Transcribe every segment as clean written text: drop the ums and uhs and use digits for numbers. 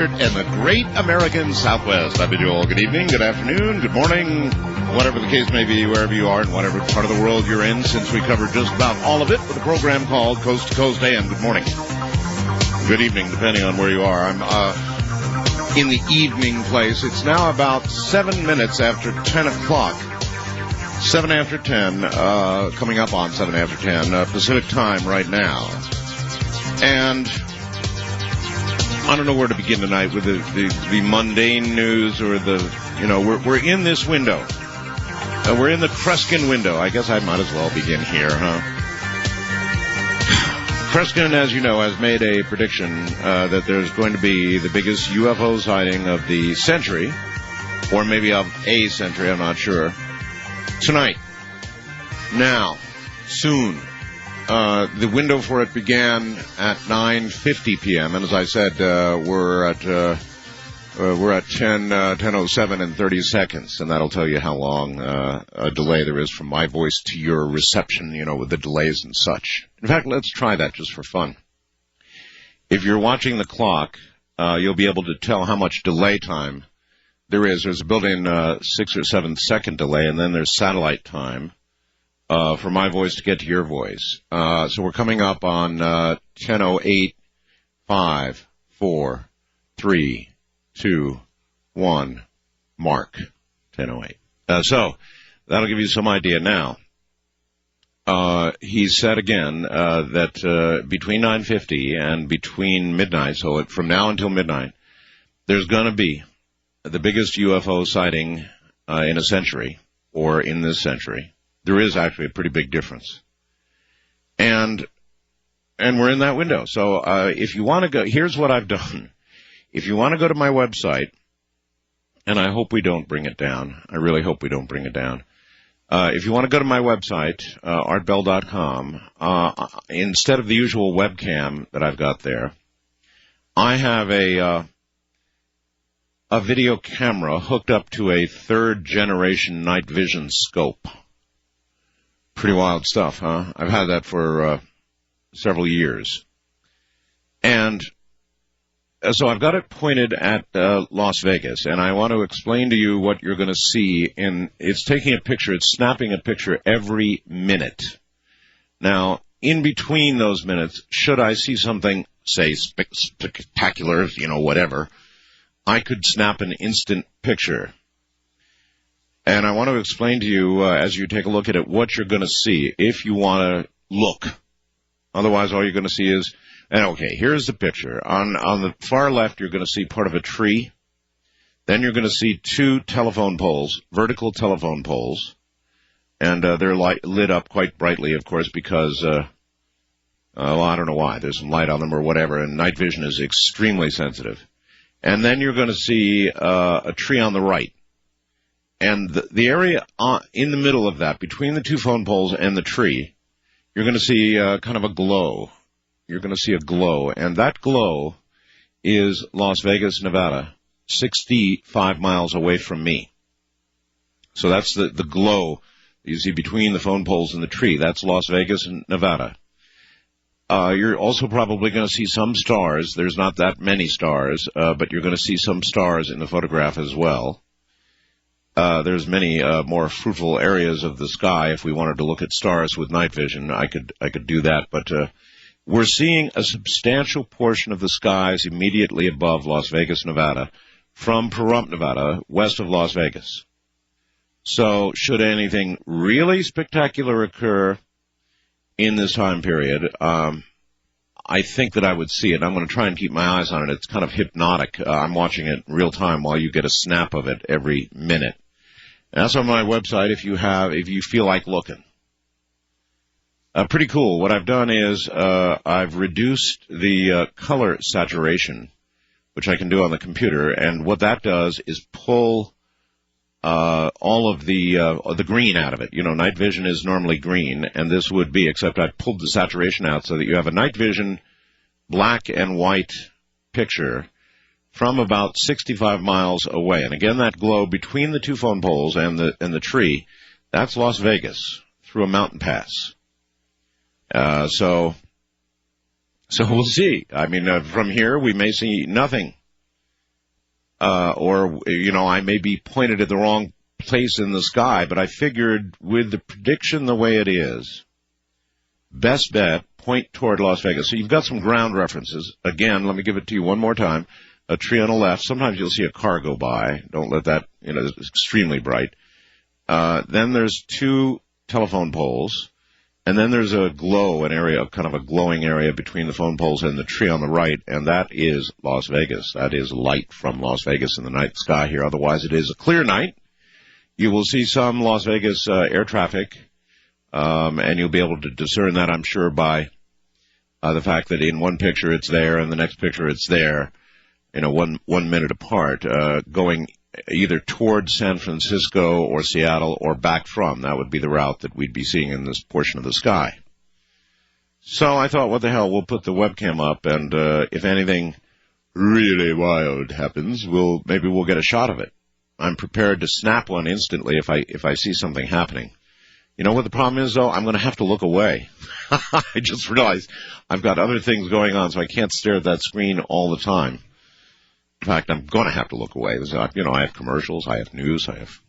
Desert and the great American Southwest. I bid you all good evening, good afternoon, good morning, whatever the case may be, wherever you are and whatever part of the world you're in, since we covered just about all of it with a program called Coast to Coast AM. Good morning. Good evening, depending on where you are. I'm in the evening place. It's now about 7 minutes after 10 o'clock. 7 after 10, coming up on 7 after 10, Pacific time right now. And I don't know where to begin tonight with the mundane news or we're in this window. We're in the Kreskin window. I guess I might as well begin here, huh? Kreskin, as you know, has made a prediction that there's going to be the biggest UFO sighting of the century, or maybe of a century, I'm not sure, tonight. Now, soon. The window for it began at 9:50 p.m., and as I said, we're at 10:07 and 30 seconds, and that'll tell you how long a delay there is from my voice to your reception, with the delays and such. In fact, let's try that just for fun. If you're watching the clock, you'll be able to tell how much delay time there is. There's a built-in 6 or 7 second delay, and then there's satellite time. For my voice to get to your voice. So we're coming up on 10:08, 5, 4, 3, 2, 1, mark, 10:08. So that'll give you some idea now. He said again that between 9:50 and between midnight, so from now until midnight, there's going to be the biggest UFO sighting in a century, or in this century. There is actually a pretty big difference. And we're in that window. So if you want to go, here's what I've done. If you want to go to my website, and I hope we don't bring it down. I really hope we don't bring it down. If you want to go to my website, artbell.com, instead of the usual webcam that I've got there, I have a video camera hooked up to a third-generation night vision scope. Pretty wild stuff, huh? I've had that for several years. And so I've got it pointed at Las Vegas, and I want to explain to you what you're going to see. It's taking a picture, it's snapping a picture every minute. Now, in between those minutes, should I see something, say, spectacular, whatever, I could snap an instant picture. And I want to explain to you, as you take a look at it, what you're going to see if you want to look. Otherwise, all you're going to see is, and okay, here's the picture. On the far left, you're going to see part of a tree. Then you're going to see 2 telephone poles, vertical telephone poles. And they're lit up quite brightly, of course, because, I don't know why. There's some light on them or whatever, and night vision is extremely sensitive. And then you're going to see a tree on the right. And the area in the middle of that, between the 2 phone poles and the tree, you're going to see kind of a glow. You're going to see a glow. And that glow is Las Vegas, Nevada, 65 miles away from me. So that's the glow you see between the phone poles and the tree. That's Las Vegas, Nevada. You're also probably going to see some stars. There's not that many stars, but you're going to see some stars in the photograph as well. There's many more fruitful areas of the sky. If we wanted to look at stars with night vision, I could do that. But we're seeing a substantial portion of the skies immediately above Las Vegas, Nevada, from Pahrump, Nevada, west of Las Vegas. So should anything really spectacular occur in this time period, I think that I would see it. I'm going to try and keep my eyes on it. It's kind of hypnotic. I'm watching it in real time while you get a snap of it every minute. And that's on my website if you feel like looking. Pretty cool. What I've done is I've reduced the color saturation, which I can do on the computer, and what that does is pull all of the green out of it. Night vision is normally green, and this would be, except I pulled the saturation out so that you have a night vision black and white picture from about 65 miles away. And again, that glow between the 2 phone poles and the tree, that's Las Vegas through a mountain pass. So we'll see. I mean, from here we may see nothing. or, I may be pointed at the wrong place in the sky, but I figured with the prediction the way it is, best bet, point toward Las Vegas. So you've got some ground references. Again, let me give it to you one more time. A tree on the left. Sometimes you'll see a car go by. Don't let that, it's extremely bright. Then there's 2 telephone poles. And then there's a glow, an area, kind of a glowing area between the phone poles and the tree on the right, and that is Las Vegas. That is light from Las Vegas in the night sky here. Otherwise, it is a clear night. You will see some Las Vegas air traffic, and you'll be able to discern that, I'm sure, by the fact that in one picture it's there and the next picture it's there, 1 minute apart, going either towards San Francisco or Seattle or back from. That would be the route that we'd be seeing in this portion of the sky. So I thought, what the hell, we'll put the webcam up, and if anything really wild happens, maybe we'll get a shot of it. I'm prepared to snap one instantly if I see something happening. You know what the problem is, though? I'm going to have to look away. I just realized I've got other things going on, so I can't stare at that screen all the time. In fact, I'm going to have to look away. I have commercials, I have news, I have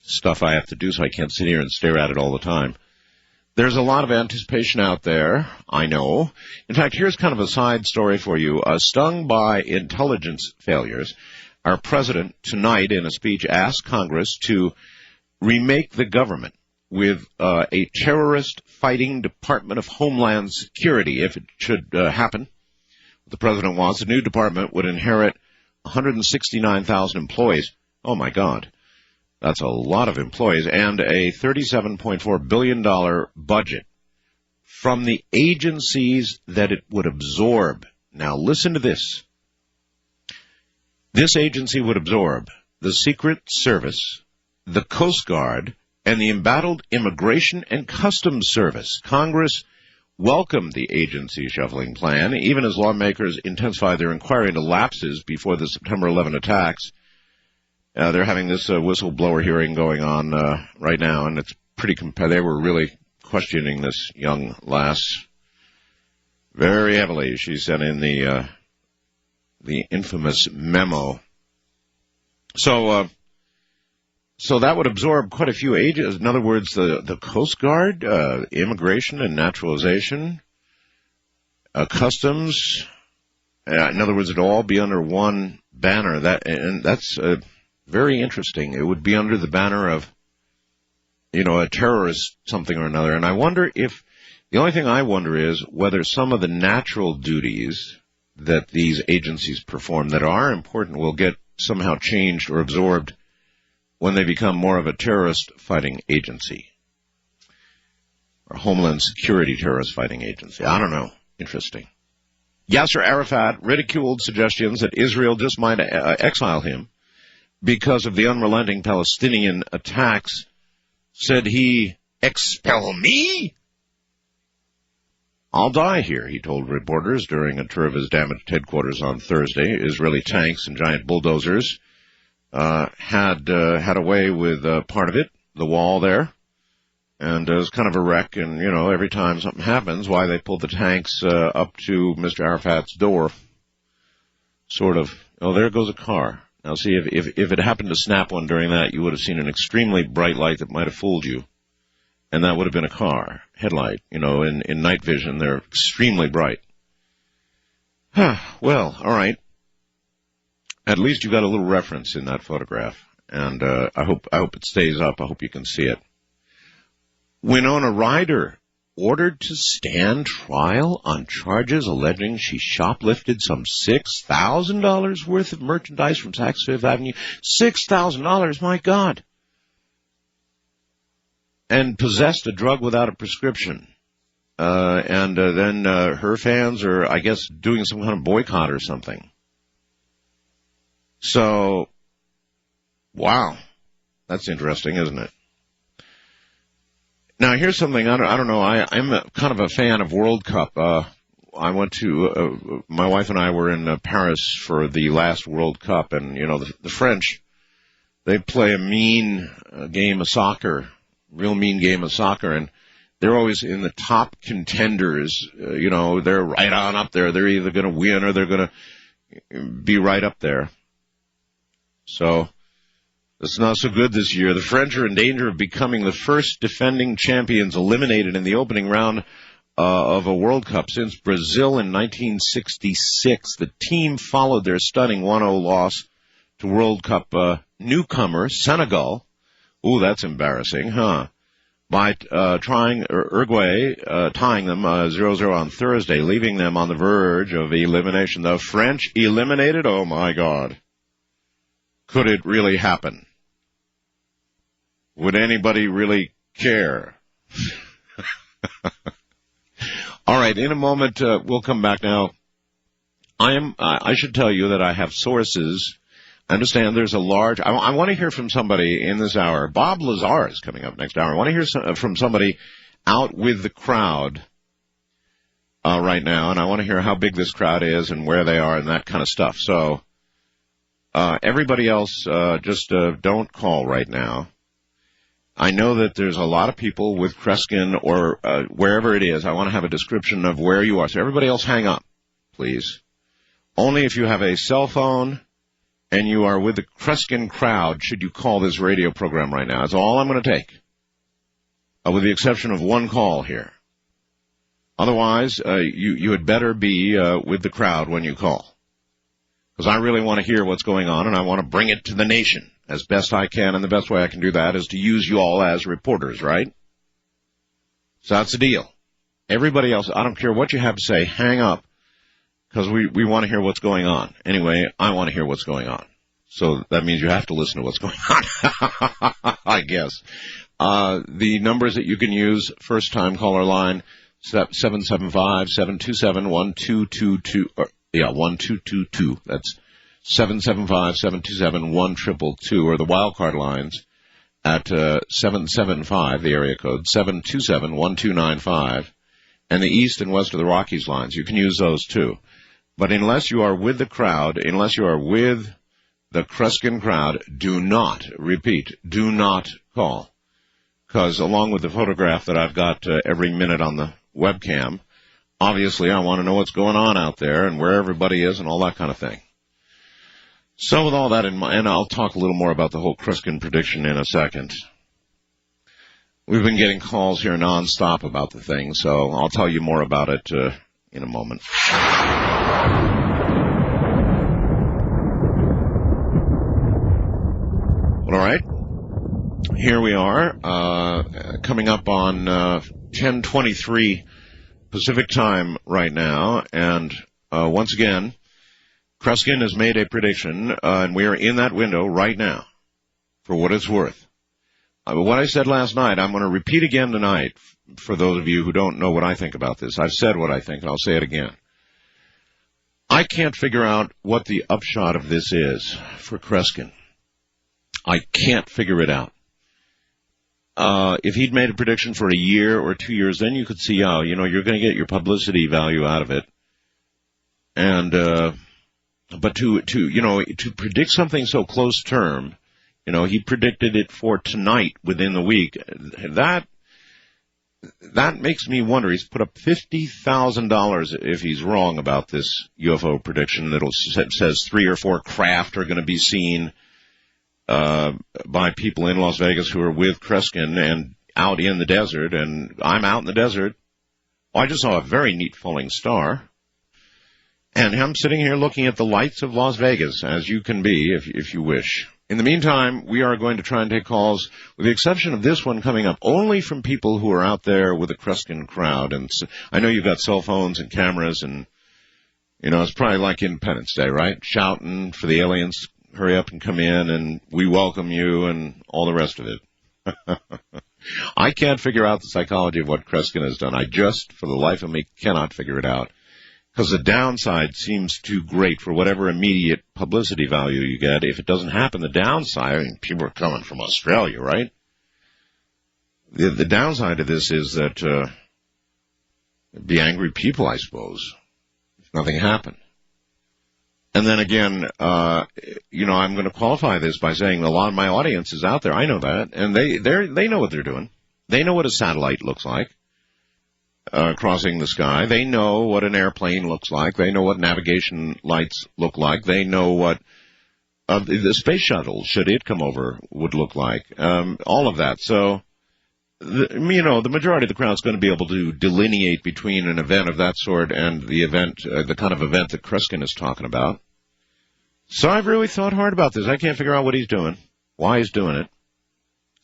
stuff I have to do, so I can't sit here and stare at it all the time. There's a lot of anticipation out there, I know. In fact, here's kind of a side story for you. Stung by intelligence failures, our president tonight in a speech asked Congress to remake the government with a terrorist-fighting Department of Homeland Security. If it should happen, what the president wants, a new department would inherit 169,000 employees. Oh, my God. That's a lot of employees. And a $37.4 billion budget from the agencies that it would absorb. Now, listen to this. This agency would absorb the Secret Service, the Coast Guard, and the embattled Immigration and Customs Service. Congress welcomed the agency shuffling plan, even as lawmakers intensify their inquiry into lapses before the September 11 attacks. They're having this whistleblower hearing going on right now, and it's pretty they were really questioning this young lass very heavily. She sent in the infamous memo. So that would absorb quite a few agencies. In other words, the Coast Guard, Immigration and Naturalization, Customs. In other words, it'd all be under one banner. That's very interesting. It would be under the banner of, a terrorist something or another. And I wonder the only thing I wonder is whether some of the natural duties that these agencies perform that are important will get somehow changed or absorbed when they become more of a terrorist-fighting agency, or Homeland Security terrorist-fighting agency. I don't know. Interesting. Yasser Arafat ridiculed suggestions that Israel just might exile him because of the unrelenting Palestinian attacks. Said he, expel me? I'll die here, he told reporters during a tour of his damaged headquarters on Thursday. Israeli tanks and giant bulldozers had a way with part of it, the wall there, and it was kind of a wreck. And every time something happens, why they pulled the tanks up to Mr. Arafat's door, sort of. Oh, there goes a car. Now, see, if it happened to snap one during that, you would have seen an extremely bright light that might have fooled you, and that would have been a car headlight. In night vision, they're extremely bright. Well, all right. At least you got a little reference in that photograph, and I hope it stays up. I hope you can see it. Winona Ryder ordered to stand trial on charges alleging she shoplifted some $6,000 worth of merchandise from Saks Fifth Avenue. $6,000, my God. And possessed a drug without a prescription. And then her fans are, I guess, doing some kind of boycott or something. So, wow, that's interesting, isn't it? Now, here's something, I don't know, I'm kind of a fan of World Cup. I went to, my wife and I were in Paris for the last World Cup, and, the French, they play a mean game of soccer, real mean game of soccer, and they're always in the top contenders. They're right on up there. They're either going to win or they're going to be right up there. So it's not so good this year. The French are in danger of becoming the first defending champions eliminated in the opening round of a World Cup since Brazil in 1966. The team followed their stunning 1-0 loss to World Cup newcomer Senegal. Ooh, that's embarrassing, huh? By tying them 0-0 on Thursday, leaving them on the verge of elimination. The French eliminated? Oh, my God. Could it really happen? Would anybody really care? All right, in a moment, we'll come back now. I should tell you that I have sources. I understand there's a large, I want to hear from somebody in this hour. Bob Lazar is coming up next hour. I want to hear from somebody out with the crowd right now, and I want to hear how big this crowd is and where they are and that kind of stuff. So everybody else, just don't call right now. I know that there's a lot of people with Kreskin or wherever it is. I want to have a description of where you are. So everybody else hang up, please. Only if you have a cell phone and you are with the Kreskin crowd should you call this radio program right now. That's all I'm going to take, with the exception of one call here. Otherwise, you had better be with the crowd when you call, because I really want to hear what's going on, and I want to bring it to the nation as best I can, and the best way I can do that is to use you all as reporters, right? So that's the deal. Everybody else, I don't care what you have to say, hang up, because we want to hear what's going on. Anyway, I want to hear what's going on. So that means you have to listen to what's going on, I guess. The numbers that you can use, first-time caller line, 775-727-1222. 1222. That's 775-727-1222, or the wildcard lines at 775, the area code, 727-1295, and the east and west of the Rockies lines. You can use those too. But unless you are with the crowd, unless you are with the Kreskin crowd, do not, repeat, do not call. Because along with the photograph that I've got every minute on the webcam, obviously I want to know what's going on out there and where everybody is and all that kind of thing. So with all that in mind, and I'll talk a little more about the whole Kreskin prediction in a second. We've been getting calls here nonstop about the thing, so I'll tell you more about it in a moment. All right. Here we are, coming up on 10:23 Pacific time right now, and once again, Kreskin has made a prediction, and we are in that window right now, for what it's worth. What I said last night, I'm going to repeat again tonight, for those of you who don't know what I think about this. I've said what I think, and I'll say it again. I can't figure out what the upshot of this is for Kreskin. I can't figure it out. If he'd made a prediction for a year or 2 years, then you could see how, you're going to get your publicity value out of it. And, but to predict something so close term, he predicted it for tonight within the week. That makes me wonder. He's put up $50,000 if he's wrong about this UFO prediction that says 3 or 4 craft are going to be seen by people in Las Vegas who are with Kreskin and out in the desert, and I'm out in the desert. I just saw a very neat falling star, and I'm sitting here looking at the lights of Las Vegas, as you can be if you wish. In the meantime, we are going to try and take calls, with the exception of this one coming up, only from people who are out there with the Kreskin crowd. And I know you've got cell phones and cameras, and, it's probably like Independence Day, right? Shouting for the aliens, hurry up and come in, and we welcome you, and all the rest of it. I can't figure out the psychology of what Kreskin has done. I just, for the life of me, cannot figure it out. Because the downside seems too great for whatever immediate publicity value you get. If it doesn't happen, the downside, people are coming from Australia, right? The downside of this is that there'd be angry people, I suppose, if nothing happened. And then again, I'm going to qualify this by saying a lot of my audience is out there. I know that, and they know what they're doing. They know what a satellite looks like. Crossing the sky. They know what an airplane looks like. They know what navigation lights look like. They know what the space shuttle, should it come over, would look like. All of that. So, the majority of the crowd's going to be able to delineate between an event of that sort and the event, the kind of event that Kreskin is talking about. So I've really thought hard about this. I can't figure out what he's doing, why he's doing it.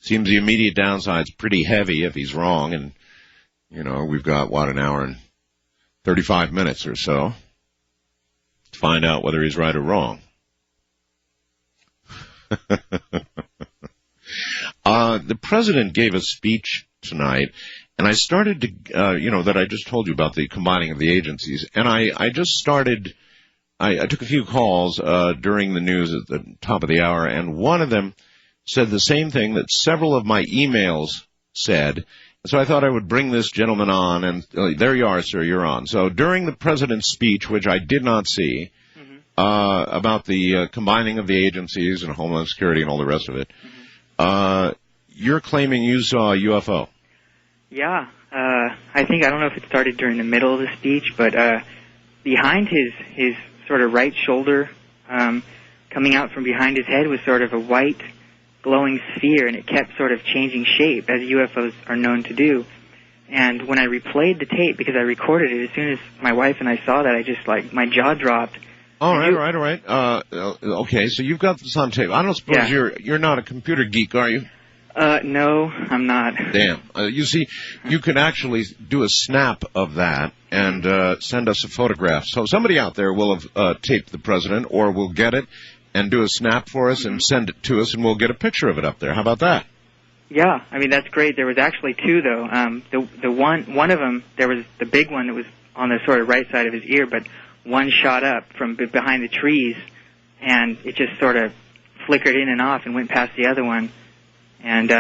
Seems the immediate downside's pretty heavy if he's wrong, and, we've got, an hour and 35 minutes or so to find out whether he's right or wrong. The president gave a speech tonight, and I started to, that I just told you about the combining of the agencies, and I just started, I took a few calls during the news at the top of the hour, and one of them said the same thing that several of my emails said. So I thought I would bring this gentleman on, and there you are, sir, you're on. So during the president's speech, which I did not see, about the combining of the agencies and Homeland Security and all the rest of it, you're claiming you saw a UFO. Yeah, I don't know if it started during the middle of the speech, but behind his sort of right shoulder, coming out from behind his head was sort of a white glowing sphere, and it kept sort of changing shape, as UFOs are known to do. And when I replayed the tape, because I recorded it, as soon as my wife and I saw that, I just, my jaw dropped. All right. Okay, so you've got this on tape. I don't suppose you're not a computer geek, are you? No, I'm not. Damn. You see, you can actually do a snap of that and send us a photograph. So somebody out there will have taped the president, or will get it and do a snap for us and send it to us, and we'll get a picture of it up there. How about that? Yeah, that's great. There was actually two, though. The one of them, there was the big one that was on the sort of right side of his ear, but one shot up from behind the trees, and it just sort of flickered in and off and went past the other one. And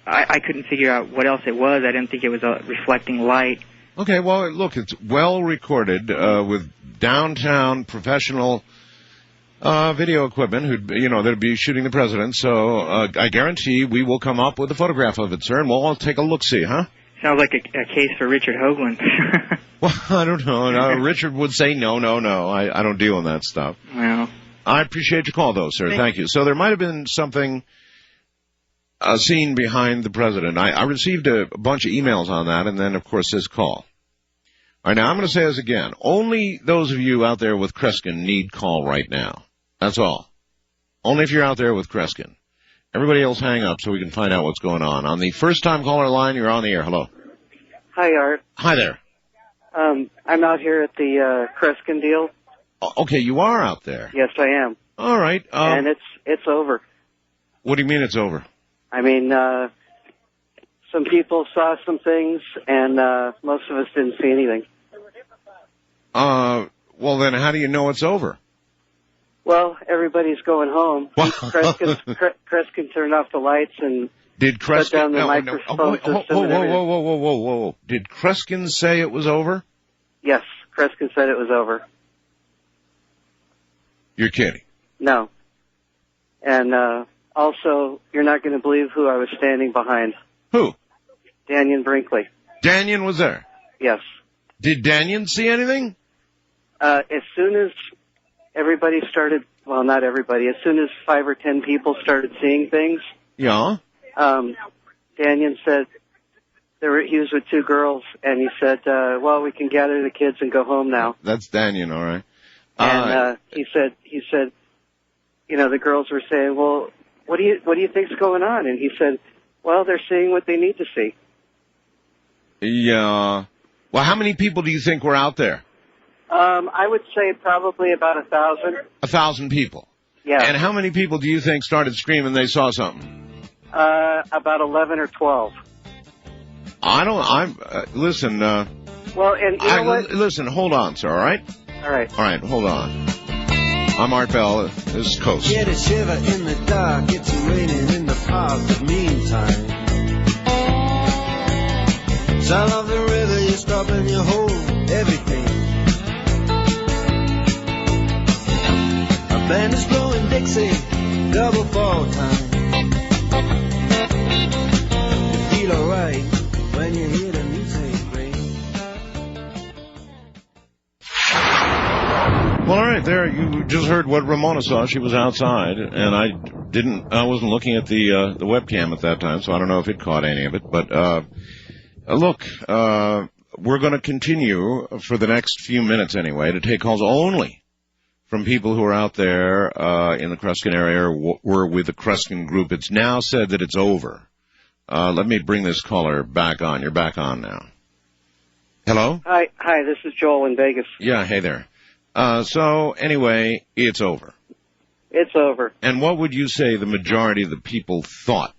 I couldn't figure out what else it was. I didn't think it was reflecting light. Okay, well, look, it's well recorded with downtown professional video equipment that'll be shooting the president. So I guarantee we will come up with a photograph of it, sir, and we'll all take a look-see, huh? Sounds like a case for Richard Hoagland. Well, I don't know. No, Richard would say no. I don't deal in that stuff. Well, I appreciate your call, though, sir. Thank you. So there might have been something seen behind the president. I received a bunch of emails on that, and then, of course, his call. All right, now I'm going to say this again. Only those of you out there with Kreskin need call right now. That's all. Only if you're out there with Kreskin. Everybody else hang up so we can find out what's going on. On the first-time caller line, you're on the air. Hello. Hi, Art. Hi there. I'm out here at the Kreskin deal. Okay, you are out there. Yes, I am. All right. And it's over. What do you mean it's over? Some people saw some things, and most of us didn't see anything. Well, then how do you know it's over? Well, everybody's going home. Kreskin turned off the lights and shut down the microphone system. Whoa. Did Kreskin say it was over? Yes, Kreskin said it was over. You're kidding. No. And also, you're not going to believe who I was standing behind. Who? Dannion Brinkley. Dannion was there? Yes. Did Dannion see anything? As soon as everybody started, well, not everybody, as soon as 5 or 10 people started seeing things. Yeah. Dannion said, he was with 2 girls, and he said, well, we can gather the kids and go home now. That's Dannion, all right. And he said, the girls were saying, well, what do you think's going on? And he said, well, they're seeing what they need to see. Yeah. Well, how many people do you think were out there? I would say probably about 1,000. 1,000 people? Yeah. And how many people do you think started screaming they saw something? About 11 or 12. Listen, well, and you know what? Listen, hold on, sir, all right? All right, hold on. I'm Art Bell. This is Coast. Get a shiver in the dark. It's raining in the park. But meantime, sound of the river, you stop and you hold everything. A band is blowing Dixie, double fall time. You feel alright when you hear the music ring. Well, all right, there, you just heard what Ramona saw. She was outside, and I wasn't looking at the webcam at that time, so I don't know if it caught any of it. But, look, we're going to continue for the next few minutes anyway to take calls only from people who are out there in the Kreskin area or were with the Kreskin group. It's now said that it's over. Let me bring this caller back on. You're back on now. Hello? Hi, this is Joel in Vegas. Yeah, hey there. So, anyway, it's over. It's over. And what would you say the majority of the people thought?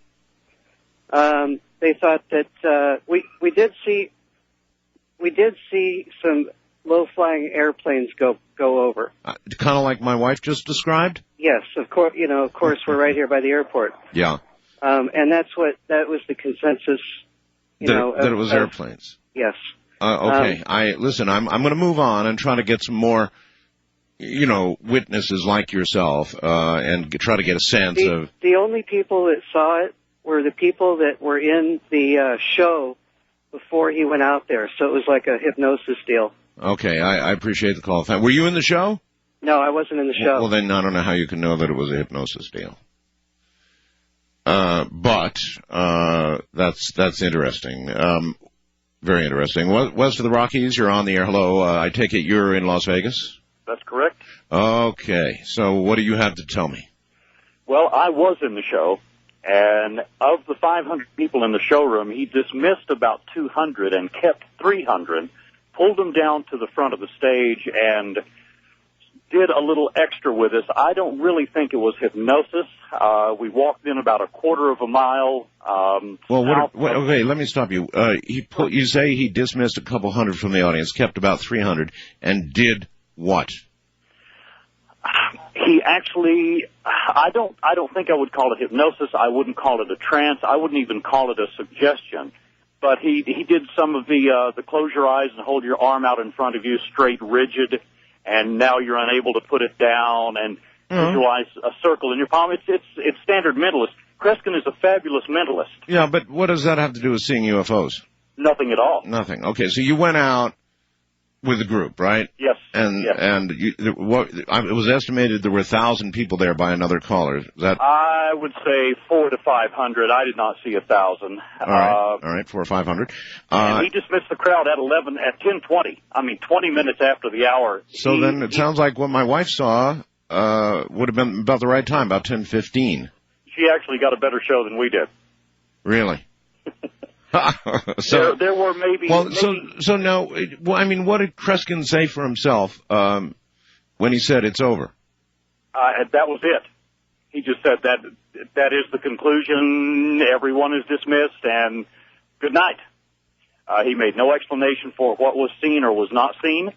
They thought that we did see some low-flying airplanes go over. Kind of like my wife just described? Yes, of course. Of course, we're right here by the airport. Yeah. And that was the consensus. That it was airplanes. Yes. Okay. Listen. I'm going to move on and try to get some more, witnesses like yourself, and try to get a sense of. The only people that saw it were the people that were in the show before he went out there. So it was like a hypnosis deal. Okay. I appreciate the call. Were you in the show? No, I wasn't in the show. Well, then I don't know how you can know that it was a hypnosis deal. But that's interesting. Very interesting. West of the Rockies, you're on the air. Hello. I take it you're in Las Vegas? That's correct. Okay. So what do you have to tell me? Well, I was in the show, and of the 500 people in the showroom, he dismissed about 200 and kept 300, pulled them down to the front of the stage, and did a little extra with us. I don't really think it was hypnosis. We walked in about a quarter of a mile. Okay, let me stop you. You say he dismissed a couple hundred from the audience, kept about 300, and did what? He actually, I don't think I would call it hypnosis. I wouldn't call it a trance. I wouldn't even call it a suggestion. But he did some of the close your eyes and hold your arm out in front of you, straight, rigid, and now you're unable to put it down, and visualize a circle in your palm. It's standard mentalist. Kreskin is a fabulous mentalist. Yeah, but what does that have to do with seeing UFOs? Nothing at all. Nothing. Okay, so you went out with the group, right? Yes. And it was estimated there were 1,000 people there by another caller. Is that? I would say 400 to 500. I did not see 1,000. All right, 400 or 500. And he dismissed the crowd at 10:20. I mean, 20 minutes after the hour. So then it sounds like what my wife saw would have been about the right time, about 10:15. She actually got a better show than we did. Really? So there were maybe. So now, I mean, what did Kreskin say for himself when he said it's over? That was it. He just said that is the conclusion. Everyone is dismissed, and good night. He made no explanation for what was seen or was not seen.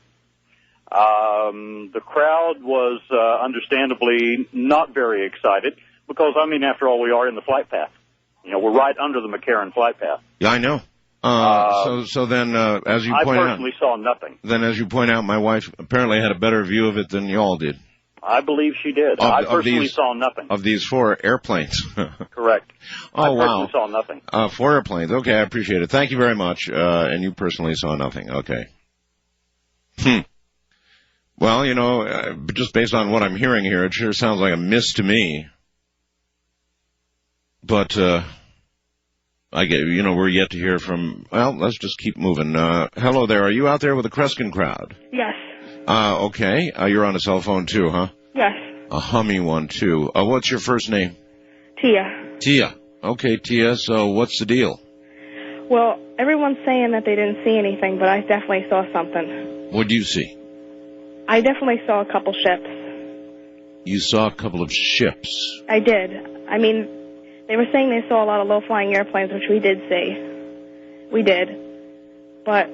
The crowd was understandably not very excited because, I mean, after all, we are in the flight path. We're right under the McCarran flight path. Yeah, I know. So then, as you point out, I personally saw nothing. Then, as you point out, my wife apparently had a better view of it than you all did. I believe she did. I personally saw nothing. Of these 4 airplanes. Correct. Oh, I personally saw nothing. 4 airplanes. Okay, I appreciate it. Thank you very much. And you personally saw nothing. Okay. Well, just based on what I'm hearing here, it sure sounds like a miss to me. But, we're yet to hear from, well, let's just keep moving. Hello there. Are you out there with the Kreskin crowd? Yes. Okay. You're on a cell phone too, huh? Yes. A hummy one too. What's your first name? Tia. Tia. Okay, Tia. So what's the deal? Well, everyone's saying that they didn't see anything, but I definitely saw something. What do you see? I definitely saw a couple ships. You saw a couple of ships? I did. I mean, they were saying they saw a lot of low-flying airplanes, which we did see. We did. But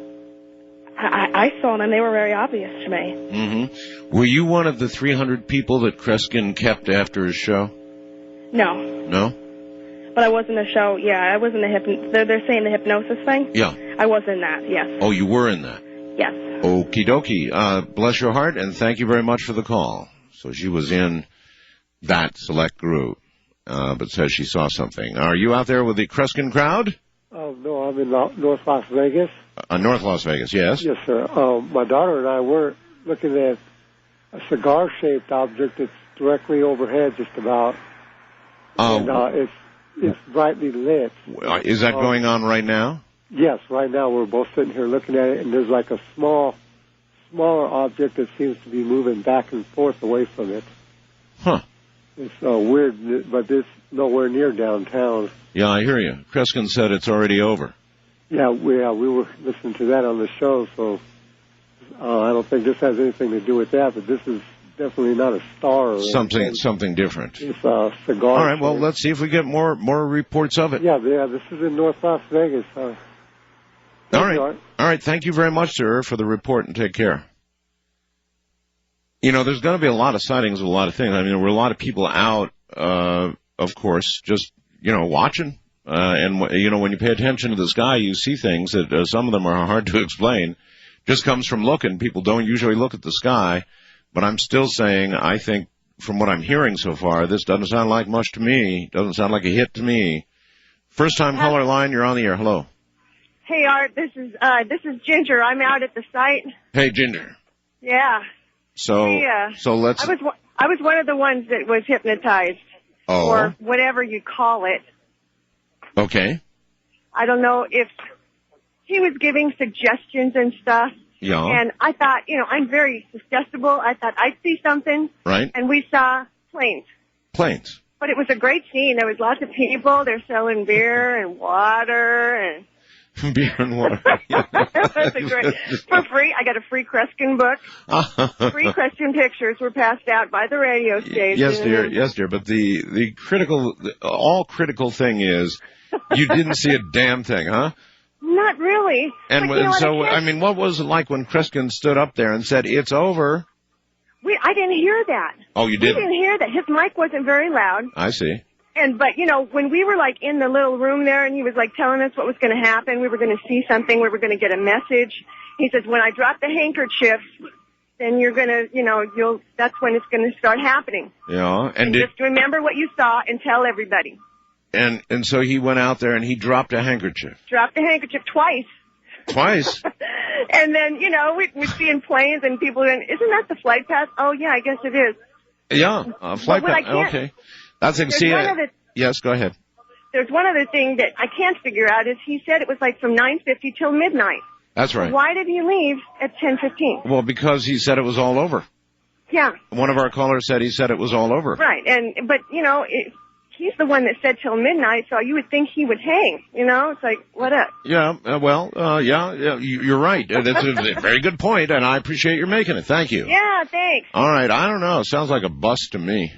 I saw them, and they were very obvious to me. Mm-hmm. Were you one of the 300 people that Kreskin kept after his show? No. No? But I was in the show, yeah. I was in the they're saying the hypnosis thing? Yeah. I was in that, yes. Oh, you were in that? Yes. Okie dokie. Bless your heart, and thank you very much for the call. So she was in that select group, but says she saw something. Are you out there with the Kreskin crowd? Oh, no, I'm in North Las Vegas. North Las Vegas, yes? Yes, sir. My daughter and I were looking at a cigar-shaped object that's directly overhead, just about. And it's brightly lit. Is that going on right now? Yes, right now we're both sitting here looking at it, and there's like a smaller object that seems to be moving back and forth away from it. Huh. It's weird, but it's nowhere near downtown. Yeah, I hear you. Kreskin said it's already over. Yeah, we were listening to that on the show, so I don't think this has anything to do with that, but this is definitely not a star. Or something different. It's a cigar. All right, well, let's see if we get more reports of it. Yeah, this is in North Las Vegas. All right, thank you very much, sir, for the report, and take care. You know, there's going to be a lot of sightings of a lot of things. I mean, there were a lot of people out, of course, just, watching. And, when you pay attention to the sky, you see things that some of them are hard to explain. Just comes from looking. People don't usually look at the sky. But I'm still saying, I think, from what I'm hearing so far, this doesn't sound like much to me. Doesn't sound like a hit to me. First-time caller line, you're on the air. Hello. Hey, Art, this is Ginger. I'm out at the site. Hey, Ginger. Yeah. So let's... I was one of the ones that was hypnotized. Oh. Or whatever you call it. Okay. I don't know if he was giving suggestions and stuff. Yeah. And I thought, I'm very suggestible. I thought I'd see something. Right. And we saw planes. Planes. But it was a great scene. There was lots of people. They're selling beer and water and... Beer and water. For free. I got a free Kreskin book. Free Kreskin pictures were passed out by the radio station. Yes, dear. But the critical thing is, you didn't see a damn thing, huh? Not really. And what was it like when Kreskin stood up there and said, "It's over"? I didn't hear that. Oh, you didn't? We didn't hear that. His mic wasn't very loud. I see. But when we were in the little room there and he was telling us what was going to happen, we were going to see something, we were going to get a message. He says, when I drop the handkerchiefs, then you're going to, that's when it's going to start happening. Yeah. And just remember what you saw and tell everybody. And so he went out there and he dropped a handkerchief. Dropped a handkerchief twice. Twice? And then, we're seeing planes and people going, isn't that the flight path? Oh, yeah, I guess it is. Yeah, flight path. Okay. Yes, go ahead. There's one other thing that I can't figure out is he said it was from 9:50 till midnight. That's right. Why did he leave at 10:15? Well, because he said it was all over. Yeah. One of our callers said he said it was all over. Right, but he's the one that said till midnight, so you would think he would hang. It's like, what up? Yeah. You're right. That's a very good point, and I appreciate your making it. Thank you. Yeah, thanks. All right. I don't know. It sounds like a bus to me.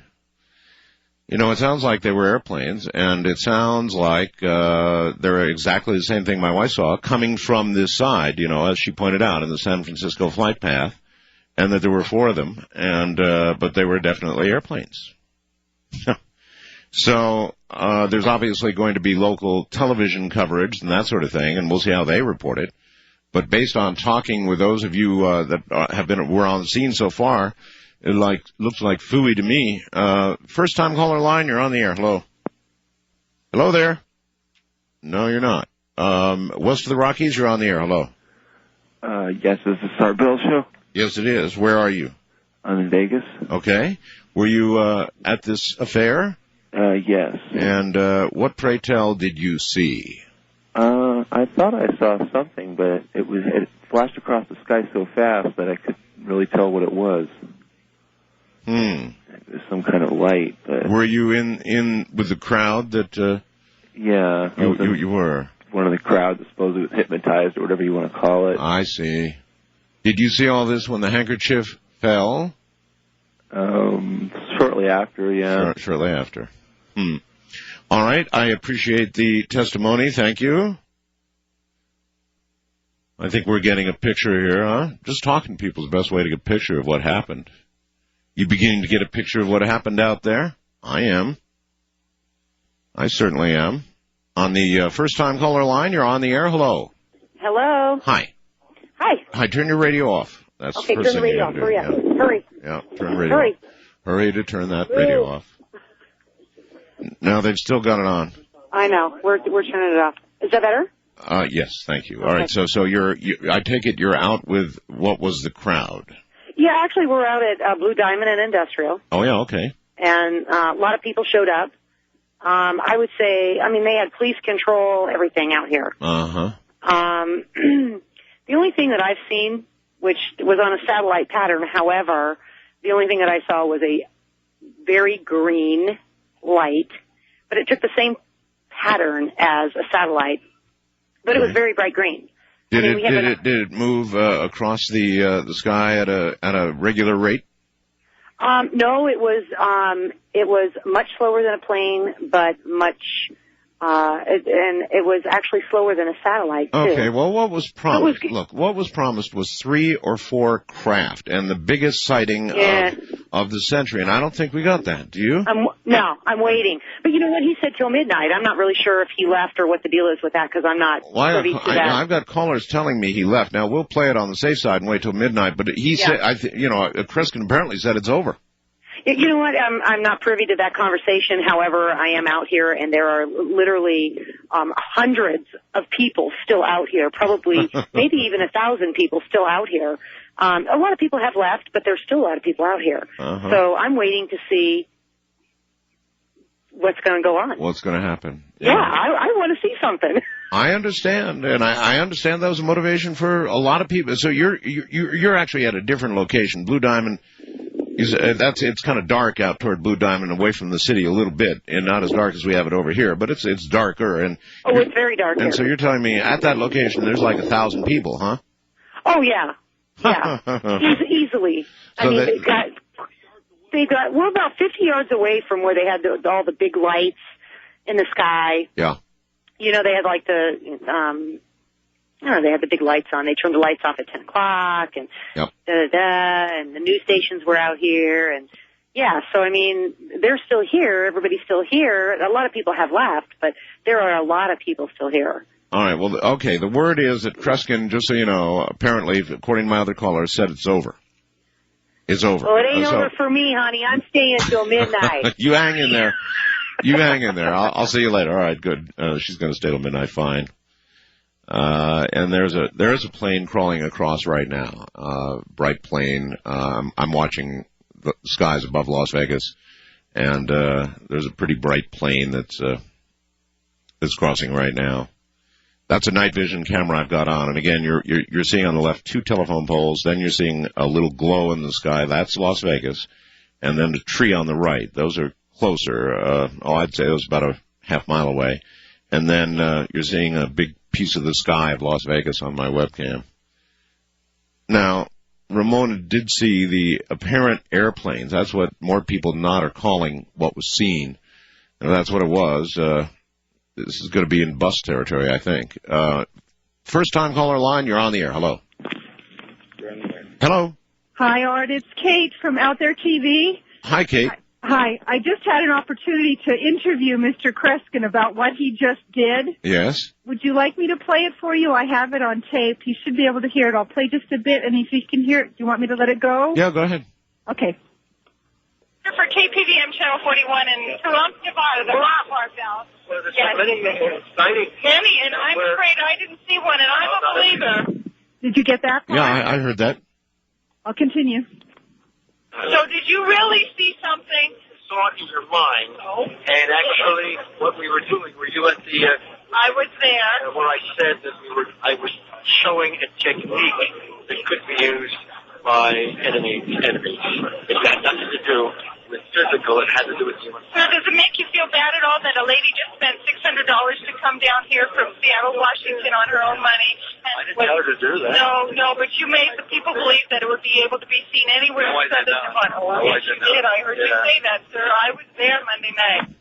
It sounds like they were airplanes, and it sounds like they're exactly the same thing my wife saw coming from this side, as she pointed out, in the San Francisco flight path, and that there were 4 of them, and but they were definitely airplanes. So there's obviously going to be local television coverage and that sort of thing, and we'll see how they report it. But based on talking with those of you that were on the scene so far, it looks like phooey to me. First time caller line, you're on the air. Hello. Hello there. No, you're not. West of the Rockies, you're on the air. Hello. Yes, is this our Bill show? Yes, it is. Where are you? I'm in Vegas. Okay. Were you at this affair? Yes. And what, pray tell, did you see? I thought I saw something, but it flashed across the sky so fast that I couldn't really tell what it was. It was some kind of light. But were you in with the crowd that? Yeah. You were one of the crowd that supposedly was hypnotized or whatever you want to call it. I see. Did you see all this when the handkerchief fell? Shortly after, yeah. Shortly after. All right. I appreciate the testimony. Thank you. I think we're getting a picture here, huh? Just talking to people is the best way to get a picture of what happened. You beginning to get a picture of what happened out there? I am. I certainly am. On the first-time caller line, you're on the air. Hello. Hello. Hi. Hi. Hi, turn your radio off. That's okay, the first turn the radio off. Hurry up. Hurry. Yeah, turn the radio off. Hurry to turn that radio off. No, they've still got it on. I know. We're turning it off. Is that better? Yes, thank you. All right, so I take it you're out with what was the crowd? Yeah, actually, we're out at Blue Diamond and Industrial, Oh, yeah, okay. and a lot of people showed up. I would say, I mean, they had police control, everything out here. Uh-huh. The only thing that I've seen, which was on a satellite pattern, however, the only thing that I saw was a very green light, but it took the same pattern as a satellite, but it was very bright green. Did it move across the sky at a regular rate? No, it was much slower than a plane, but much, and it was actually slower than a satellite too. Okay, well, what was promised? Look, what was promised was 3 or 4 craft, and the biggest sighting of the century, and I don't think we got that. Do you? No, I'm waiting. But you know what? He said till midnight. I'm not really sure if he left or what the deal is with that because I'm not privy to that. I've got callers telling me he left. Now we'll play it on the safe side and wait till midnight. But he said, Kreskin apparently said it's over. You know what? I'm not privy to that conversation. However, I am out here, and there are literally hundreds of people still out here. Probably, maybe even 1,000 people still out here. A lot of people have left, but there's still a lot of people out here. Uh-huh. So I'm waiting to see what's going to go on. What's going to happen? Yeah, I want to see something. I understand, and I understand that was a motivation for a lot of people. So you're actually at a different location. Blue Diamond. It's kind of dark out toward Blue Diamond, away from the city a little bit, and not as dark as we have it over here, but it's darker. And it's very dark. And here. so you're telling me at that location there's like 1,000 people, huh? Oh yeah, easily. So I mean, they got. We're about 50 yards away from where they had all the big lights in the sky. Yeah. You know, they had like they had the big lights on. They turned the lights off at 10 o'clock, and and the news stations were out here, and so I mean, they're still here. Everybody's still here. A lot of people have left, but there are a lot of people still here. All right. Well, okay. The word is that Kreskin, just so you know, apparently, according to my other caller, said it's over. It's over. Well, it ain't over for me, honey. I'm staying till midnight. You hang in there. You hang in there. I'll see you later. All right. Good. She's going to stay till midnight. Fine. And there's a plane crawling across right now, bright plane. I'm watching the skies above Las Vegas, and there's a pretty bright plane that's crossing right now. That's a night vision camera I've got on, and again, you're seeing on the left 2 telephone poles. Then you're seeing a little glow in the sky. That's Las Vegas, and then the tree on the right. Those are closer. I'd say those about a half mile away, and then you're seeing a big piece of the sky of Las Vegas on my webcam. Now, Ramona did see the apparent airplanes. That's what more people than not are calling what was seen. And that's what it was. This is going to be in bus territory, I think. First time caller line, you're on the air. Hello. Hello. Hi, Art. It's Kate from Out There TV. Hi, Kate. Hi. I just had an opportunity to interview Mr. Kreskin about what he just did. Yes. Would you like me to play it for you? I have it on tape. You should be able to hear it. I'll play just a bit, and if you can hear it, do you want me to let it go? Yeah, go ahead. Okay. For KPVM Channel 41 in Toronto, Nevada, the rock park now. Well, there's many sightings. Many, and I'm afraid I didn't see one, and I'm a believer. Did you get that part? Yeah, I heard that. I'll continue. So did you really see something? Saw it in your mind. Oh. And actually, what we were doing, were you at the... I was there. Where I said that I was showing a technique that could be used by enemies. It had nothing to do with physical. It had to do with human. So does it make you feel bad at all that a lady just spent $600 to come down here from Seattle, Washington on her own money? I didn't tell her to do that. No, but you made the people believe that it would be able to be seen anywhere in southern Nevada. Oh, yes, you did. I heard you say that, sir. I was there Monday night.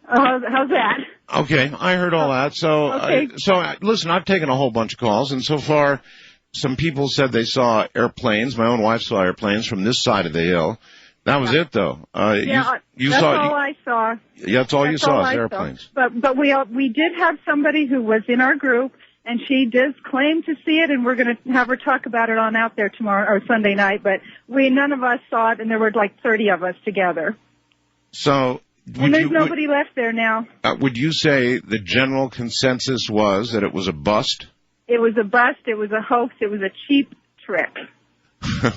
How's that? Okay, I heard all that. So, listen, I've taken a whole bunch of calls, and so far, some people said they saw airplanes. My own wife saw airplanes from this side of the hill. That was it, though. You that's saw, all I saw. Yeah, that's all you saw is airplanes. But we did have somebody who was in our group, and she does claim to see it, and we're going to have her talk about it on Out There tomorrow or Sunday night. But none of us saw it, and there were like 30 of us together. So. And there's nobody left there now. Would you say the general consensus was that it was a bust? It was a bust. It was a hoax. It was a cheap trick.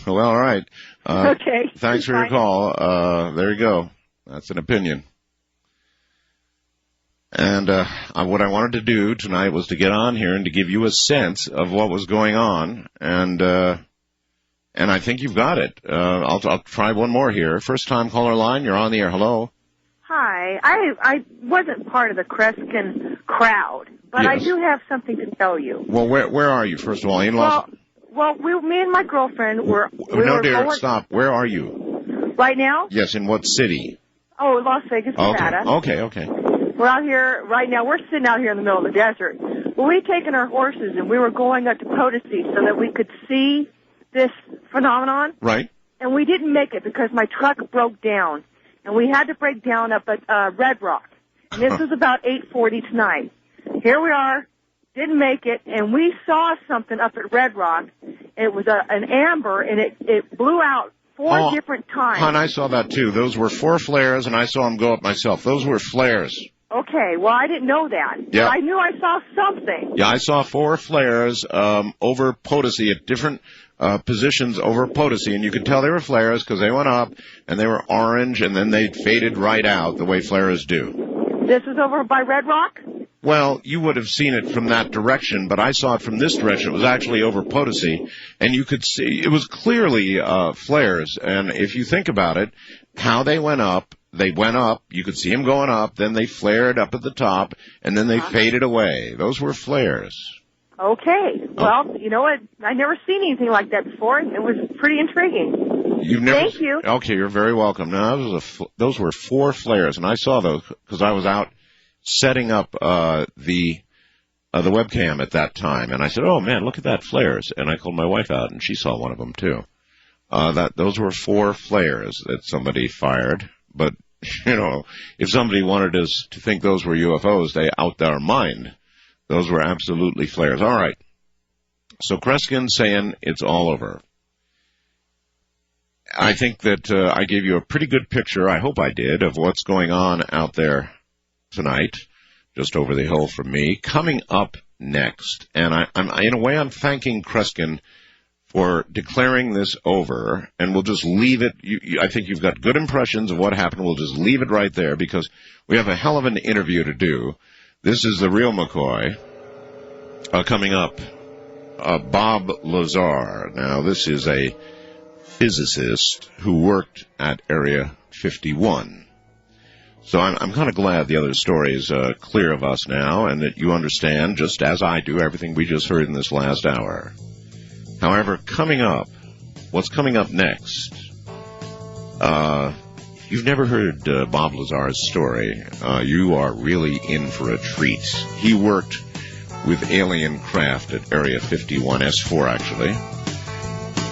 Well, all right. Okay. Thanks for your call. There you go. That's an opinion. And what I wanted to do tonight was to get on here and to give you a sense of what was going on, and I think you've got it. I'll try one more here. First time caller line, you're on the air. Hello. Hi. I wasn't part of the Kreskin crowd, but I Yes. do have something to tell you. Well, where are you? First of all, in Los. Well, me and my girlfriend were. No, dear, stop. Where are you? Right now? Yes, in what city? Oh, Las Vegas, Nevada. Okay. We're out here right now. We're sitting out here in the middle of the desert. Well, we'd taken our horses and we were going up to Potosi so that we could see this phenomenon. Right. And we didn't make it because my truck broke down, and we had to break down up at Red Rock. And this was about 8:40 tonight. Here we are, didn't make it, and we saw something up at Red Rock. It was an amber, and it blew out four different times. Hon, I saw that too. Those were 4 flares, and I saw them go up myself. Those were flares. Okay, well, I didn't know that. Yeah. But I knew I saw something. Yeah, I saw 4 flares over Potosi at different positions over Potosi, and you could tell they were flares because they went up, and they were orange, and then they faded right out the way flares do. This was over by Red Rock? Well, you would have seen it from that direction, but I saw it from this direction. It was actually over Potosi, and you could see it was clearly flares. And if you think about it, how they went up, you could see them going up, then they flared up at the top, and then they faded away. Those were flares. Okay. Well, you know what? I never seen anything like that before, and it was pretty intriguing. Thank you. Okay, you're very welcome. Now, those were 4 flares, and I saw those because I was out setting up the webcam at that time, and I said, "Oh man, look at that, flares!" And I called my wife out, and she saw one of them too. Those were 4 flares that somebody fired. But you know, if somebody wanted us to think those were UFOs, they out their mind. Those were absolutely flares. All right. So Kreskin's saying it's all over. I think that I gave you a pretty good picture, I hope I did, of what's going on out there tonight, just over the hill from me. Coming up next, and in a way I'm thanking Kreskin for declaring this over, and we'll just leave it. I think you've got good impressions of what happened. We'll just leave it right there because we have a hell of an interview to do. This is the real McCoy. Coming up, Bob Lazar. Now, this is a physicist who worked at Area 51. So I'm kind of glad the other story is clear of us now and that you understand, just as I do, everything we just heard in this last hour. However, what's coming up next? If you've never heard Bob Lazar's story, you are really in for a treat. He worked with alien craft at Area 51, S4 actually.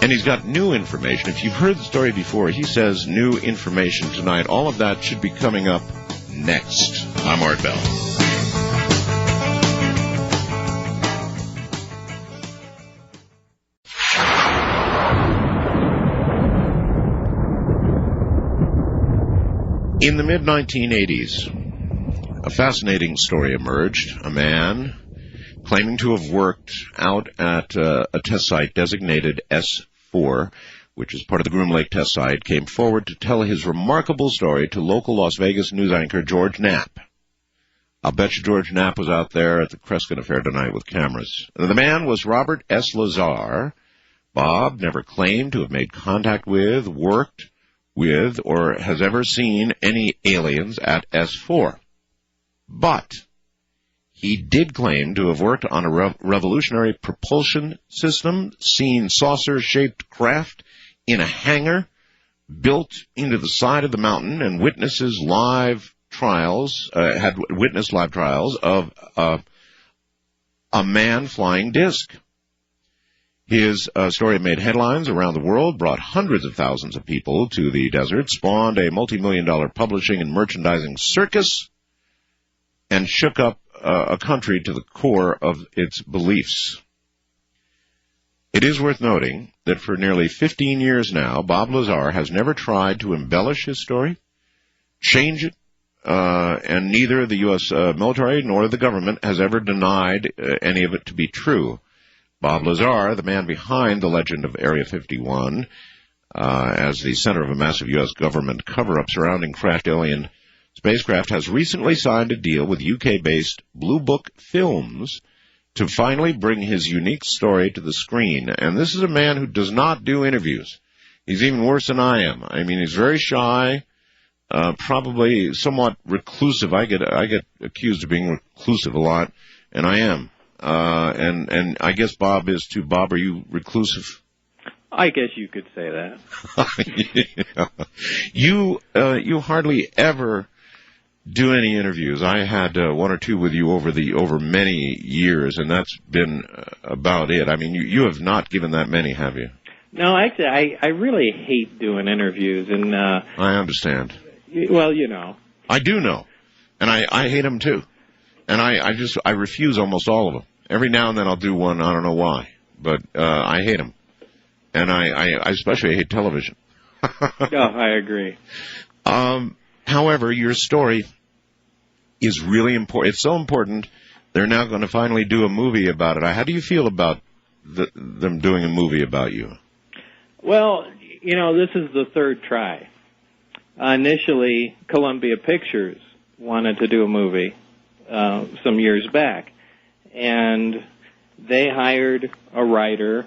And he's got new information. If you've heard the story before, he says new information tonight. All of that should be coming up next. I'm Art Bell. In the mid-1980s, a fascinating story emerged. A man claiming to have worked out at a test site designated S4, which is part of the Groom Lake test site, came forward to tell his remarkable story to local Las Vegas news anchor George Knapp. I'll bet you George Knapp was out there at the Kreskin affair tonight with cameras. The man was Robert S. Lazar. Bob never claimed to have made contact with, worked with, or has ever seen any aliens at S4. But he did claim to have worked on a revolutionary propulsion system, seen saucer-shaped craft in a hangar built into the side of the mountain, and had witnessed live trials of a man flying disc. His story made headlines around the world, brought hundreds of thousands of people to the desert, spawned a multi-million-dollar publishing and merchandising circus, and shook up a country to the core of its beliefs. It is worth noting that for nearly 15 years now, Bob Lazar has never tried to embellish his story, change it, and neither the U.S. military nor the government has ever denied any of it to be true. Bob Lazar, the man behind the legend of Area 51, as the center of a massive U.S. government cover-up surrounding crashed alien spacecraft, has recently signed a deal with UK-based Blue Book Films to finally bring his unique story to the screen. And this is a man who does not do interviews. He's even worse than I am. I mean, he's very shy, probably somewhat reclusive. I get accused of being reclusive a lot, and I am. And I guess Bob is too. Bob, are you reclusive? I guess you could say that. You hardly ever do any interviews. I had one or two with you over many years, and that's been about it. I mean, you have not given that many, have you? No, actually, I really hate doing interviews, and I understand. Well, you know. I do know, and I hate them too, and I refuse almost all of them. Every now and then I'll do one. I don't know why, but I hate them, and I especially hate television. I agree. However, your story is really important. It's so important, they're now going to finally do a movie about it. How do you feel about them doing a movie about you? Well, you know, this is the third try. Initially, Columbia Pictures wanted to do a movie some years back, and they hired a writer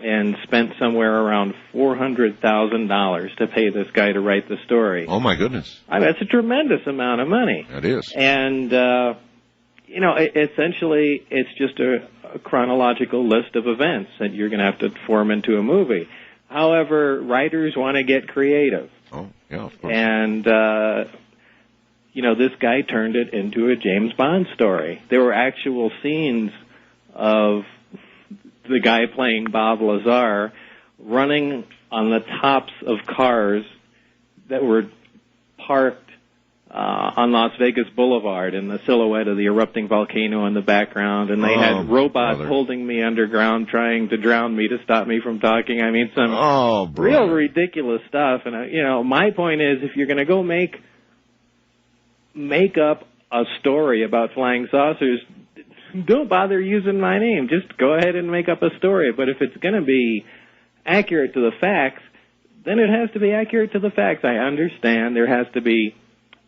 and spent somewhere around $400,000 to pay this guy to write the story. Oh, my goodness. I mean, that's a tremendous amount of money. That is. And, you know, essentially it's just a chronological list of events that you're going to have to form into a movie. However, writers want to get creative. Oh, yeah, of course. And, you know, this guy turned it into a James Bond story. There were actual scenes of the guy playing Bob Lazar running on the tops of cars that were parked on Las Vegas Boulevard in the silhouette of the erupting volcano in the background, and they had robots holding me underground trying to drown me to stop me from talking. I mean, some real ridiculous stuff. And, you know, my point is, if you're going to go make up a story about flying saucers, don't bother using my name. Just go ahead and make up a story. But if it's going to be accurate to the facts, then it has to be accurate to the facts. I understand there has to be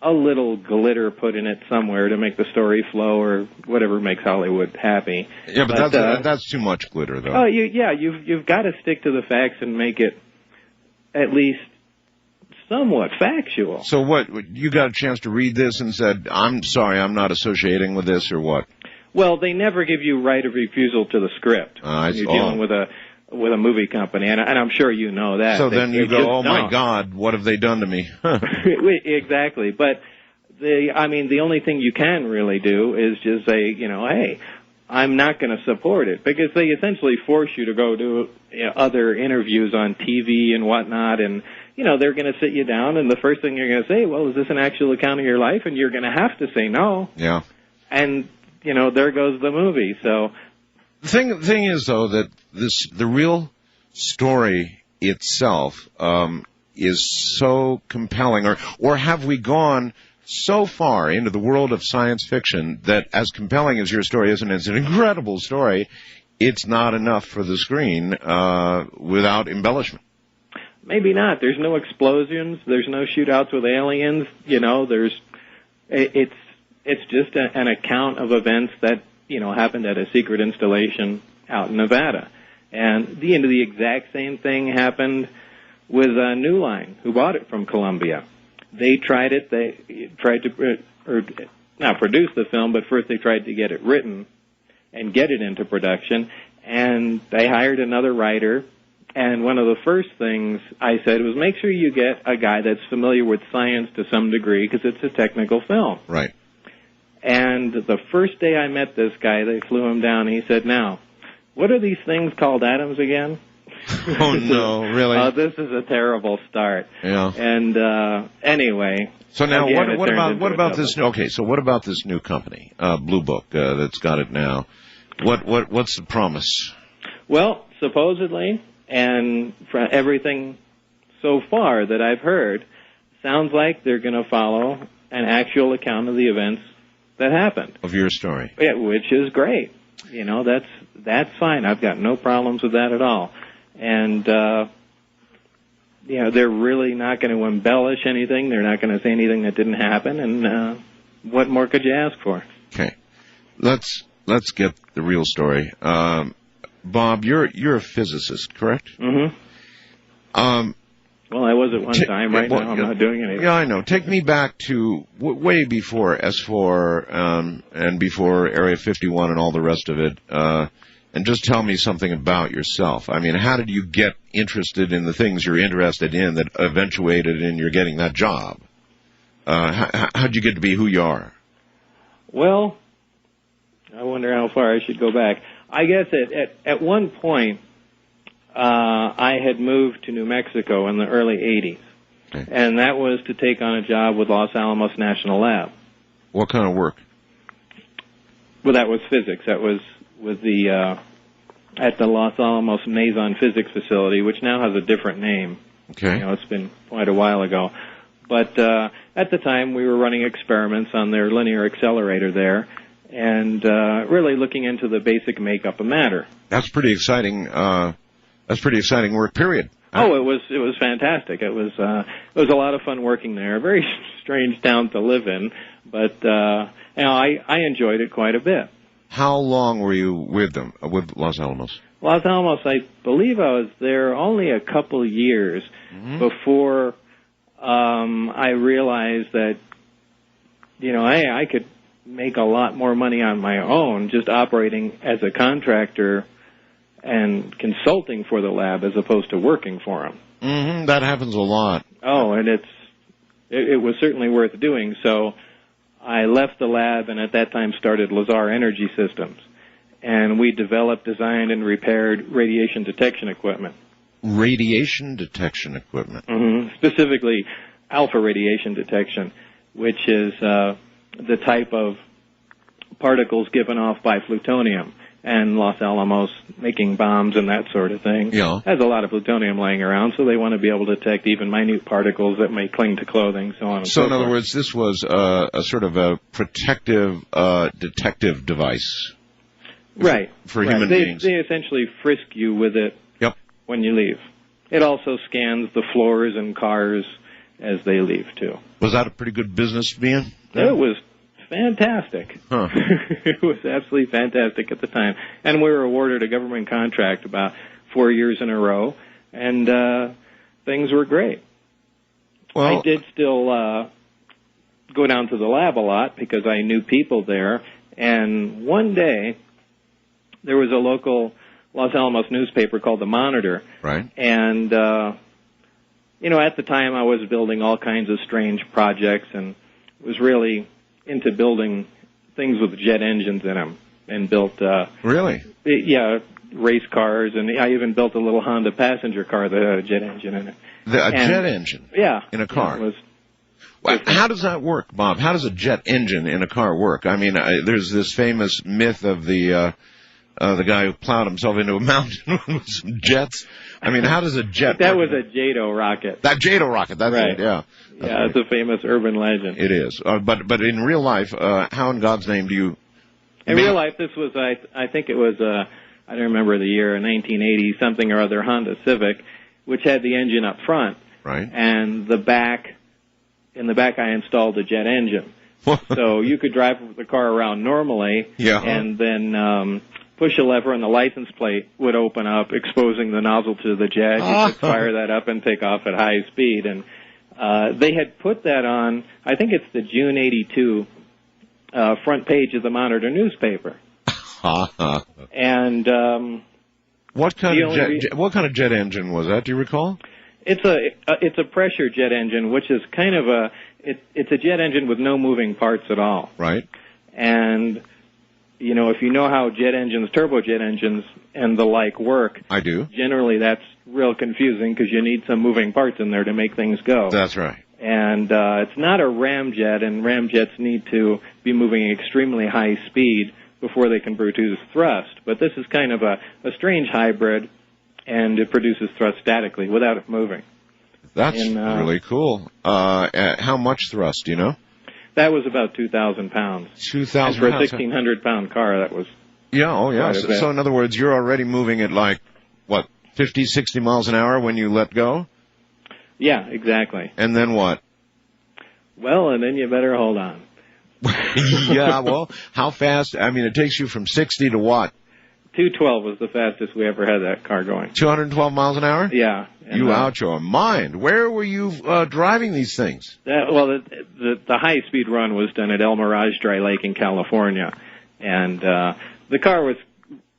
a little glitter put in it somewhere to make the story flow or whatever makes Hollywood happy. Yeah, but that's too much glitter, though. Oh, you've got to stick to the facts and make it at least somewhat factual. So what, you got a chance to read this and said, I'm sorry, I'm not associating with this, or what? Well, they never give you right of refusal to the script. You're dealing with a movie company, and I'm sure you know that. So then you go, oh my God, what have they done to me? Exactly. But the only thing you can really do is just say, you know, hey, I'm not going to support it, because they essentially force you to go do other interviews on TV and whatnot, and you know, they're going to sit you down, and the first thing you're going to say, well, is this an actual account of your life? And you're going to have to say no. Yeah. And you know, there goes the movie. So the thing is, though, that the real story itself is so compelling, or have we gone so far into the world of science fiction that, as compelling as your story is, and it's an incredible story, it's not enough for the screen without embellishment? Maybe not. There's no explosions. There's no shootouts with aliens. You know, it's just an account of events that, you know, happened at a secret installation out in Nevada. And the exact same thing happened with New Line, who bought it from Columbia. They tried it. They tried to not produce the film, but first they tried to get it written and get it into production. And they hired another writer. And one of the first things I said was, make sure you get a guy that's familiar with science to some degree, because it's a technical film. Right. And the first day I met this guy, they flew him down. He said, now, what are these things called atoms again? Oh, no, really? This is a terrible start. Yeah. And anyway. So now, what about this? Okay, so what about this new company, Blue Book, that's got it now? What's the promise? Well, supposedly, and for everything so far that I've heard, sounds like they're going to follow an actual account of the events that happened. Of your story. Yeah, which is great. You know, that's fine. I've got no problems with that at all. And, you know, they're really not going to embellish anything. They're not going to say anything that didn't happen. And what more could you ask for? Okay. Let's get the real story. Bob, you're a physicist, correct? Mm-hmm. Well, I was at one time. Right now, I'm not doing anything. Yeah, I know. Take me back to way before S4 and before Area 51 and all the rest of it, and just tell me something about yourself. I mean, how did you get interested in the things you're interested in that eventuated in your getting that job? How'd you get to be who you are? Well, I wonder how far I should go back. I guess at one point, I had moved to New Mexico in the early 80s, okay. And that was to take on a job with Los Alamos National Lab. What kind of work? Well, that was physics. That was with at the Los Alamos Mason Physics Facility, which now has a different name. Okay. You know, it's been quite a while ago. But at the time, we were running experiments on their linear accelerator there, and really looking into the basic makeup of matter. That's pretty exciting. That's pretty exciting work, period. Oh, it was fantastic. It was a lot of fun working there. A very strange town to live in, but you know, I enjoyed it quite a bit. How long were you with them, with Los Alamos? Los Alamos, I believe I was there only a couple years before I realized that, you know, I could make a lot more money on my own just operating as a contractor and consulting for the lab as opposed to working for them. Mm-hmm. That happens a lot. Oh, and it was certainly worth doing. So I left the lab and at that time started Lazar Energy Systems. And we developed, designed, and repaired radiation detection equipment. Radiation detection equipment? Mm-hmm. Specifically alpha radiation detection, which is the type of particles given off by plutonium. And Los Alamos making bombs and that sort of thing has a lot of plutonium laying around, so they want to be able to detect even minute particles that may cling to clothing, so on and so forth. So in other words, this was a sort of a protective detective device. Right. For human beings. They essentially frisk you with it when you leave. It also scans the floors and cars as they leave, too. Was that a pretty good business to be in? It was fantastic. Huh. It was absolutely fantastic at the time. And we were awarded a government contract about 4 years in a row, and things were great. Well, I did still go down to the lab a lot because I knew people there, and one day there was a local Los Alamos newspaper called The Monitor. Right. And, you know, at the time I was building all kinds of strange projects and was really into building things with jet engines in them, and built really, race cars, and I even built a little Honda passenger car that had a jet engine in it. Jet engine, in a car. Yeah, well, how does that work, Bob? How does a jet engine in a car work? I mean, there's this famous myth of the guy who plowed himself into a mountain with some jets. I mean, how does a jet? That was a JATO rocket. That JATO rocket, that's right. It, yeah. Yeah, it's a famous urban legend. It is. But in real life, how in God's name do you... In real life, this was, I think it was, I don't remember the year, a 1980 something or other Honda Civic, which had the engine up front. Right. And in the back I installed a jet engine. So you could drive the car around normally, and then push a lever and the license plate would open up, exposing the nozzle to the jet. You could fire that up and take off at high speed. And they had put that on, I think it's the June 82 front page of the Monitor newspaper. And what kind of jet engine was that? Do you recall? It's a pressure jet engine, which is kind of it's a jet engine with no moving parts at all. Right. And you know, if you know how jet engines, turbojet engines, and the like work, I do. Generally, that's real confusing because you need some moving parts in there to make things go. That's right. And it's not a ramjet, and ramjets need to be moving at extremely high speed before they can produce thrust. But this is kind of a strange hybrid, and it produces thrust statically without it moving. That's really cool. How much thrust, do you know? That was about 2,000 pounds. 2,000 pounds. For a pounds. 1,600-pound car, that was Yeah, oh yeah. Quite a bit. So in other words, you're already moving at like, what, 50, 60 miles an hour when you let go? Yeah, exactly. And then what? Well, and then you better hold on. Yeah, well, how fast? I mean, it takes you from 60 to what? 212 was the fastest we ever had that car going. 212 miles an hour? Yeah. You out your mind. Where were you driving these things? The high-speed run was done at El Mirage Dry Lake in California. And the car was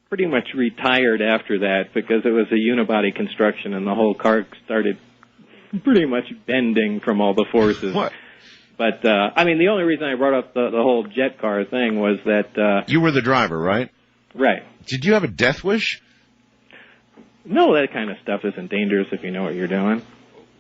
pretty much retired after that because it was a unibody construction and the whole car started pretty much bending from all the forces. What? But, I mean, the only reason I brought up the whole jet car thing was that... you were the driver, right? Right. Did you have a death wish? No, that kind of stuff isn't dangerous if you know what you're doing.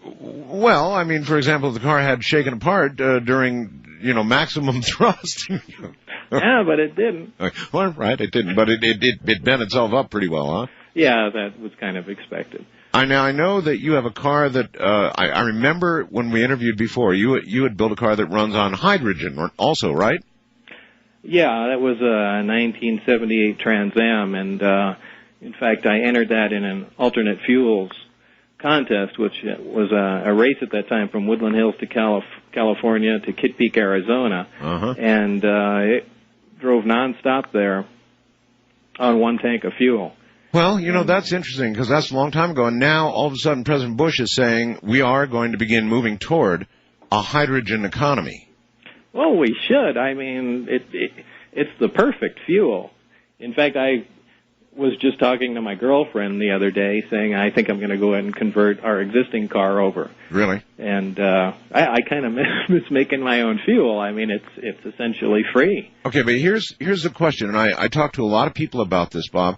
Well, I mean, for example, if the car had shaken apart during, maximum thrust. Yeah, but it didn't. Well, right, it didn't, but it bent itself up pretty well, huh? Yeah, that was kind of expected. I know that you have a car that I remember when we interviewed before. You had built a car that runs on hydrogen, also, right? Yeah, that was a 1978 Trans Am, and in fact, I entered that in an alternate fuels contest, which was a race at that time from Woodland Hills to California to Kitt Peak, Arizona, and it drove nonstop there on one tank of fuel. Well, that's interesting because that's a long time ago, and now all of a sudden President Bush is saying we are going to begin moving toward a hydrogen economy. Well, we should. I mean, it's the perfect fuel. In fact, I was just talking to my girlfriend the other day saying I think I'm going to go ahead and convert our existing car over. Really? And I kind of miss making my own fuel. I mean, it's essentially free. Okay, but here's the question, and I talked to a lot of people about this, Bob.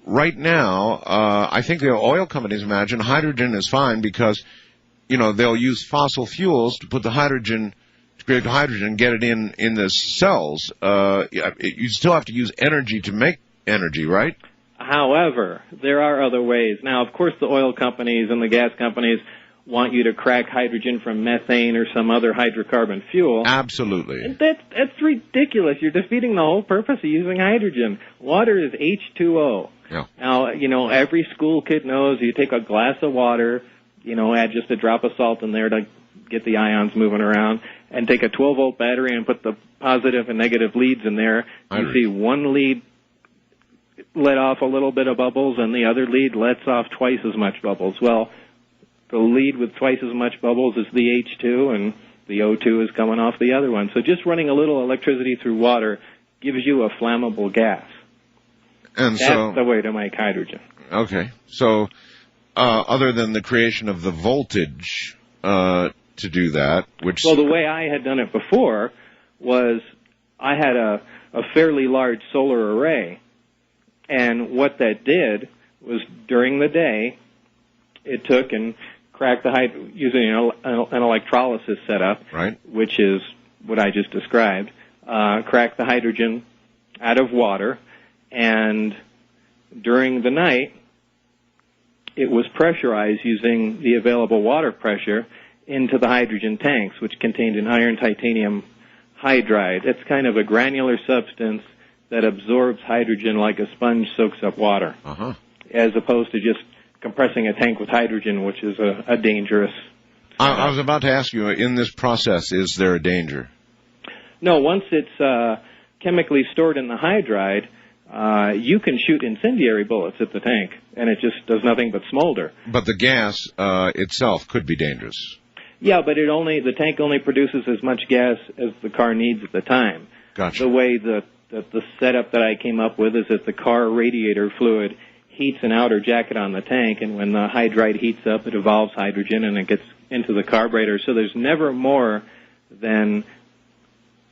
Right now, I think the oil companies imagine hydrogen is fine because, they'll use fossil fuels to put the hydrogen, to create the hydrogen, get it in the cells. You still have to use energy to make energy, right? However, there are other ways. Now, of course, the oil companies and the gas companies want you to crack hydrogen from methane or some other hydrocarbon fuel. Absolutely. And that's ridiculous. You're defeating the whole purpose of using hydrogen. Water is H2O. Yeah. Now, every school kid knows you take a glass of water, add just a drop of salt in there to get the ions moving around, and take a 12-volt battery and put the positive and negative leads in there. You see one lead let off a little bit of bubbles, and the other lead lets off twice as much bubbles. Well, the lead with twice as much bubbles is the H2, and the O2 is coming off the other one. So just running a little electricity through water gives you a flammable gas. And that's the way to make hydrogen. Okay. So other than the creation of the voltage to do that, which... Well, the way I had done it before was I had a fairly large solar array, and what that did was during the day, it took and cracked the using an electrolysis setup, right, which is what I just described, cracked the hydrogen out of water, and during the night, it was pressurized using the available water pressure into the hydrogen tanks, which contained an iron titanium hydride. It's kind of a granular substance that absorbs hydrogen like a sponge soaks up water, as opposed to just compressing a tank with hydrogen, which is a dangerous... I was about to ask you, in this process, is there a danger? No, once it's chemically stored in the hydride, you can shoot incendiary bullets at the tank, and it just does nothing but smolder. But the gas itself could be dangerous. Yeah, but the tank only produces as much gas as the car needs at the time. Gotcha. The way the setup that I came up with is that the car radiator fluid heats an outer jacket on the tank, and when the hydride heats up, it evolves hydrogen, and it gets into the carburetor. So there's never more than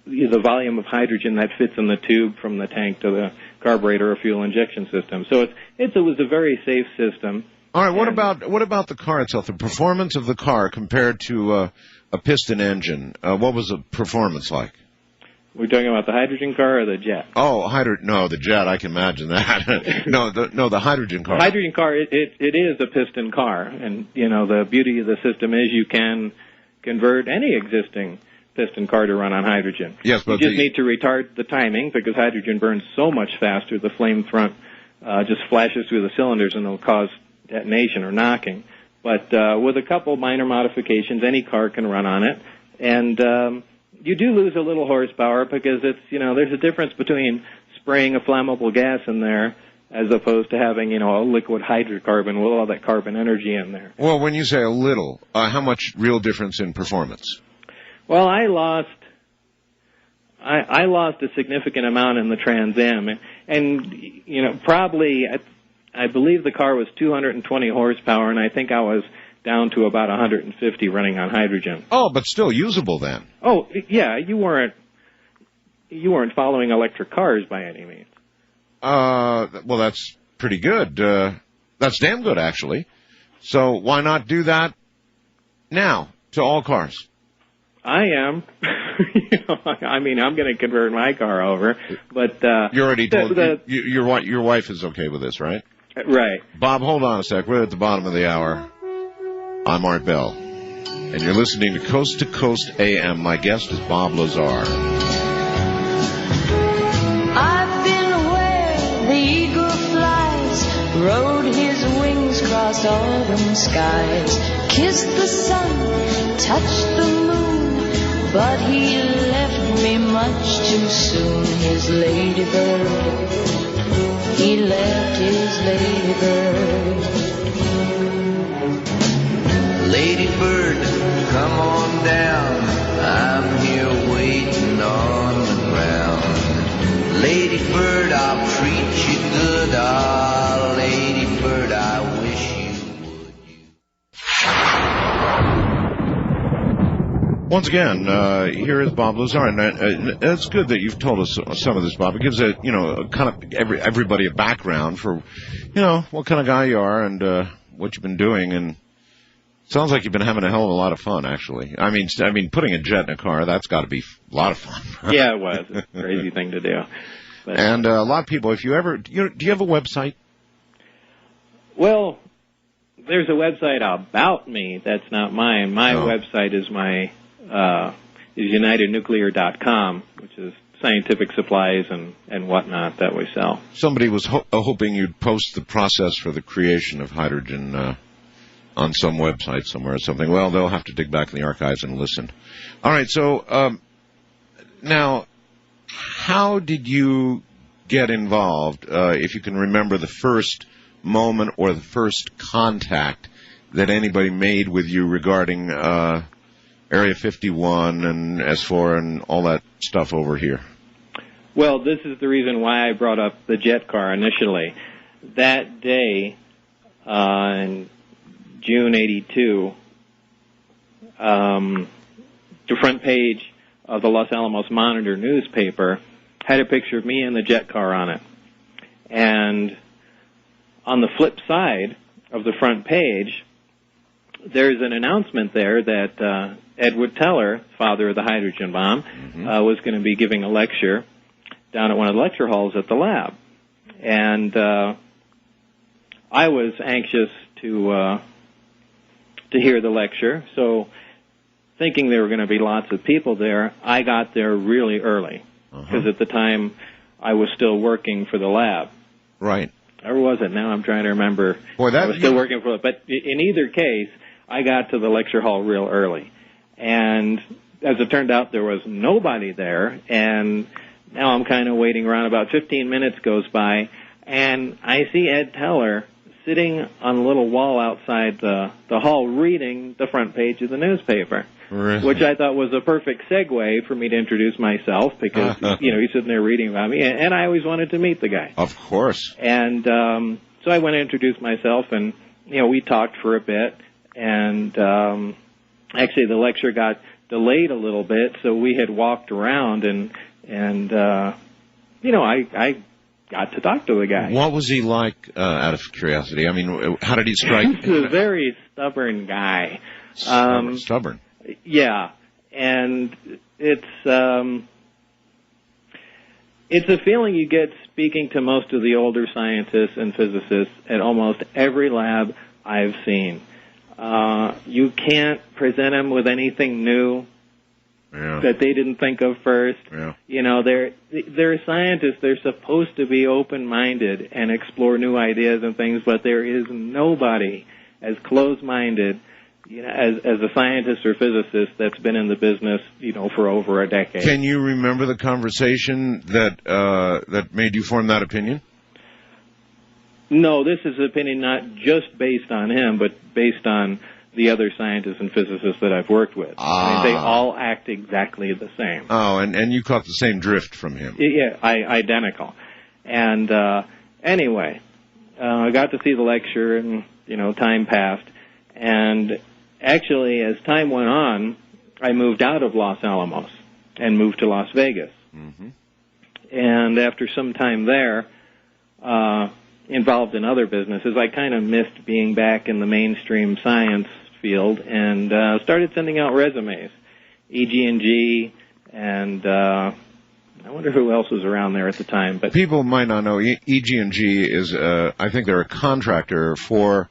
the volume of hydrogen that fits in the tube from the tank to the carburetor or fuel injection system. So it was a very safe system. All right. What about the car itself? The performance of the car compared to a piston engine. What was the performance like? We're talking about the hydrogen car or the jet? Oh, no, the jet. I can imagine that. the hydrogen car. The hydrogen car. It is a piston car, and the beauty of the system is you can convert any existing piston car to run on hydrogen. Yes, but you just need to retard the timing because hydrogen burns so much faster. The flame front just flashes through the cylinders and it'll cause detonation or knocking. But with a couple minor modifications, any car can run on it. And you do lose a little horsepower because it's, there's a difference between spraying a flammable gas in there as opposed to having, a liquid hydrocarbon with all that carbon energy in there. Well, when you say a little, how much real difference in performance? Well, I lost a significant amount in the Trans Am, and probably I believe the car was 220 horsepower, and I think I was down to about 150 running on hydrogen. Oh, but still usable then. Oh, yeah, you weren't following electric cars by any means. Well, that's pretty good. That's damn good, actually. So why not do that now to all cars? I am. I'm going to convert my car over, but you already told your wife is okay with this, right? Right. Bob, hold on a sec. We're at the bottom of the hour. I'm Art Bell, and you're listening to Coast AM. My guest is Bob Lazar. I've been where the eagle flies, rode his wings across autumn skies, kissed the sun, touched the moon, but he left me much too soon. His ladybird, he left his ladybird. Ladybird, come on down, I'm here waiting on the ground. Ladybird, I'll treat you good, ah, Ladybird, I wish you would. Once again, here is Bob Lazar, and it's good that you've told us some of this, Bob. It gives kind of everybody a background for, what kind of guy you are and what you've been doing, and sounds like you've been having a hell of a lot of fun, actually. I mean, putting a jet in a car, that's got to be a lot of fun. Yeah, it was. It's a crazy thing to do. But, and a lot of people, if you ever, do you have a website? Well, there's a website about me. That's not mine. My website is is UnitedNuclear.com, which is scientific supplies and whatnot that we sell. Somebody was hoping you'd post the process for the creation of hydrogen on some website somewhere or something. Well, they'll have to dig back in the archives and listen. All right, so now, how did you get involved, if you can remember the first moment or the first contact that anybody made with you regarding Area 51 and S4 and all that stuff over here? Well, this is the reason why I brought up the jet car initially. That day, in June 82, the front page of the Los Alamos Monitor newspaper had a picture of me and the jet car on it. And on the flip side of the front page, there's an announcement there that Edward Teller, father of the hydrogen bomb, was going to be giving a lecture down at one of the lecture halls at the lab. And I was anxious to hear the lecture, so thinking there were going to be lots of people there, I got there really early, because at the time I was still working for the lab. Right. Or was it? Now I'm trying to remember. Boy, I was still working for it. But in either case, I got to the lecture hall real early. And as it turned out, there was nobody there, and now I'm kind of waiting around. About 15 minutes goes by, and I see Ed Teller sitting on a little wall outside the hall reading the front page of the newspaper, which I thought was a perfect segue for me to introduce myself because, he's sitting there reading about me, and I always wanted to meet the guy. Of course. And so I went and introduced myself, and, we talked for a bit, and actually the lecture got delayed a little bit, so we had walked around, and I got to talk to the guy. What was he like, out of curiosity? I mean, how did he strike? He's a very stubborn guy. Stubborn? Yeah, and it's a feeling you get speaking to most of the older scientists and physicists at almost every lab I've seen. You can't present him with anything new. that they didn't think of first. Yeah. You know, they're scientists. They're supposed to be open-minded and explore new ideas and things, but there is nobody as closed-minded, you know, as a scientist or physicist that's been in the business, you know, for over a decade. Can you remember the conversation that made you form that opinion? No, this is an opinion not just based on him, but based on the other scientists and physicists that I've worked with. I mean, they all act exactly the same. Oh, and you caught the same drift from him. Yeah, identical. And anyway, I got to see the lecture, and, you know, time passed. And actually, as time went on, I moved out of Los Alamos and moved to Las Vegas. Mm-hmm. And after some time there, involved in other businesses, I kind of missed being back in the mainstream science field, and started sending out resumes. EG&G, and I wonder who else was around there at the time. But people might not know, EG&G is, I think they're a contractor for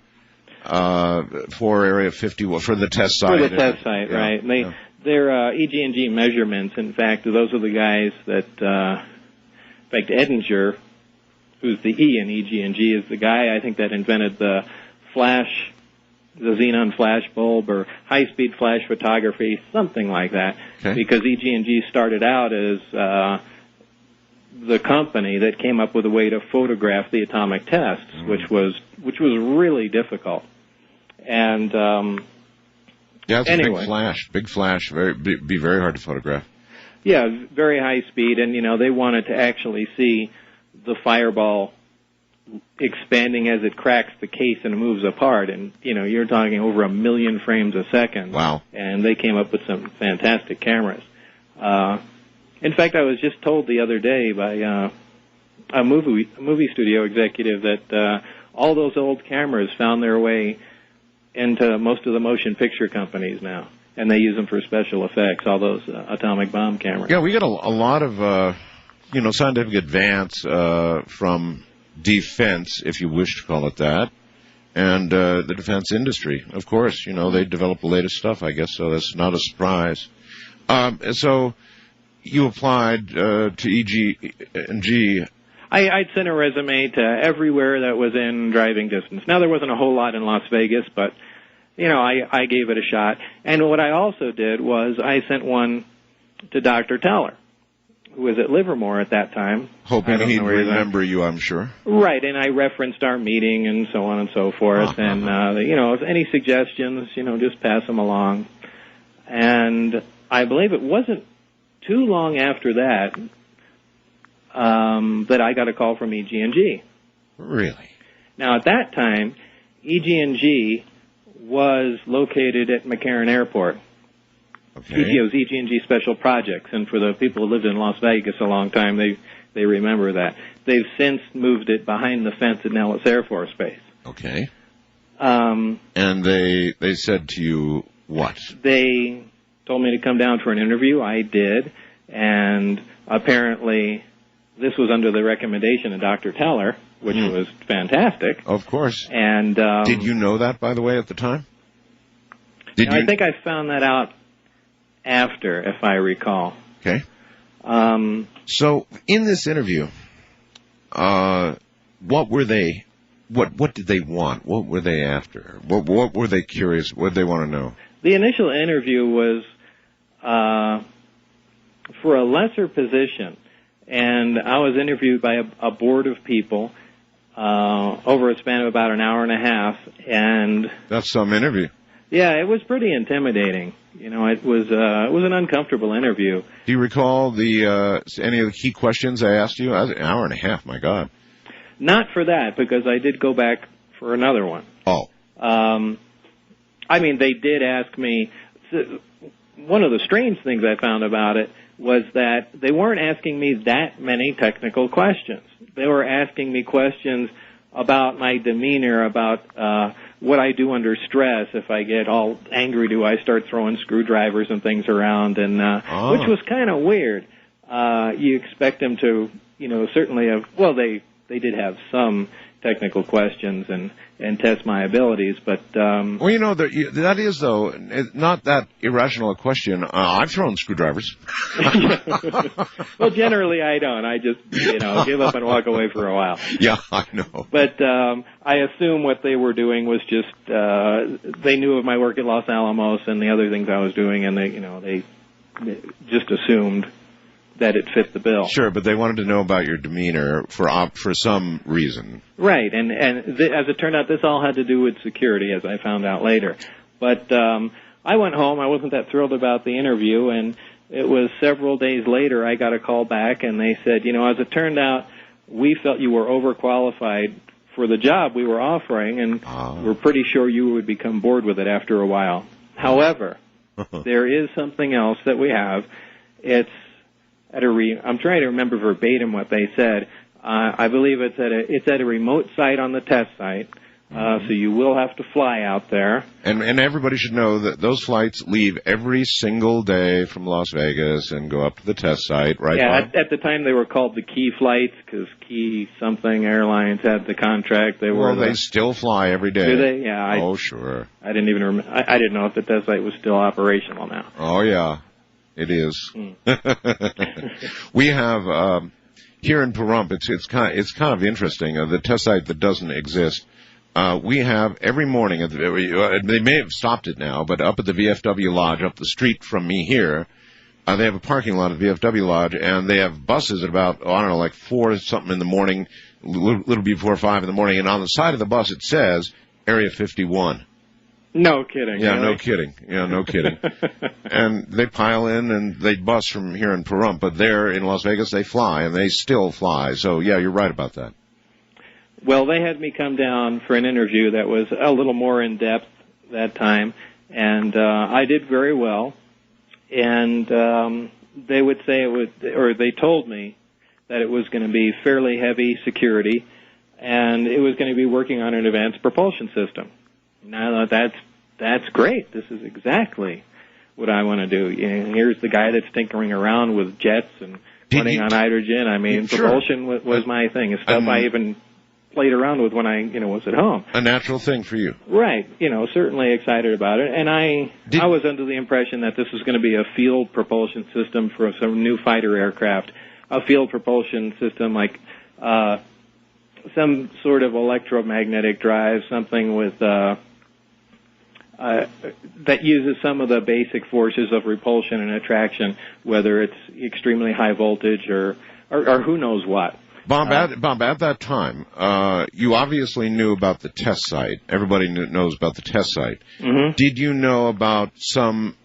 Area 51, for the test site. For the test site, right. And they're EG&G Measurements. In fact, those are the guys that, in fact, Edinger, who's the E in EG&G, is the guy, I think, that invented the xenon flash bulb, or high-speed flash photography, something like that. Okay. Because EG&G started out as the company that came up with a way to photograph the atomic tests, which was really difficult. And it's anyway. a big flash, be very hard to photograph. Yeah, very high speed, and, you know, they wanted to actually see the fireball expanding as it cracks the case and moves apart, and, you know, you're talking over 1 million frames a second. Wow. And they came up with some fantastic cameras. In fact, I was just told the other day by a movie studio executive that all those old cameras found their way into most of the motion picture companies now, and they use them for special effects, all those atomic bomb cameras. Yeah, we get a lot of, scientific advance from defense, if you wish to call it that, and the defense industry. Of course, you know, they develop the latest stuff, I guess, so that's not a surprise. So you applied to EG&G. I'd sent a resume to everywhere that was in driving distance. Now, there wasn't a whole lot in Las Vegas, but, you know, I gave it a shot. And what I also did was I sent one to Dr. Teller, who was at Livermore at that time. Hoping he'd remember you, I'm sure. Right, and I referenced our meeting and so on and so forth. And, you know, if any suggestions, you know, just pass them along. And I believe it wasn't too long after that that I got a call from EG&G. Really? Now, at that time, EG&G was located at McCarran Airport. Okay. It was EG&G Special Projects, and for the people who lived in Las Vegas a long time, they remember that. They've since moved it behind the fence at Nellis Air Force Base. Okay. And they said to you what? They told me to come down for an interview. I did, and apparently this was under the recommendation of Dr. Teller, which was fantastic. Of course. And did you know that, by the way, at the time? I think I found that out after, if I recall. Okay. So in this interview, what were they? What did they want? What were they after? What were they curious? What did they want to know? The initial interview was for a lesser position, and I was interviewed by a board of people over a span of about an hour and a half. And that's some interview. Yeah, it was pretty intimidating. You know, it was an uncomfortable interview. Do you recall any of the key questions I asked you? An hour and a half, my God. Not for that, because I did go back for another one. Oh. I mean, they did ask me. One of the strange things I found about it was that they weren't asking me that many technical questions. They were asking me questions about my demeanor, about what I do under stress. If I get all angry, do I start throwing screwdrivers and things around? And which was kind of weird. You expect them to, you know, certainly have. Well, they did have some technical questions and test my abilities. But well, you know, that is, though, not that irrational a question. I've thrown screwdrivers. Well, generally I don't. I just, give up and walk away for a while. Yeah, I know. But I assume what they were doing was just they knew of my work at Los Alamos and the other things I was doing, and they just assumed that it fit the bill. Sure, but they wanted to know about your demeanor for some reason. Right, and as it turned out, this all had to do with security, as I found out later. But I went home. I wasn't that thrilled about the interview, and it was several days later I got a call back, and they said, as it turned out, we felt you were overqualified for the job we were offering, and we're pretty sure you would become bored with it after a while. However, there is something else that we have. It's I'm trying to remember verbatim what they said. I believe it's at a remote site on the test site, so you will have to fly out there. And everybody should know that those flights leave every single day from Las Vegas and go up to the test site, right? Yeah, at the time they were called the Key flights because Key something airlines had the contract. They still fly every day. Do they? Yeah. Sure. I didn't even remember. I didn't know if the test site was still operational now. Oh yeah. It is. We have here in Pahrump. It's kind of interesting. The test site that doesn't exist. We have every morning. They may have stopped it now, but up at the VFW Lodge, up the street from me here, they have a parking lot at the VFW Lodge, and they have buses at about 4 something in the morning, a little before 5 in the morning, and on the side of the bus it says Area 51. No kidding. Yeah, really? no kidding. Yeah, no kidding. And they pile in and they bus from here in Pahrump, but there in Las Vegas they fly, and they still fly. So, yeah, you're right about that. Well, they had me come down for an interview that was a little more in-depth that time, and I did very well. And they would say they told me that it was going to be fairly heavy security, and it was going to be working on an advanced propulsion system. Now that's great. This is exactly what I want to do. Here's the guy that's tinkering around with jets and running on hydrogen. I mean, propulsion was my thing. It's stuff I even played around with when I was at home. A natural thing for you, right? Certainly excited about it. And I was under the impression that this was going to be a field propulsion system for some new fighter aircraft. A field propulsion system like some sort of electromagnetic drive, something with that uses some of the basic forces of repulsion and attraction, whether it's extremely high voltage or who knows what. Bob, at that time, you obviously knew about the test site. Everybody knows about the test site. Mm-hmm. Did you know about some,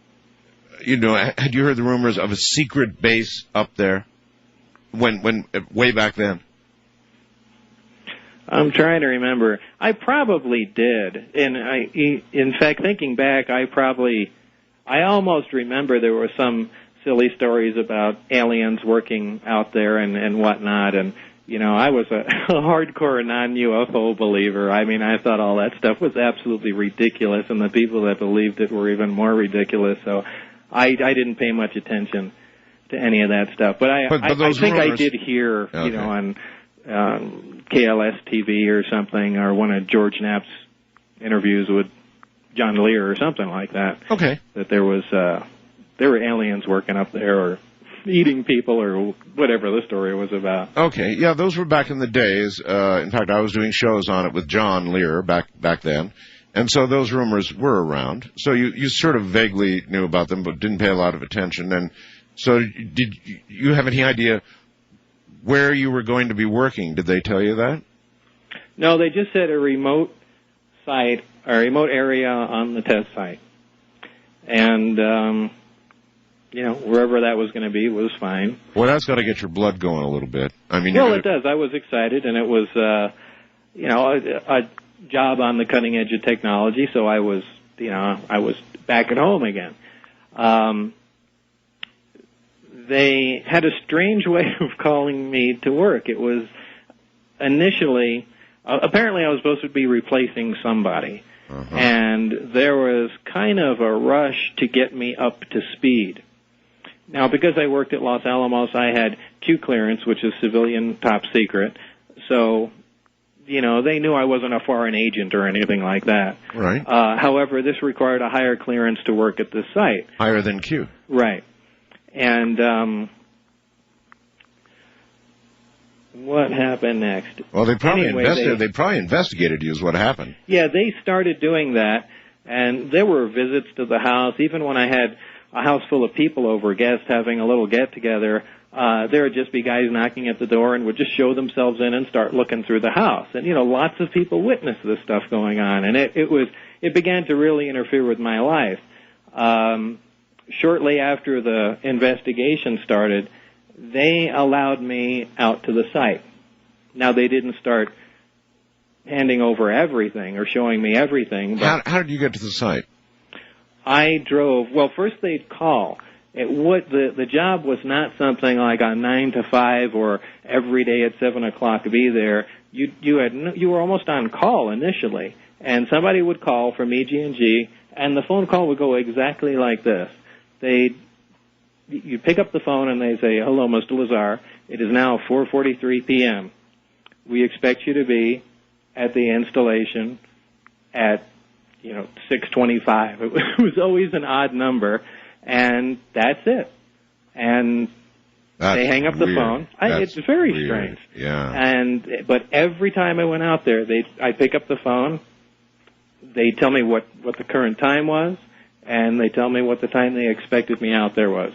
had you heard the rumors of a secret base up there when way back then? I'm trying to remember. I probably did. And in fact, thinking back, I almost remember there were some silly stories about aliens working out there and whatnot. And, I was a hardcore non-UFO believer. I mean, I thought all that stuff was absolutely ridiculous, and the people that believed it were even more ridiculous. So I didn't pay much attention to any of that stuff. But I think I did hear, okay, on KLS TV or something, or one of George Knapp's interviews with John Lear or something like that. Okay. That there were aliens working up there or eating people or whatever the story was about. Okay, yeah, those were back in the days. In fact, I was doing shows on it with John Lear back then. And so those rumors were around. So you sort of vaguely knew about them but didn't pay a lot of attention. And so did you have any idea where you were going to be working? Did they tell you that? No, they just said a remote site, or a remote area on the test site. And, wherever that was going to be was fine. Well, that's got to get your blood going a little bit. I mean, well, it does. I was excited, and it was, a job on the cutting edge of technology, so I was back at home again. They had a strange way of calling me to work. It was initially, apparently I was supposed to be replacing somebody. Uh-huh. And there was kind of a rush to get me up to speed. Now, because I worked at Los Alamos, I had Q clearance, which is civilian top secret. So they knew I wasn't a foreign agent or anything like that. Right. However, this required a higher clearance to work at this site. Higher than Q. Right. And what happened next? Well, they probably Anyway, they probably investigated you is what happened. Yeah, they started doing that, and there were visits to the house. Even when I had a house full of people over, guests having a little get-together, there would just be guys knocking at the door and would just show themselves in and start looking through the house. And, lots of people witnessed this stuff going on, and it began to really interfere with my life. Shortly after the investigation started, they allowed me out to the site. Now, they didn't start handing over everything or showing me everything. But How did you get to the site? I drove. Well, first they'd call. The job was not something like a 9 to 5 or every day at 7 o'clock be there. You were almost on call initially, and somebody would call from EG&G, and the phone call would go exactly like this. You pick up the phone and they say, "Hello, Mr. Lazar. It is now 4:43 p.m. We expect you to be at the installation at 6:25." It was always an odd number, and that's it. And they hang up the phone. It's very strange. Yeah. But every time I went out there, I pick up the phone. They tell me what the current time was, and they tell me what the time they expected me out there was.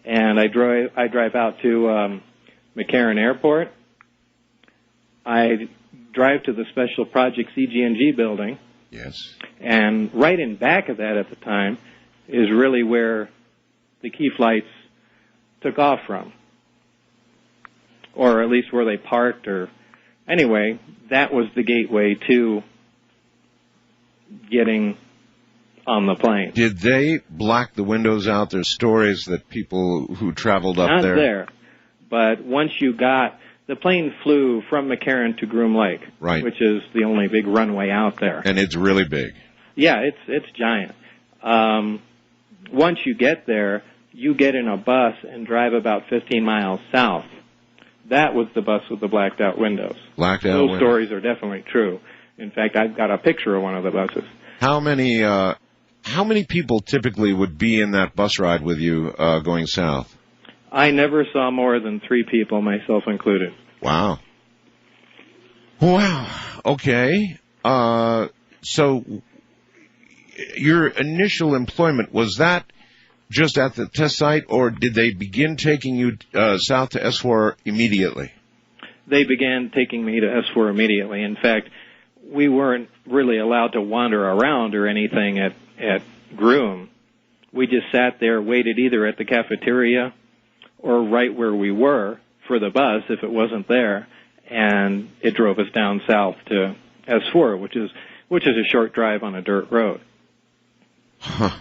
And I drive out to McCarran Airport. I drive to the Special Projects EG&G building. Yes. And right in back of that at the time is really where the key flights took off from. Or at least where they parked, or anyway, that was the gateway to getting on the plane. Did they black the windows out? There's stories that people who traveled up Not there. there. But once the plane flew from McCarran to Groom Lake, right, which is the only big runway out there. And it's really big. Yeah, it's giant. Once you get there, you get in a bus and drive about 15 miles south. That was the bus with the blacked out windows. Blacked out Those windows. stories are definitely true. In fact, I've got a picture of one of the buses. How many people typically would be in that bus ride with you going south? I never saw more than 3 people, myself included. Wow. Wow. Okay. So your initial employment, was that just at the test site, or did they begin taking you south to S4 immediately? They began taking me to S4 immediately. In fact, we weren't really allowed to wander around or anything at Groom. We just sat there, waited either at the cafeteria or right where we were for the bus if it wasn't there, and it drove us down south to S4, which is a short drive on a dirt road. Huh.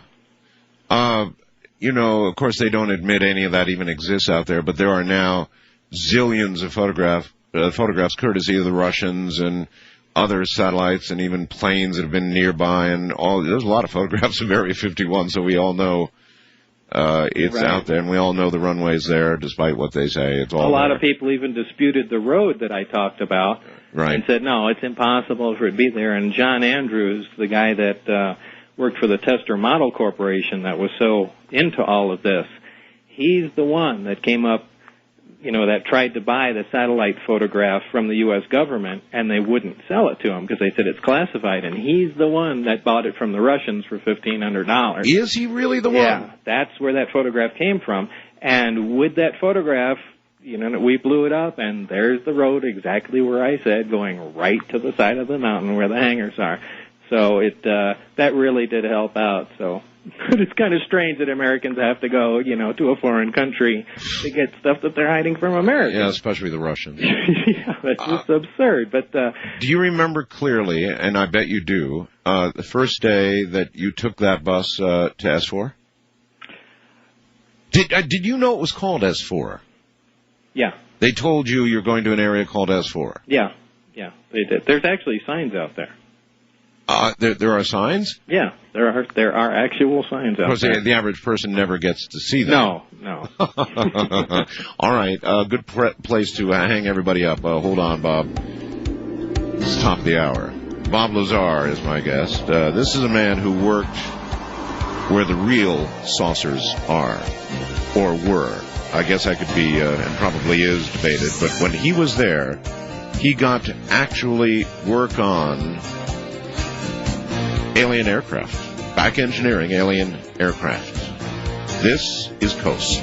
Of course, they don't admit any of that even exists out there, but there are now zillions of photographs courtesy of the Russians and other satellites and even planes that have been nearby, and there's a lot of photographs of Area 51, so we all know it's right out there, and we all know the runway's there, despite what they say. It's all a lot there. of people even disputed the road that I talked about, right, and said, no, it's impossible for it to be there. And John Andrews, the guy that worked for the Tester Model Corporation that was so into all of this, he's the one that came up, that tried to buy the satellite photograph from the U.S. government, and they wouldn't sell it to him because they said it's classified, and he's the one that bought it from the Russians for $1,500. Is he really the one? Yeah, that's where that photograph came from. And with that photograph, we blew it up, and there's the road exactly where I said, going right to the side of the mountain where the hangars are. So that really did help out. So it's kind of strange that Americans have to go, to a foreign country to get stuff that they're hiding from Americans. Yeah, especially the Russians. Yeah, that's just absurd. But do you remember clearly, and I bet you do, the first day that you took that bus to S4? Did you know it was called S4? Yeah. They told you you're going to an area called S4? Yeah, they did. There's actually signs out there. There are signs? Yeah, there are actual signs out there. The average person never gets to see them. No. All right, good place to hang everybody up. Hold on, Bob. It's top of the hour. Bob Lazar is my guest. This is a man who worked where the real saucers are, or were. I guess that could be, and probably is, debated. But when he was there, he got to actually work on alien aircraft. Back engineering alien aircraft. This is Coast.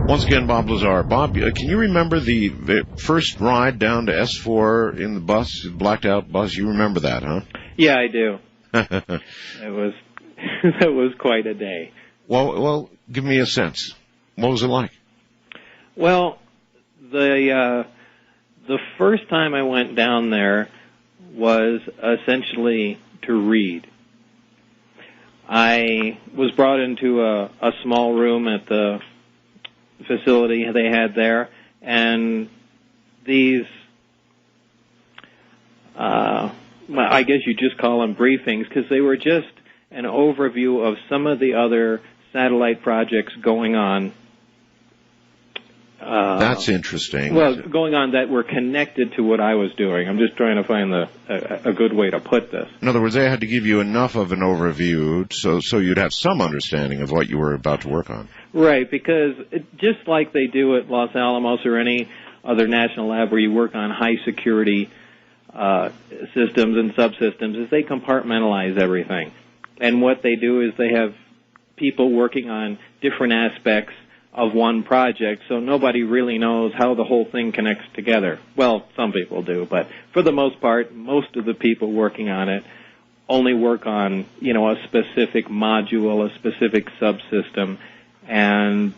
Once again, Bob Lazar. Bob, can you remember the first ride down to S4 in the bus, blacked out bus? You remember that, huh? Yeah, I do. That was quite a day. Well, give me a sense. What was it like? Well, the first time I went down there was essentially to read. I was brought into a small room at the facility they had there, and these, I guess you just call them briefings, because they were just an overview of some of the other satellite projects going on. That's interesting. Well, going on that were connected to what I was doing. I'm just trying to find a good way to put this. In other words, they had to give you enough of an overview so you'd have some understanding of what you were about to work on. Right, because just like they do at Los Alamos or any other national lab where you work on high security systems and subsystems, is they compartmentalize everything. And what they do is they have people working on different aspects of one project, so nobody really knows how the whole thing connects together. Well, some people do, but for the most part, most of the people working on it only work on, a specific module, a specific subsystem, and,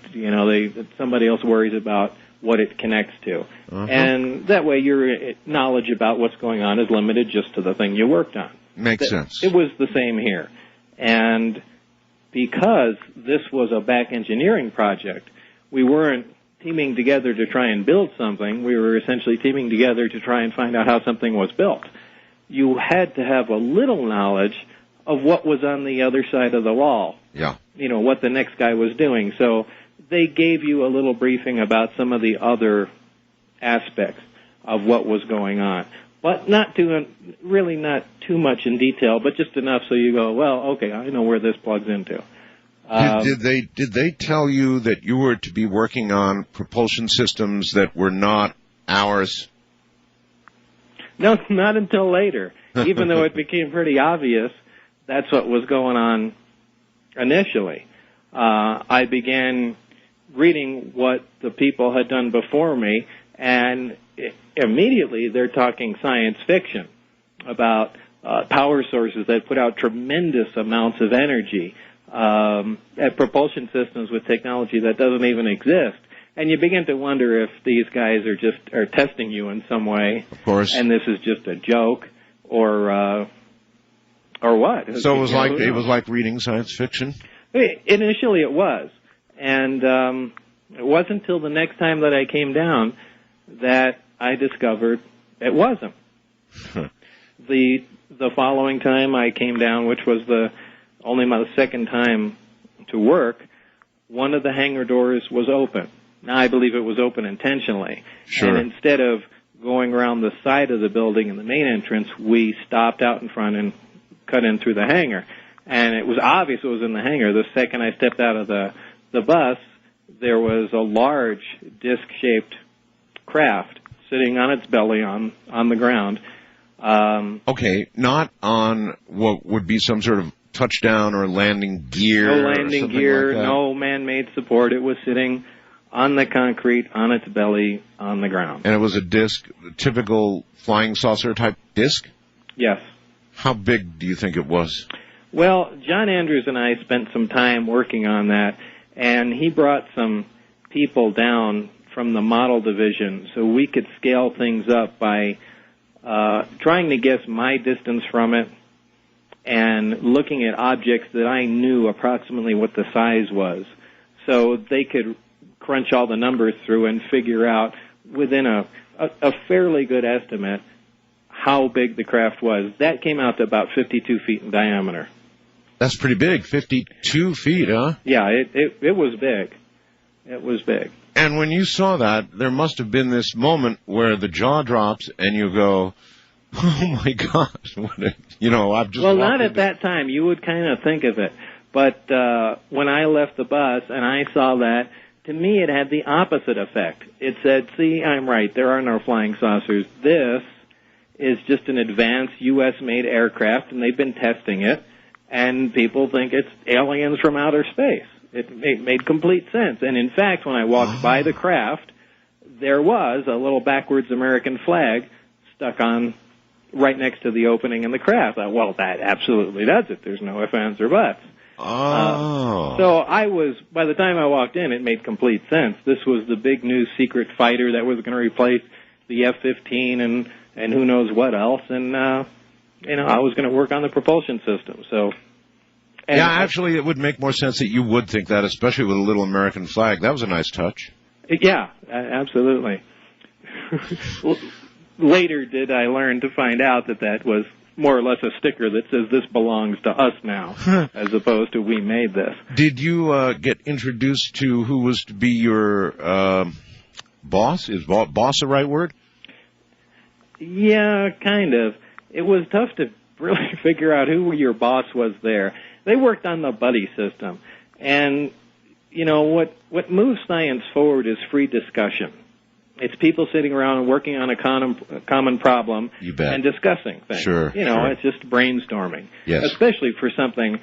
somebody else worries about what it connects to. Uh-huh. And that way your knowledge about what's going on is limited just to the thing you worked on. Makes sense. It was the same here. And because this was a back engineering project, we weren't teaming together to try and build something. We were essentially teaming together to try and find out how something was built. You had to have a little knowledge of what was on the other side of the wall. Yeah. What the next guy was doing. So they gave you a little briefing about some of the other aspects of what was going on. But not too much in detail, but just enough so you go, well, okay, I know where this plugs into. Did they tell you that you were to be working on propulsion systems that were not ours? No, not until later. Even though it became pretty obvious that's what was going on initially. I began reading what the people had done before me, and immediately they're talking science fiction about power sources that put out tremendous amounts of energy, at propulsion systems with technology that doesn't even exist. And you begin to wonder if these guys are testing you in some way. Of course. And this is just a joke, or what? So it was like reading science fiction? Initially it was. And it wasn't until the next time that I came down that I discovered it wasn't. The following time I came down, which was only my second time to work, one of the hangar doors was open. Now, I believe it was open intentionally. Sure. And instead of going around the side of the building in the main entrance, we stopped out in front and cut in through the hangar. And it was obvious it was in the hangar. The second I stepped out of the bus, there was a large disc-shaped craft sitting on its belly on the ground. Okay, not on what would be some sort of touchdown or landing gear. No landing gear, like no man-made support. It was sitting on the concrete, on its belly, on the ground. And it was a disc, a typical flying saucer type disc? Yes. How big do you think it was? Well, John Andrews and I spent some time working on that, and he brought some people down from the model division so we could scale things up by trying to guess my distance from it and looking at objects that I knew approximately what the size was. So they could crunch all the numbers through and figure out within a fairly good estimate how big the craft was. That came out to about 52 feet in diameter. That's pretty big, 52 feet, huh? Yeah, it was big. It was big. And when you saw that, there must have been this moment where the jaw drops and you go, oh my gosh, I've just Well, not at that time. You would kind of think of it. But when I left the bus and I saw that, to me it had the opposite effect. It said, see, I'm right, there are no flying saucers. This is just an advanced U.S.-made aircraft, and they've been testing it, and people think it's aliens from outer space. It made complete sense. And in fact, when I walked by the craft, there was a little backwards American flag stuck on right next to the opening in the craft. Well, that absolutely does it. There's no ifs, ands, or buts. So by the time I walked in, it made complete sense. This was the big new secret fighter that was going to replace the F-15 and who knows what else. And, I was going to work on the propulsion system. So. Yeah, actually, it would make more sense that you would think that, especially with a little American flag. That was a nice touch. Yeah, absolutely. Later did I learn to find out that was more or less a sticker that says this belongs to us now, as opposed to we made this. Did you get introduced to who was to be your boss? Is boss the right word? Yeah, kind of. It was tough to really figure out who your boss was there. They worked on the buddy system. And, what moves science forward is free discussion. It's people sitting around and working on a common problem and discussing things. Sure. It's just brainstorming. Yes. Especially for something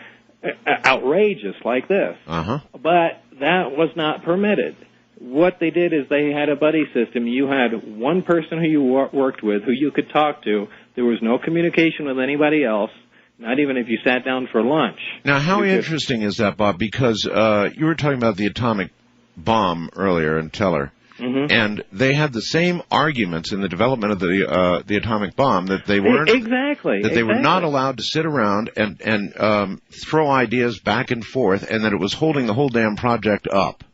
outrageous like this. Uh-huh. But that was not permitted. What they did is they had a buddy system. You had one person who you worked with who you could talk to. There was no communication with anybody else, not even if you sat down for lunch. Now, how interesting is that, Bob? Because you were talking about the atomic bomb earlier in Teller. Mm-hmm. And they had the same arguments in the development of the atomic bomb that they weren't they were not allowed to sit around and throw ideas back and forth, and that it was holding the whole damn project up.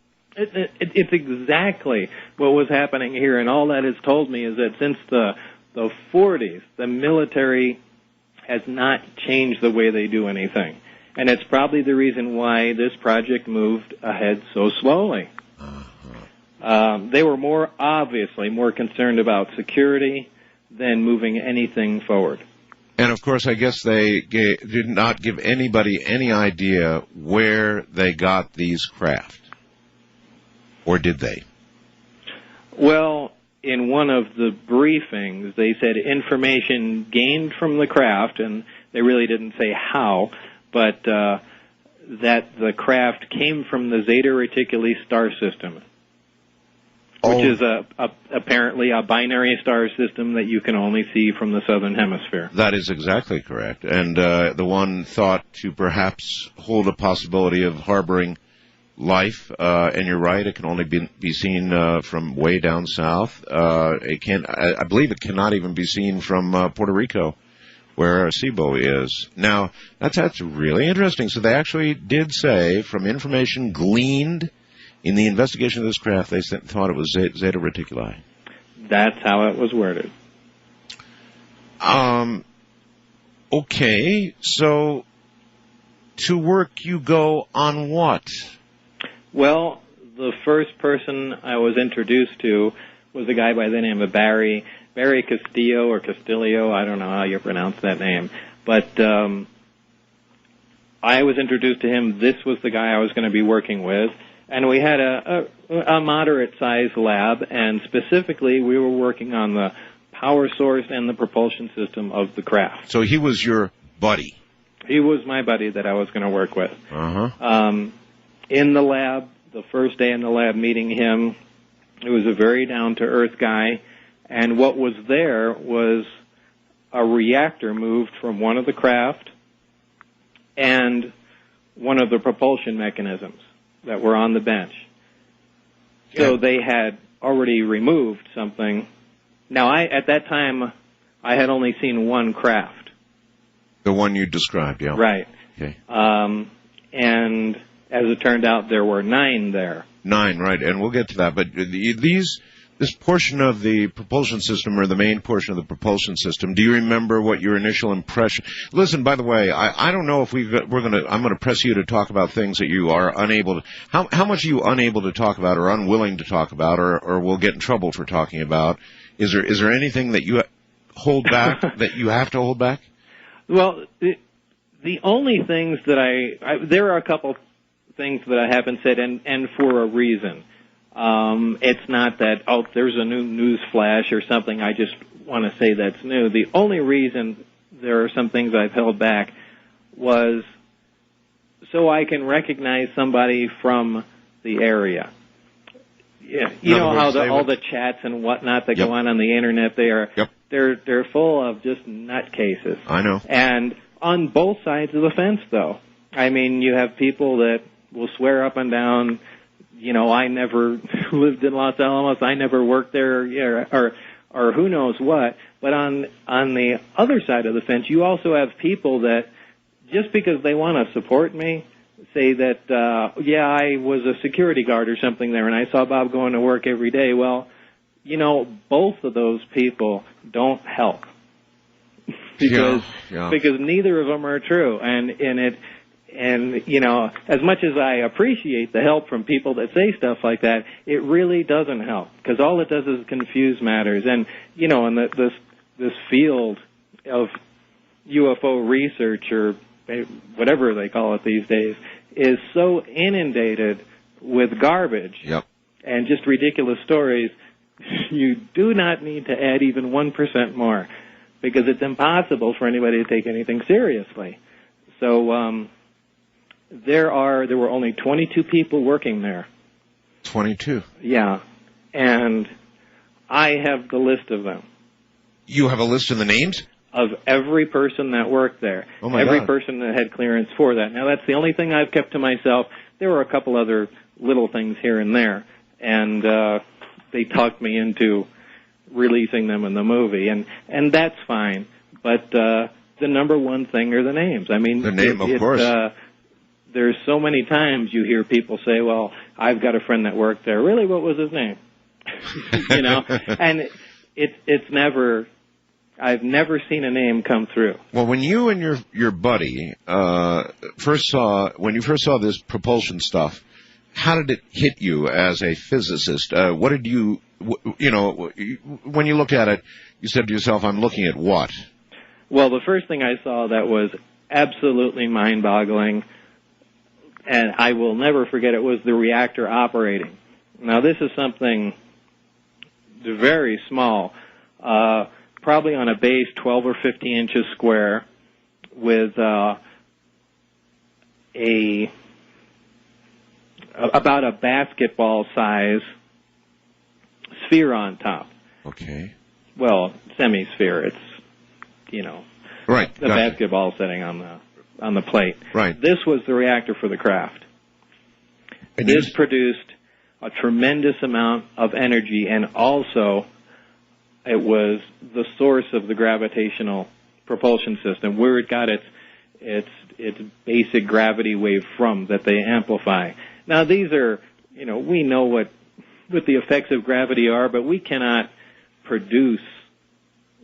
It's exactly what was happening here, and all that has told me is that since the 40s, the military has not changed the way they do anything, and it's probably the reason why this project moved ahead so slowly. They were obviously more concerned about security than moving anything forward. And, of course, I guess they did not give anybody any idea where they got these craft. Or did they? Well, in one of the briefings, they said information gained from the craft, and they really didn't say how, but that the craft came from the Zeta Reticuli star system, which is apparently a binary star system that you can only see from the southern hemisphere. That is exactly correct. And the one thought to perhaps hold a possibility of harboring life, and you're right, it can only be seen from way down south. I believe it cannot even be seen from Puerto Rico, where Arecibo is. Now, that's really interesting. So they actually did say, from information gleaned in the investigation of this craft, they thought it was Zeta Reticuli. That's how it was worded. Okay, so to work you go on what? Well, the first person I was introduced to was a guy by the name of Barry Castillo or Castillo. I don't know how you pronounce that name. But I was introduced to him. This was the guy I was going to be working with. And we had a moderate-sized lab, and specifically we were working on the power source and the propulsion system of the craft. So he was your buddy? He was my buddy that I was going to work with. Uh-huh. In the lab, the first day in the lab meeting him, he was a very down-to-earth guy, and what was there was a reactor moved from one of the craft and one of the propulsion mechanisms that were on the bench. So they had already removed something. Now, at that time, I had only seen one craft. The one you described, yeah. Right. Okay. And as it turned out, there were 9 there. 9, right, and we'll get to that. But this portion of the propulsion system, or the main portion of the propulsion system, do you remember what your initial impression? Listen, by the way, I don't know if I'm going to press you to talk about things that you are unable to. How much are you unable to talk about, or unwilling to talk about, or will get in trouble for talking about? Is there anything that you hold back that you have to hold back? Well, the only things that there are a couple things that I haven't said, and for a reason. It's not that, there's a new news flash or something I just want to say that's new. The only reason there are some things I've held back was so I can recognize somebody from the area. Yeah, you know how all the chats and whatnot that go on the internet, they're full of just nutcases. I know. And on both sides of the fence, though. I mean, you have people that will swear up and down, I never lived in Los Alamos, I never worked there, or who knows what. But on the other side of the fence, you also have people that, just because they want to support me, say that, I was a security guard or something there, and I saw Bob going to work every day. Well, both of those people don't help. Because neither of them are true. And as much as I appreciate the help from people that say stuff like that, it really doesn't help, because all it does is confuse matters. And, in this field of UFO research, or whatever they call it these days, is so inundated with garbage and just ridiculous stories, you do not need to add even 1% more, because it's impossible for anybody to take anything seriously. So, there were only 22 people working there. 22? Yeah. And I have the list of them. You have a list of the names? Of every person that worked there. Oh, my every God. person that had clearance for that. Now, that's the only thing I've kept to myself. There were a couple other little things here and there, and they talked me into releasing them in the movie, and that's fine. But the number one thing are the names. I mean, the name, of course. There's so many times you hear people say, well, I've got a friend that worked there. Really, what was his name? And it's never, I've never seen a name come through. Well, when you and your buddy when you first saw this propulsion stuff, how did it hit you as a physicist? What did you, when you look at it, you said to yourself, I'm looking at what? Well, the first thing I saw that was absolutely mind-boggling, and I will never forget it, was the reactor operating. Now, this is something very small, probably on a base 12 or 15 inches square, with about a basketball size sphere on top. Okay. Well, semi-sphere. It's, right. The basketball setting on the plate. Right. This was the reactor for the craft. And this produced a tremendous amount of energy, and also it was the source of the gravitational propulsion system, where it got its basic gravity wave from, that they amplify. Now, these are, we know what the effects of gravity are, but we cannot produce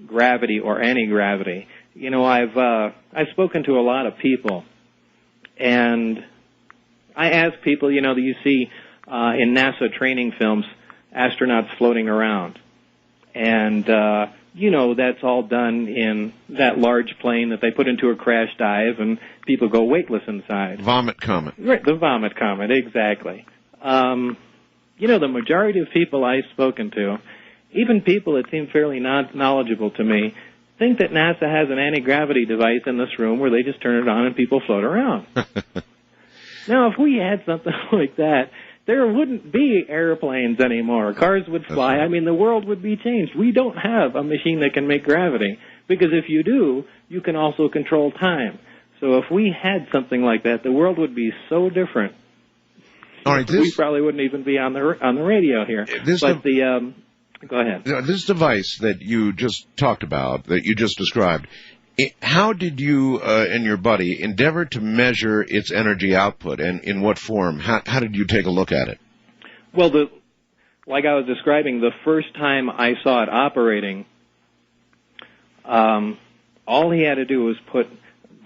gravity or anti-gravity. I've spoken to a lot of people, and I ask people, that you see in NASA training films, astronauts floating around. And, that's all done in that large plane that they put into a crash dive, and people go weightless inside. Vomit comet. Right, the vomit comet, exactly. The majority of people I've spoken to, even people that seem fairly knowledgeable to me, think that NASA has an anti-gravity device in this room where they just turn it on and people float around. Now, if we had something like that, there wouldn't be airplanes anymore. Cars would fly. I mean, the world would be changed. We don't have a machine that can make gravity, because if you do, you can also control time. So if we had something like that, the world would be so different. All right, we probably wouldn't even be on the radio here. Go ahead. This device that you just talked about, that you just described, how did you and your buddy endeavor to measure its energy output, and in what form? How did you take a look at it? Well, like I was describing, the first time I saw it operating, all he had to do was put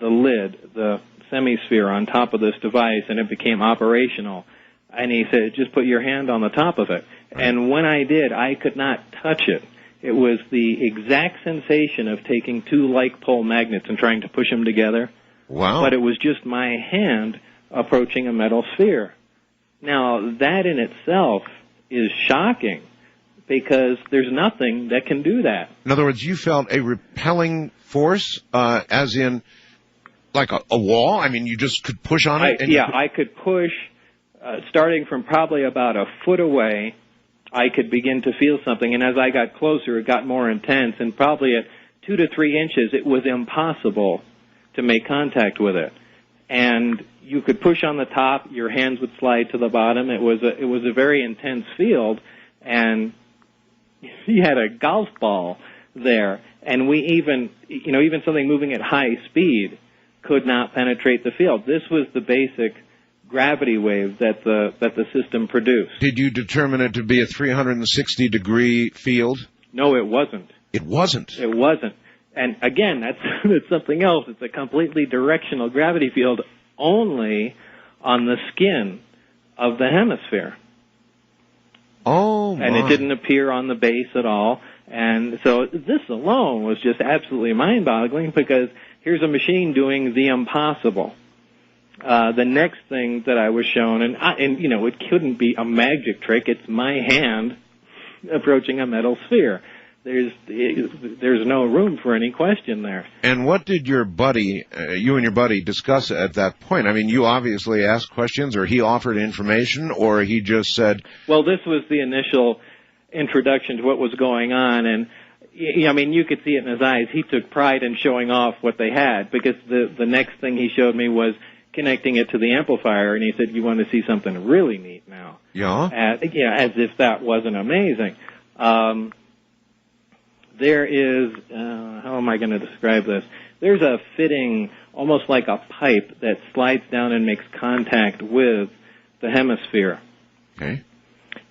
the lid, the semisphere, on top of this device, and it became operational. And he said, just put your hand on the top of it. And when I did, I could not touch it. It was the exact sensation of taking two like pole magnets and trying to push them together. Wow. But it was just my hand approaching a metal sphere. Now, that in itself is shocking, because there's nothing that can do that. In other words, you felt a repelling force, as in like a wall? I mean, you just could push on it? I could push, starting from probably about a foot away. I could begin to feel something, and as I got closer, it got more intense, and probably at 2 to 3 inches, it was impossible to make contact with it. And you could push on the top, your hands would slide to the bottom. It was a very intense field, and you had a golf ball there, and we even something moving at high speed could not penetrate the field. This was the basic gravity wave that the system produced. Did you determine it to be a 360-degree field? No, it wasn't. It wasn't? It wasn't. And again, that's something else. It's a completely directional gravity field only on the skin of the hemisphere. Oh, my. And it didn't appear on the base at all. And so this alone was just absolutely mind-boggling, because here's a machine doing the impossible. The next thing that I was shown, and it couldn't be a magic trick. It's my hand approaching a metal sphere. There's no room for any question there. And what did you and your buddy discuss at that point? I mean, you obviously asked questions, or he offered information, or he just said... Well, this was the initial introduction to what was going on, and I mean, you could see it in his eyes. He took pride in showing off what they had, because the next thing he showed me was connecting it to the amplifier, and he said, "You want to see something really neat now?" Yeah. As if that wasn't amazing. There is, how am I going to describe this? There's a fitting, almost like a pipe, that slides down and makes contact with the hemisphere. Okay.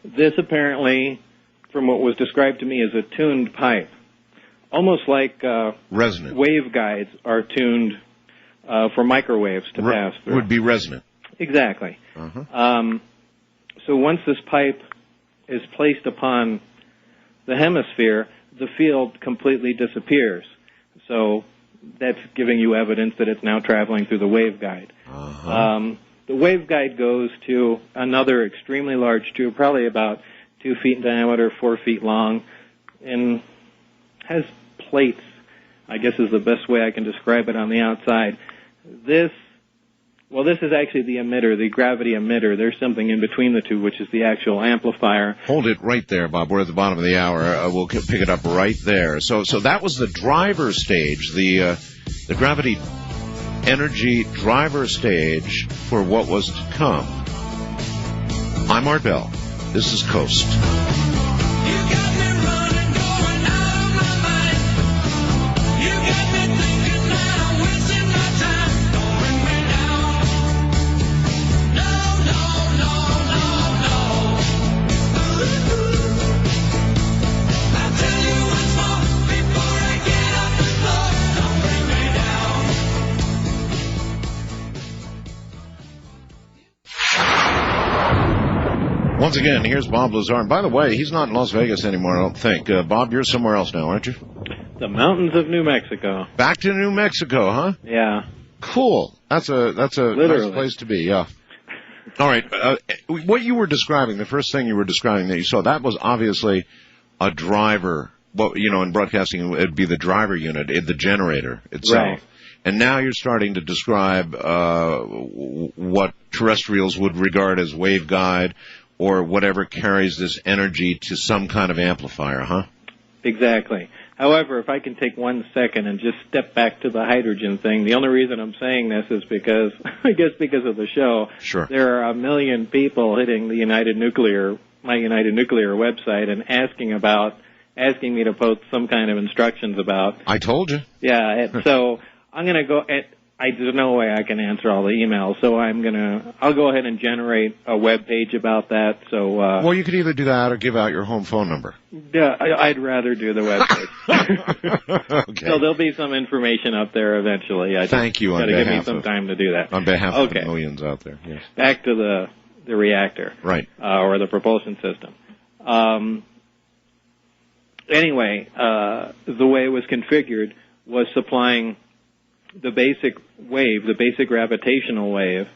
This apparently, from what was described to me, is a tuned pipe. Almost like resonant waveguides are tuned for microwaves to pass through. Would be resonant. Exactly. Uh-huh. So once this pipe is placed upon the hemisphere, the field completely disappears. So that's giving you evidence that it's now traveling through the waveguide. Uh-huh. The waveguide goes to another extremely large tube, probably about 2 feet in diameter, 4 feet long, and has plates, I guess is the best way I can describe it, on the outside. This is actually the emitter, the gravity emitter. There's something in between the two, which is the actual amplifier. Hold it right there, Bob. We're at the bottom of the hour. We'll pick it up right there. So that was the driver stage, the gravity energy driver stage for what was to come. I'm Art Bell. This is Coast. Once again, here's Bob Lazar. And by the way, he's not in Las Vegas anymore, I don't think. Bob, you're somewhere else now, aren't you? The mountains of New Mexico. Back to New Mexico, huh? Yeah. Cool. That's a Literally. nice place to be, yeah. All right. What you were describing, the first thing you were describing that you saw, that was obviously a driver. Well, in broadcasting, it would be the driver unit, the generator itself. Right. And now you're starting to describe what terrestrials would regard as waveguide, or whatever carries this energy to some kind of amplifier, huh? Exactly. However, if I can take 1 second and just step back to the hydrogen thing, the only reason I'm saying this is because, I guess because of the show. Sure. There are 1 million people hitting the United Nuclear my United Nuclear website and asking me to post some kind of instructions about. I told you. Yeah, and so I'm going to go. There's no way I can answer all the emails, so I'll go ahead and generate a web page about that. So. Well, you could either do that or give out your home phone number. Yeah, I'd rather do the web page. Okay. So there'll be some information up there eventually. Thank you. Got to give me some time to do that. On behalf of the millions out there. Yes. Back to the reactor. Right. Or the propulsion system. Anyway, the way it was configured was supplying the basic wave, the basic gravitational wave,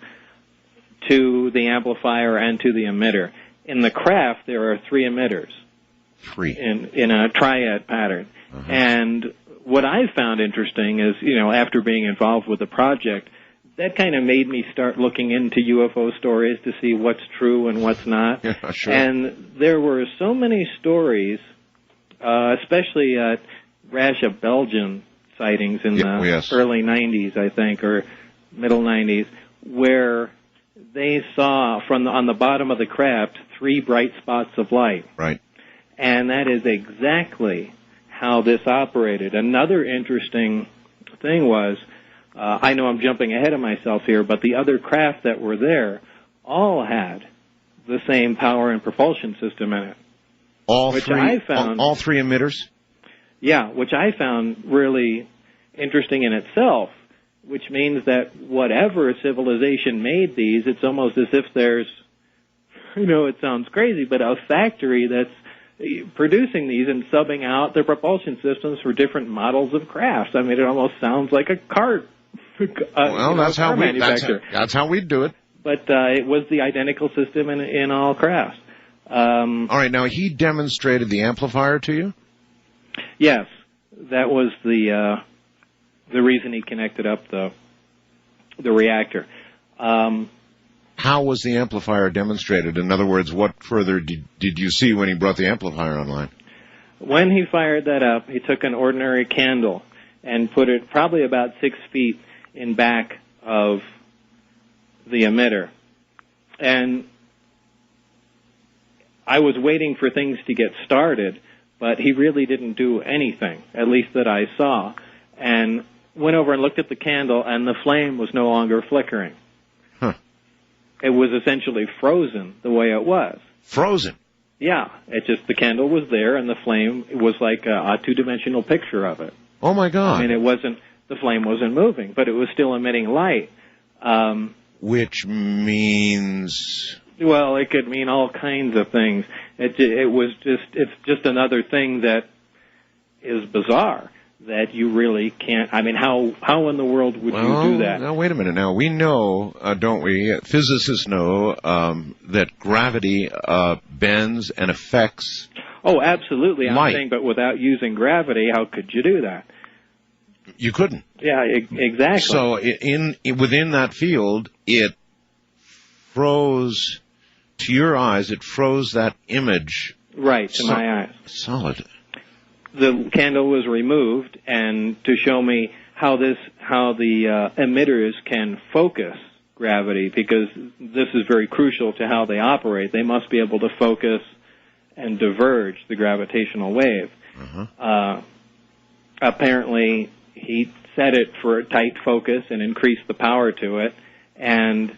to the amplifier and to the emitter. In the craft, there are 3 emitters. 3. In a triad pattern. Uh-huh. And what I found interesting is, after being involved with the project, that kind of made me start looking into UFO stories to see what's true and what's not. Yeah, sure. And there were so many stories, especially a rash of Belgian sightings in the early 90s, I think, or middle 90s, where they saw on the bottom of the craft 3 bright spots of light. Right. And that is exactly how this operated. Another interesting thing was, I know I'm jumping ahead of myself here, but the other craft that were there all had the same power and propulsion system in it. All 3 emitters? Yeah, which I found really interesting in itself, which means that whatever civilization made these, it's almost as if there's, it sounds crazy, but a factory that's producing these and subbing out their propulsion systems for different models of crafts. I mean, it almost sounds like a car. That's how we do it. But it was the identical system in all crafts. All right, now he demonstrated the amplifier to you? Yes, that was the reason he connected up the reactor. How was the amplifier demonstrated? In other words, what further did you see when he brought the amplifier online? When he fired that up, he took an ordinary candle and put it probably about 6 feet in back of the emitter. And I was waiting for things to get started, but he really didn't do anything, at least that I saw. And went over and looked at the candle, and the flame was no longer flickering. Huh. It was essentially frozen the way it was. Frozen? Yeah. The candle was there, and the flame was like a 2-dimensional picture of it. Oh, my God. I mean, the flame wasn't moving, but it was still emitting light. Which means... Well, it could mean all kinds of things. It's just another thing that is bizarre, that you really can't. I mean, how in the world would you do that? Now, wait a minute. Now, we know, don't we, physicists know that gravity bends and affects Oh, absolutely. light. I'm saying, but without using gravity, how could you do that? You couldn't. Yeah, exactly. So within that field, it froze, to your eyes, it froze that image. Right, to my eyes. Solid. The candle was removed, and to show me how the emitters can focus gravity, because this is very crucial to how they operate. They must be able to focus and diverge the gravitational wave. Uh-huh. Apparently, he set it for a tight focus and increased the power to it, and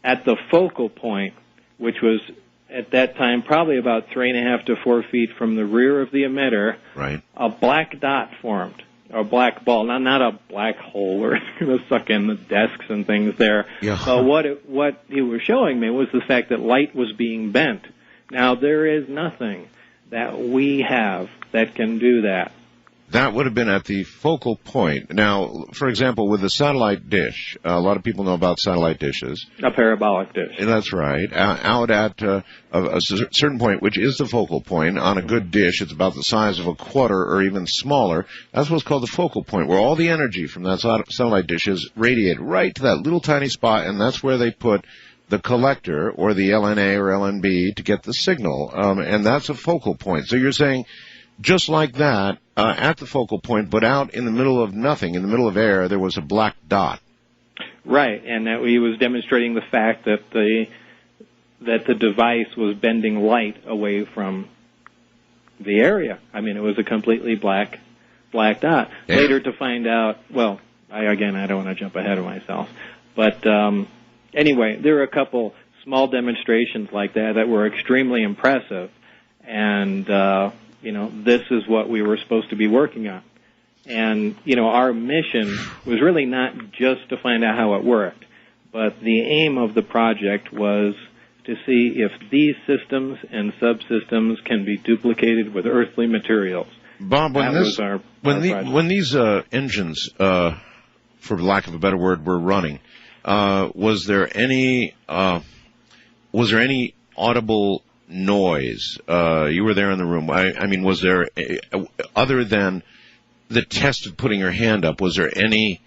at the focal point, which was at that time probably about 3.5 to 4 feet from the rear of the emitter, right, a black dot formed, or a black ball, not a black hole where it's going to suck in the desks and things there. Yeah. But what he was showing me was the fact that light was being bent. Now, there is nothing that we have that can do that. That would have been at the focal point. Now, for example, with the satellite dish, a lot of people know about satellite dishes. A parabolic dish. That's right. Out at a certain point, which is the focal point, on a good dish, it's about the size of a quarter or even smaller. That's what's called the focal point, where all the energy from that satellite dish is radiated right to that little tiny spot, and that's where they put the collector, or the LNA or LNB, to get the signal. And that's a focal point. So you're saying, just like that, at the focal point, but out in the middle of nothing, in the middle of air, there was a black dot. Right, and that he was demonstrating the fact that that the device was bending light away from the area. I mean, it was a completely black dot. Yeah. Later to find out, well, I don't want to jump ahead of myself, but anyway, there were a couple small demonstrations like that were extremely impressive, and this is what we were supposed to be working on. And our mission was really not just to find out how it worked, but the aim of the project was to see if these systems and subsystems can be duplicated with earthly materials. Bob, when these engines, for lack of a better word, were running, was there any audible noise? You were there in the room. I mean, was there, other than the test of putting your hand up, was there anything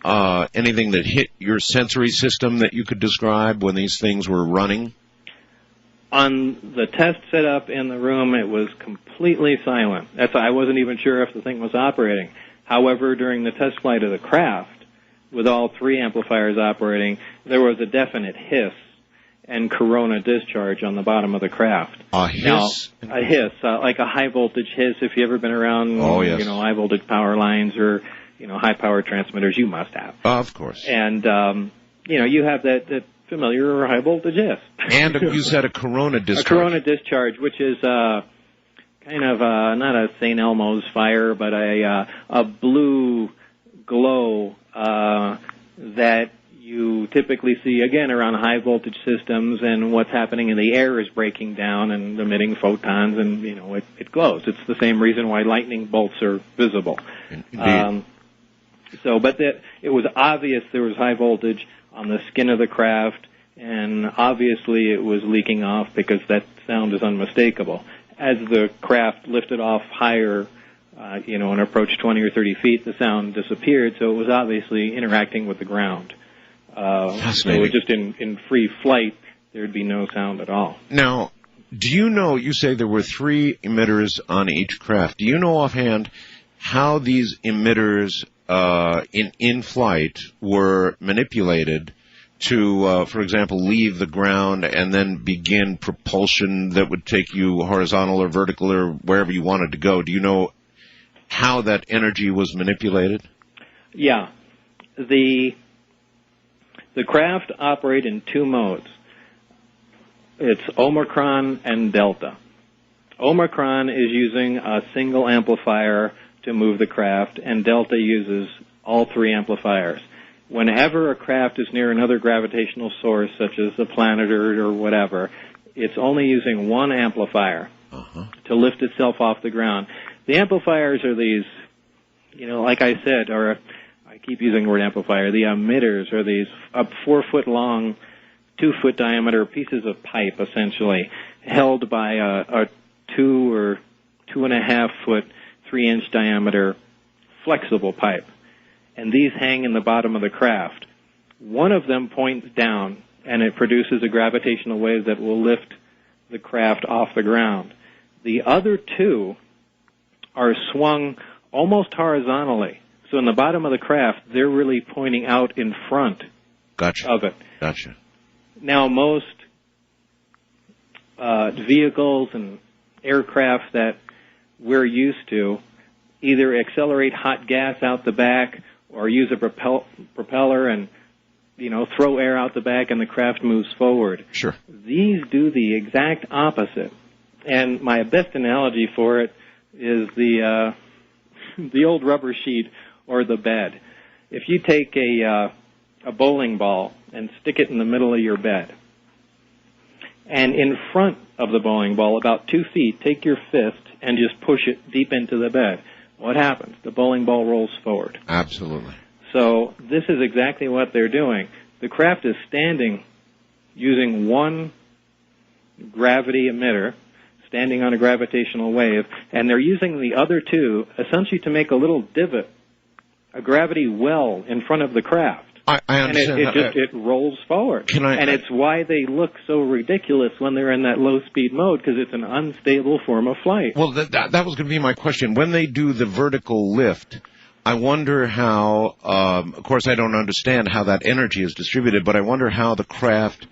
that hit your sensory system that you could describe when these things were running? On the test setup in the room, it was completely silent. I wasn't even sure if the thing was operating. However, during the test flight of the craft, with all three amplifiers operating, there was a definite hiss and corona discharge on the bottom of the craft. A hiss? Now, a hiss, like a high voltage hiss. If you ever been around, high voltage power lines or high power transmitters, you must have. Of course. And you have that familiar high voltage hiss. And you said a corona discharge. A corona discharge, which is kind of not a St. Elmo's fire, but a blue glow that you typically see, again, around high voltage systems, and what's happening in the air is breaking down and emitting photons, and, it glows. It's the same reason why lightning bolts are visible. Indeed. But it was obvious there was high voltage on the skin of the craft, and obviously it was leaking off because that sound is unmistakable. As the craft lifted off higher, and approached 20 or 30 feet, the sound disappeared, so it was obviously interacting with the ground. Fascinating. So just in free flight, there'd be no sound at all. Now, do you know, you say there were 3 emitters on each craft. Do you know offhand how these emitters in flight were manipulated to, for example, leave the ground and then begin propulsion that would take you horizontal or vertical or wherever you wanted to go? Do you know how that energy was manipulated? Yeah. The craft operate in 2 modes. It's Omicron and Delta. Omicron is using a single amplifier to move the craft, and Delta uses all 3 amplifiers. Whenever a craft is near another gravitational source, such as a planet or whatever, it's only using 1 amplifier to lift itself off the ground. The amplifiers are these, like I said, I keep using the word amplifier. The emitters are these 4-foot long, 2-foot diameter pieces of pipe, essentially, held by a 2 or 2.5 foot, 3-inch diameter flexible pipe. And these hang in the bottom of the craft. One of them points down, and it produces a gravitational wave that will lift the craft off the ground. The other 2 are swung almost horizontally. So in the bottom of the craft, they're really pointing out in front of it. Gotcha. Now, most vehicles and aircraft that we're used to either accelerate hot gas out the back or use a propeller and, throw air out the back and the craft moves forward. Sure. These do the exact opposite. And my best analogy for it is the old rubber sheet or the bed. If you take a bowling ball and stick it in the middle of your bed, and in front of the bowling ball, about 2 feet, take your fist and just push it deep into the bed, what happens? The bowling ball rolls forward. Absolutely. So this is exactly what they're doing. The craft is standing using 1 gravity emitter, standing on a gravitational wave, and they're using the other 2 essentially to make a little divot, a gravity well in front of the craft. I understand. And it rolls forward. And it's why they look so ridiculous when they're in that low-speed mode, because it's an unstable form of flight. Well, that was going to be my question. When they do the vertical lift, I wonder how, of course I don't understand how that energy is distributed, but I wonder how the craft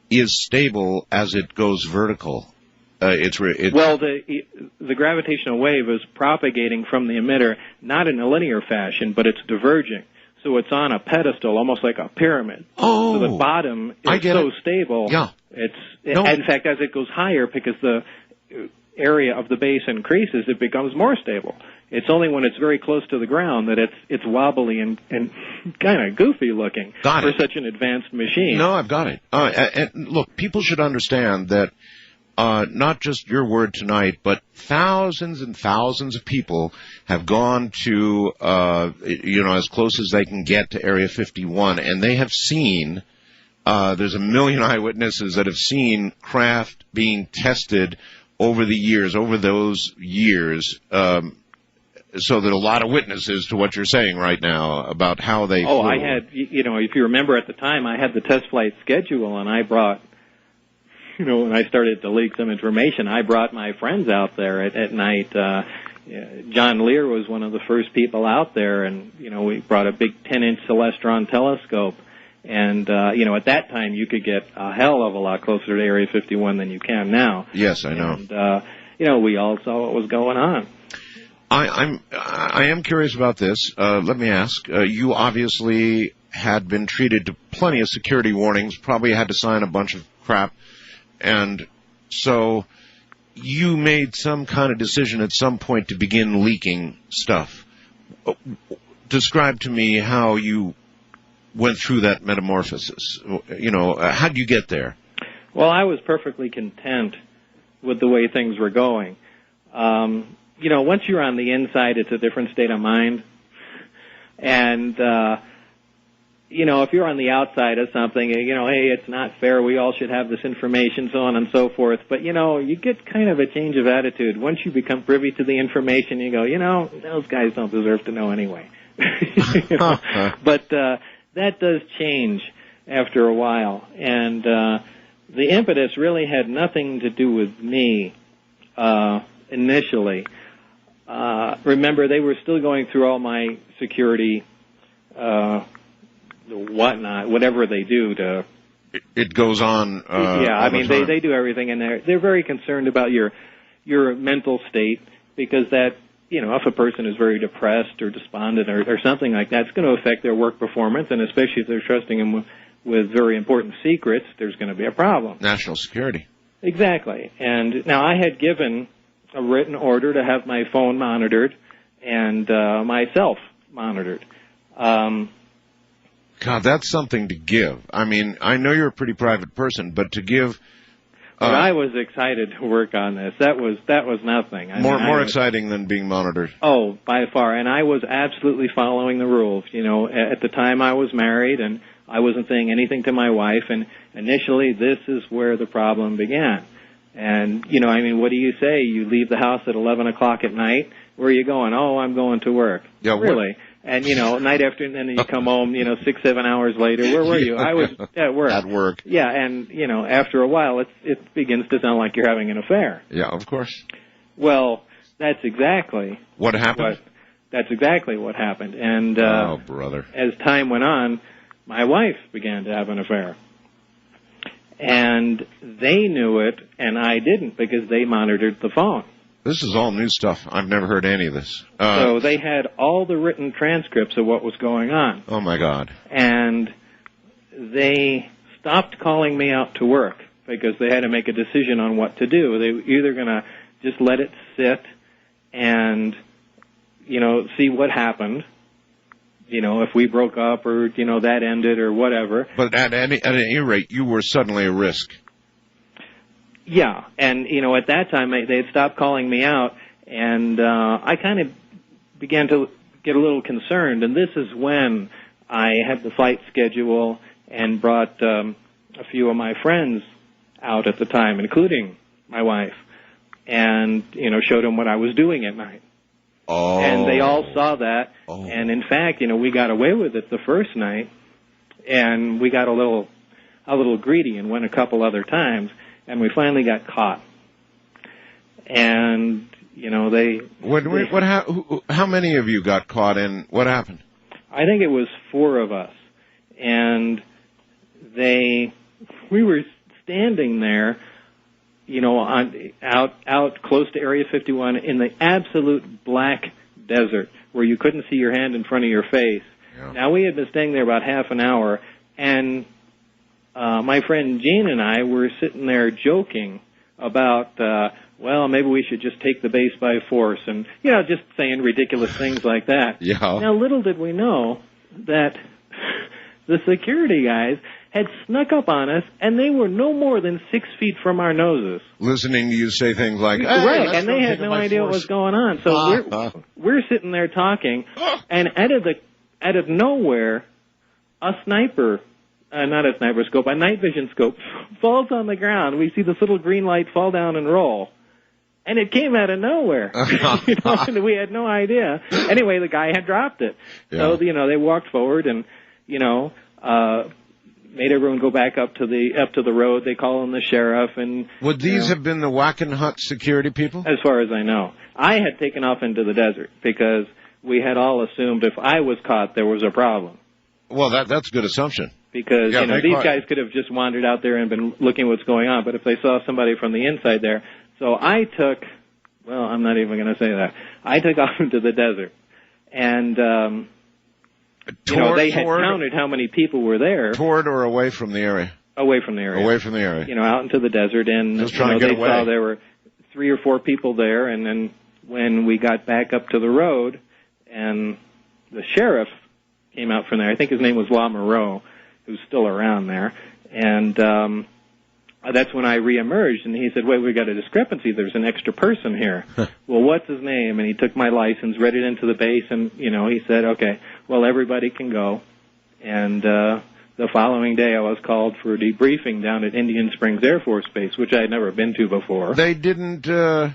is stable as it goes vertical. Well, the gravitational wave is propagating from the emitter, not in a linear fashion, but it's diverging. So it's on a pedestal, almost like a pyramid. Oh, so the bottom is so stable. Yeah. In fact, as it goes higher, because the area of the base increases, it becomes more stable. It's only when it's very close to the ground that it's wobbly and kind of goofy looking for such an advanced machine. No, I've got it. And look, people should understand that not just your word tonight, but thousands and thousands of people have gone to, as close as they can get to Area 51, and they have seen, there's a million eyewitnesses that have seen craft being tested over those years, so that a lot of witnesses to what you're saying right now about how they flew. I had, if you remember at the time, I had the test flight schedule, and I brought, when I started to leak some information, I brought my friends out there at night. John Lear was one of the first people out there, and, we brought a big 10-inch Celestron telescope. And, at that time, you could get a hell of a lot closer to Area 51 than you can now. Yes, I know. And, we all saw what was going on. I am curious about this. Let me ask. You obviously had been treated to plenty of security warnings, probably had to sign a bunch of crap. And so you made some kind of decision at some point to begin leaking stuff. Describe to me how you went through that metamorphosis. How did you get there? Well, I was perfectly content with the way things were going. Once you're on the inside, it's a different state of mind. And, if you're on the outside of something, hey, it's not fair, we all should have this information, so on and so forth. But, you get kind of a change of attitude. Once you become privy to the information, you go, those guys don't deserve to know anyway. But that does change after a while. And the impetus really had nothing to do with me initially. Remember, they were still going through all my security whatever they do to... It goes on. They do everything in there. They're very concerned about your mental state, because that, if a person is very depressed or despondent or something like that, it's going to affect their work performance, and especially if they're trusting them with very important secrets, there's going to be a problem. National security. Exactly. And now I had given a written order to have my phone monitored and myself monitored. God, that's something to give. I mean, I know you're a pretty private person, but to give... But I was excited to work on this. That was nothing. More exciting than being monitored. Oh, by far. And I was absolutely following the rules. At the time I was married, and I wasn't saying anything to my wife, and initially this is where the problem began. And, what do you say? You leave the house at 11 o'clock at night. Where are you going? Oh, I'm going to work. Yeah, really? And, night after, and then you come home, 6-7 hours later. Where were you? I was at work. At work. Yeah, and, after a while, it begins to sound like you're having an affair. Yeah, of course. Well, that's exactly... What happened? That's exactly what happened. And, oh, brother. As time went on, my wife began to have an affair. And they knew it, and I didn't, because they monitored the phone. This is all new stuff. I've never heard any of this. So they had all the written transcripts of what was going on. Oh, my God. And they stopped calling me out to work because they had to make a decision on what to do. They were either going to just let it sit and, see what happened, if we broke up or, that ended or whatever. But at any rate, you were suddenly a risk. Yeah, and, at that time, they had stopped calling me out, and I kind of began to get a little concerned, and this is when I had the flight schedule and brought a few of my friends out at the time, including my wife, and, showed them what I was doing at night. Oh. And they all saw that, and in fact, we got away with it the first night, and we got a little greedy and went a couple other times. And we finally got caught. And, how many of you got caught, and what happened? I think it was 4 of us. And we were standing there, you know, out close to Area 51 in the absolute black desert where you couldn't see your hand in front of your face. Yeah. Now, we had been staying there about half an hour, and my friend Gene and I were sitting there joking about, well, maybe we should just take the base by force, and, you know, just saying ridiculous things like that. Yeah. Now, little did we know that the security guys had snuck up on us, and they were no more than 6 feet from our noses. Listening to you say things like, hey, right, and they had no idea what was going on. So we're sitting there talking, and out of nowhere, a sniper, not a sniper scope, a night vision scope, falls on the ground. We see this little green light fall down and roll. And it came out of nowhere. You know, and we had no idea. Anyway, the guy had dropped it. Yeah. So, you know, they walked forward and, you know, made everyone go back up to the road. They call in the sheriff, and would these have been the Wackenhut security people? As far as I know, I had taken off into the desert because we had all assumed if I was caught, there was a problem. Well, that's a good assumption. Because you know these guys could have just wandered out there and been looking what's going on, but if they saw somebody from the inside there, so I took. Well, I'm not even going to say that. I took off into the desert, and. You know, they had counted how many people were there. Toward or away from the area? Away from the area. Away from the area. You know, out into the desert, and just trying to get away. Saw there were 3 or 4 people there, and then when we got back up to the road, and the sheriff came out from there, I think his name was La Moreau, who's still around there, and that's when I reemerged, and he said, wait, we got a discrepancy. There's an extra person here. Well, what's his name? And he took my license, read it into the base, and, you know, he said, okay, well, everybody can go. And the following day I was called for a debriefing down at Indian Springs Air Force Base, which I had never been to before. They didn't, well,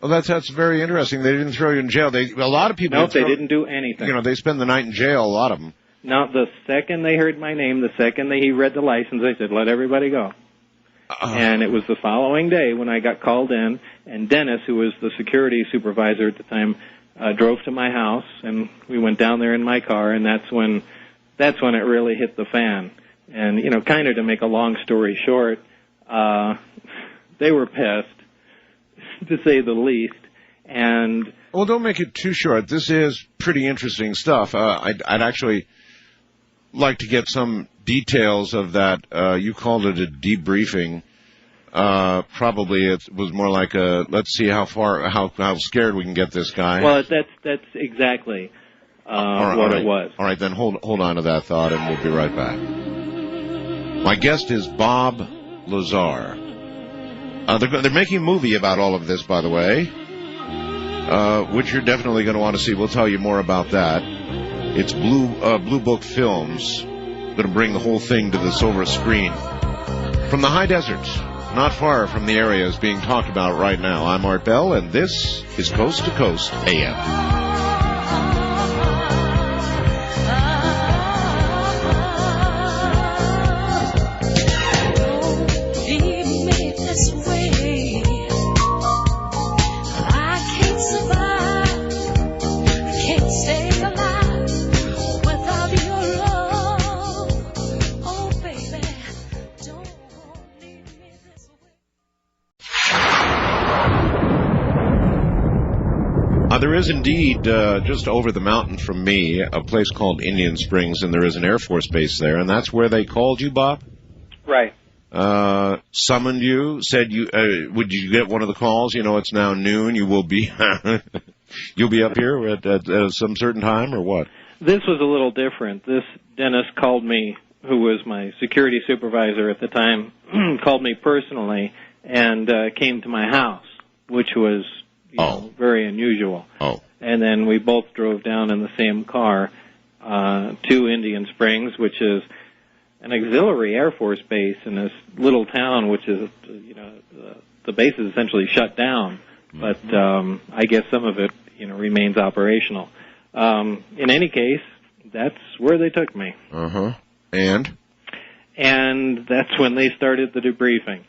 that's very interesting. They didn't throw you in jail. A lot of people... Nope, they didn't do anything. You know, they spend the night in jail, a lot of them. Now, the second they heard my name, the second he read the license, they said, let everybody go. And it was the following day when I got called in, and Dennis, who was the security supervisor at the time, drove to my house, and we went down there in my car, and that's when it really hit the fan. And, you know, kind of to make a long story short, they were pissed, to say the least. And well, don't make it too short. This is pretty interesting stuff. I'd actually like to get some details of that. You called it a debriefing. Probably it was more like a let's see how scared we can get this guy. Well, that's exactly what it was. All right, then hold on to that thought, and we'll be right back. My guest is Bob Lazar. They're making a movie about all of this, by the way, which you're definitely going to want to see. We'll tell you more about that. It's Blue Book Films. Going to bring the whole thing to the silver screen. From the high deserts, not far from the areas being talked about right now, I'm Art Bell, and this is Coast to Coast AM. There is indeed, just over the mountain from me, a place called Indian Springs, and there is an Air Force base there, and that's where they called you, Bob? Right. Summoned you, said you, would you get one of the calls? You know, it's now noon, you will be, you'll be up here at some certain time, or what? This was a little different. This Dennis called me, who was my security supervisor at the time, called me personally, and came to my house, which was... You know, very unusual. Oh. And then we both drove down in the same car to Indian Springs, which is an auxiliary Air Force base in this little town, which is, you know, the base is essentially shut down. But I guess some of it, you know, remains operational. In any case, that's where they took me. Uh-huh. And that's when they started the debriefing.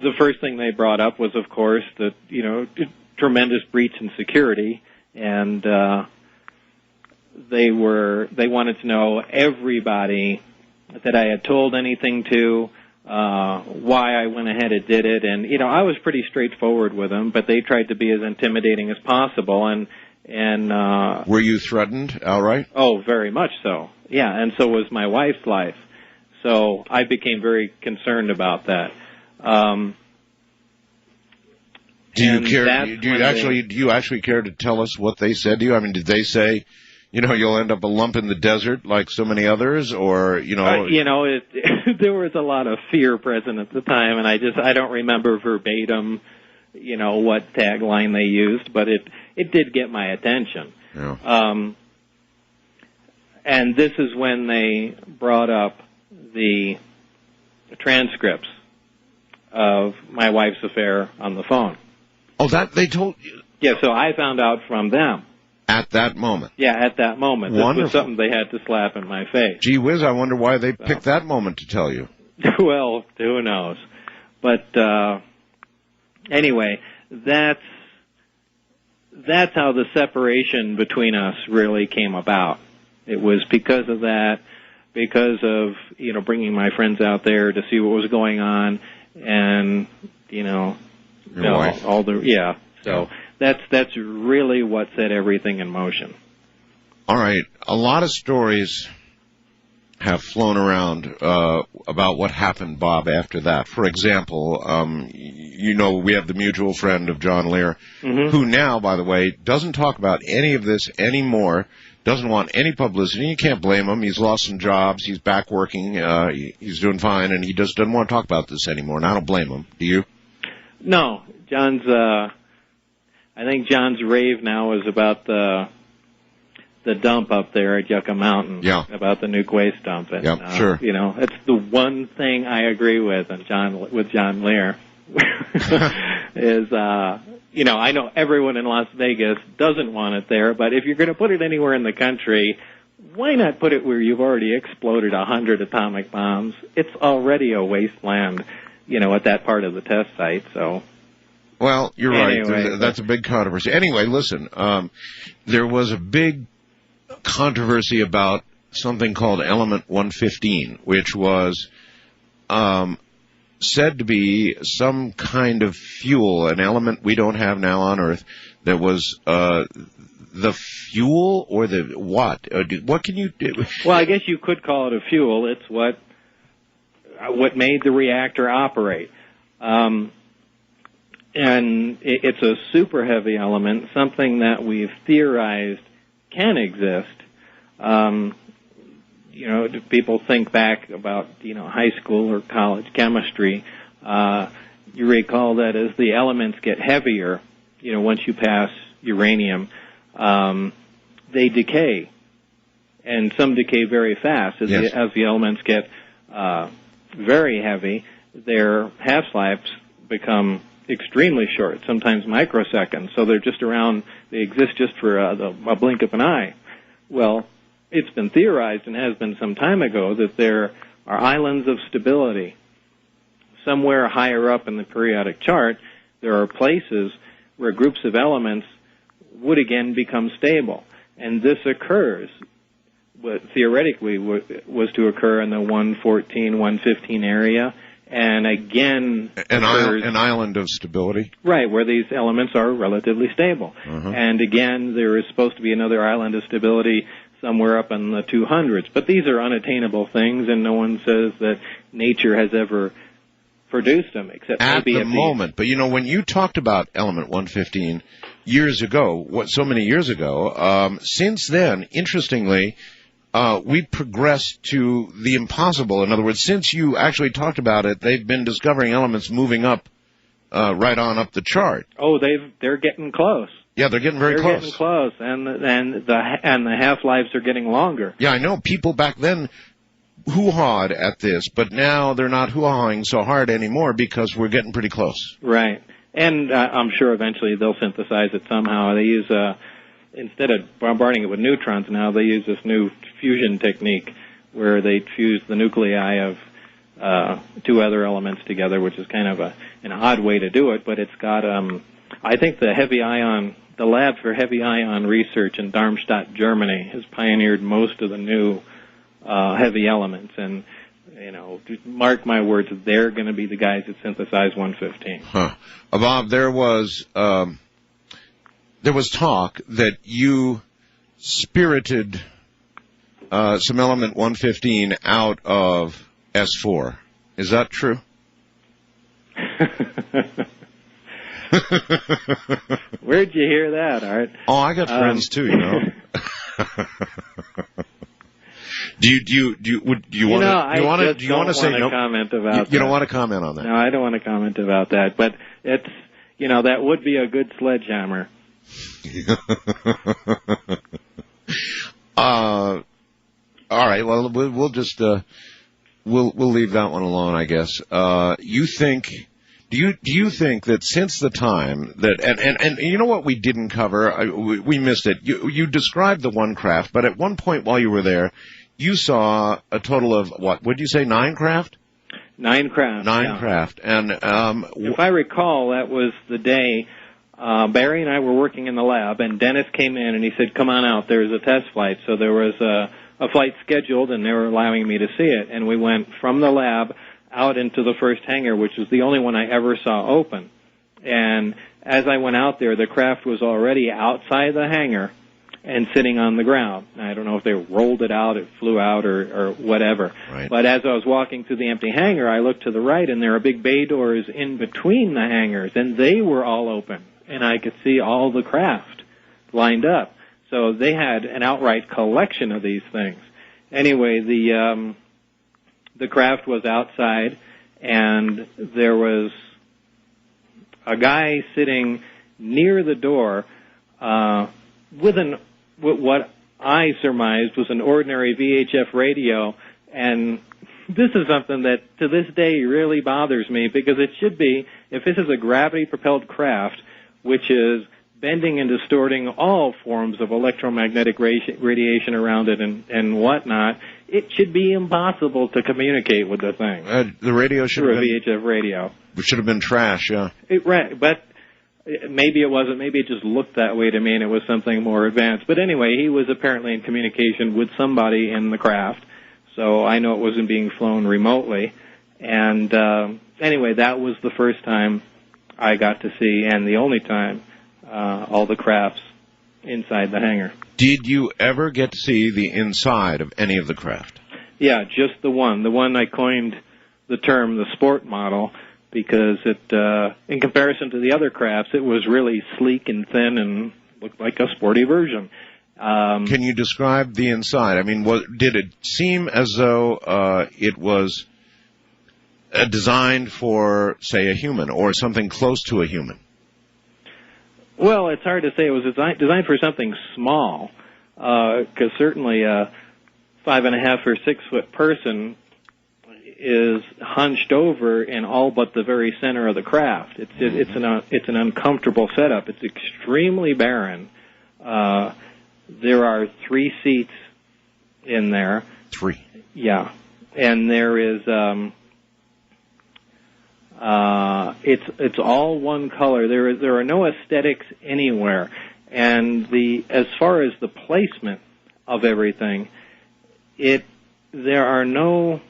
The first thing they brought up was, of course, that, you know, tremendous breach in security, and they wanted to know everybody that I had told anything to, why I went ahead and did it. And, I was pretty straightforward with them, but they tried to be as intimidating as possible. And were you threatened outright? Oh, very much so. Yeah, and so was my wife's life. So I became very concerned about that. Do you care? Do you actually care to tell us what they said to you? I mean, did they say, you'll end up a lump in the desert like so many others, or there was a lot of fear present at the time, and I don't remember verbatim, what tagline they used, but it did get my attention. Yeah. And this is when they brought up the transcripts of my wife's affair on the phone. Oh, that they told you? Yeah, so I found out from them. At that moment? Yeah, at that moment. Wonderful. This was something they had to slap in my face. Gee whiz, I wonder why they picked that moment to tell you. Well, who knows? But anyway, that's how the separation between us really came about. It was because of that, because of, bringing my friends out there to see what was going on, and, Your wife. So that's really what set everything in motion. All right. A lot of stories have flown around about what happened, Bob, after that. For example, we have the mutual friend of John Lear, who now, by the way, doesn't talk about any of this anymore, doesn't want any publicity. You can't blame him. He's lost some jobs. He's back working. He's doing fine, and he just doesn't want to talk about this anymore, and I don't blame him. Do you? No. I think John's rave now is about the dump up there at Yucca Mountain. Yeah. About the nuke waste dump. And, sure. It's the one thing I agree with John Lear. Is, I know everyone in Las Vegas doesn't want it there, but if you're going to put it anywhere in the country, why not put it where you've already exploded 100 atomic bombs? It's already a wasteland, at that part of the test site, so. Well, you're anyway, right. That's a big controversy. Anyway, listen, there was a big controversy about something called Element 115, which was said to be some kind of fuel, an element we don't have now on Earth, that was the fuel or the what? What can you do? Well, I guess you could call it a fuel. It's what made the reactor operate. And it's a super heavy element, something that we've theorized can exist. People think back about, high school or college chemistry. You recall that as the elements get heavier, once you pass uranium, they decay. And some decay very fast. As the elements get very heavy, their half-lives become extremely short, sometimes microseconds. So they're just around, they exist just for a blink of an eye. Well, it's been theorized, and has been some time ago, that there are islands of stability. Somewhere higher up in the periodic chart, there are places where groups of elements would again become stable. And this occurs, what theoretically was to occur in the 114, 115 area, and again an island of stability. Right, where these elements are relatively stable. And again, there is supposed to be another island of stability somewhere up in the 200s. But these are unattainable things, and no one says that nature has ever produced them, except at maybe the moment. But when you talked about element 115 years ago, so many years ago, since then, interestingly, we progressed to the impossible. In other words, since you actually talked about it, they've been discovering elements moving up, right on up the chart. Oh, they're getting close. Yeah, they're getting very close. They're getting close, and the half-lives are getting longer. Yeah, I know. People back then hoo-hawed at this, but now they're not hoo-hawing so hard anymore because we're getting pretty close. Right. And I'm sure eventually they'll synthesize it somehow. They use, instead of bombarding it with neutrons now, they use this new fusion technique where they fuse the nuclei of two other elements together, which is kind of an odd way to do it, but it's got, I think the Lab for Heavy Ion Research in Darmstadt, Germany, has pioneered most of the new heavy elements, and mark my words, they're going to be the guys that synthesize 115. Huh. Bob, there was talk that you spirited some element 115 out of S4. Is that true? Where'd you hear that, Art? Oh, I got friends too, Do you want to say no? Comment about you don't want to comment on that? No, I don't want to comment about that. But it's that would be a good sledgehammer. All right. Well, we'll just we'll leave that one alone, I guess. Do you think that since the time that and you know what we didn't cover, we missed it. You described the one craft, but at one point while you were there, you saw a total of what did you say? 9 craft? 9 craft. 9 craft, and if I recall, that was the day Barry and I were working in the lab, and Dennis came in and he said, "Come on out. There's a test flight." So there was a flight scheduled, and they were allowing me to see it. And we went from the lab out into the first hangar, which was the only one I ever saw open. And as I went out there, the craft was already outside the hangar and sitting on the ground. I don't know if they rolled it out, it flew out, or whatever. Right. But as I was walking through the empty hangar, I looked to the right, and there were big bay doors in between the hangars, and they were all open. And I could see all the craft lined up. So they had an outright collection of these things. Anyway, the craft was outside, and there was a guy sitting near the door with what I surmised was an ordinary VHF radio, and this is something that to this day really bothers me, because it should be, if this is a gravity-propelled craft, which is bending and distorting all forms of electromagnetic radiation around it and whatnot, it should be impossible to communicate with the thing. The radio should have been VHF radio. It should have been trash, yeah. But maybe it wasn't. Maybe it just looked that way to me, and it was something more advanced. But anyway, he was apparently in communication with somebody in the craft, so I know it wasn't being flown remotely. And anyway, that was the first time I got to see, and the only time, all the crafts inside the hangar. Did you ever get to see the inside of any of the craft? Yeah, just the one. The one I coined the term the sport model, because it, in comparison to the other crafts, it was really sleek and thin and looked like a sporty version. Can you describe the inside? I mean, did it seem as though it was designed for, say, a human or something close to a human? Well, it's hard to say. It was designed for something small, because certainly a 5.5 or 6 foot person is hunched over in all but the very center of the craft. It's an uncomfortable setup. It's extremely barren. There are 3 seats in there. 3. Yeah, and there is. It's all one color. There are no aesthetics anywhere, and as far as the placement of everything, there are no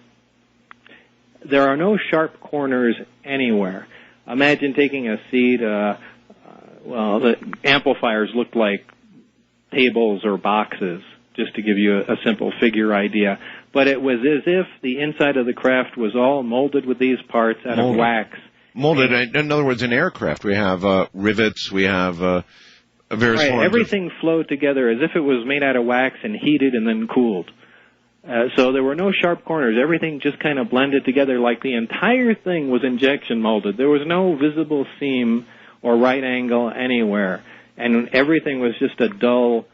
sharp corners anywhere. Imagine taking a seat. The amplifiers looked like tables or boxes, just to give you a simple figure idea. But it was as if the inside of the craft was all molded with these parts out of wax. Molded, in other words, in aircraft, we have rivets, we have various forms. Everything flowed together as if it was made out of wax and heated and then cooled. So there were no sharp corners. Everything just kind of blended together like the entire thing was injection molded. There was no visible seam or right angle anywhere. And everything was just a dull...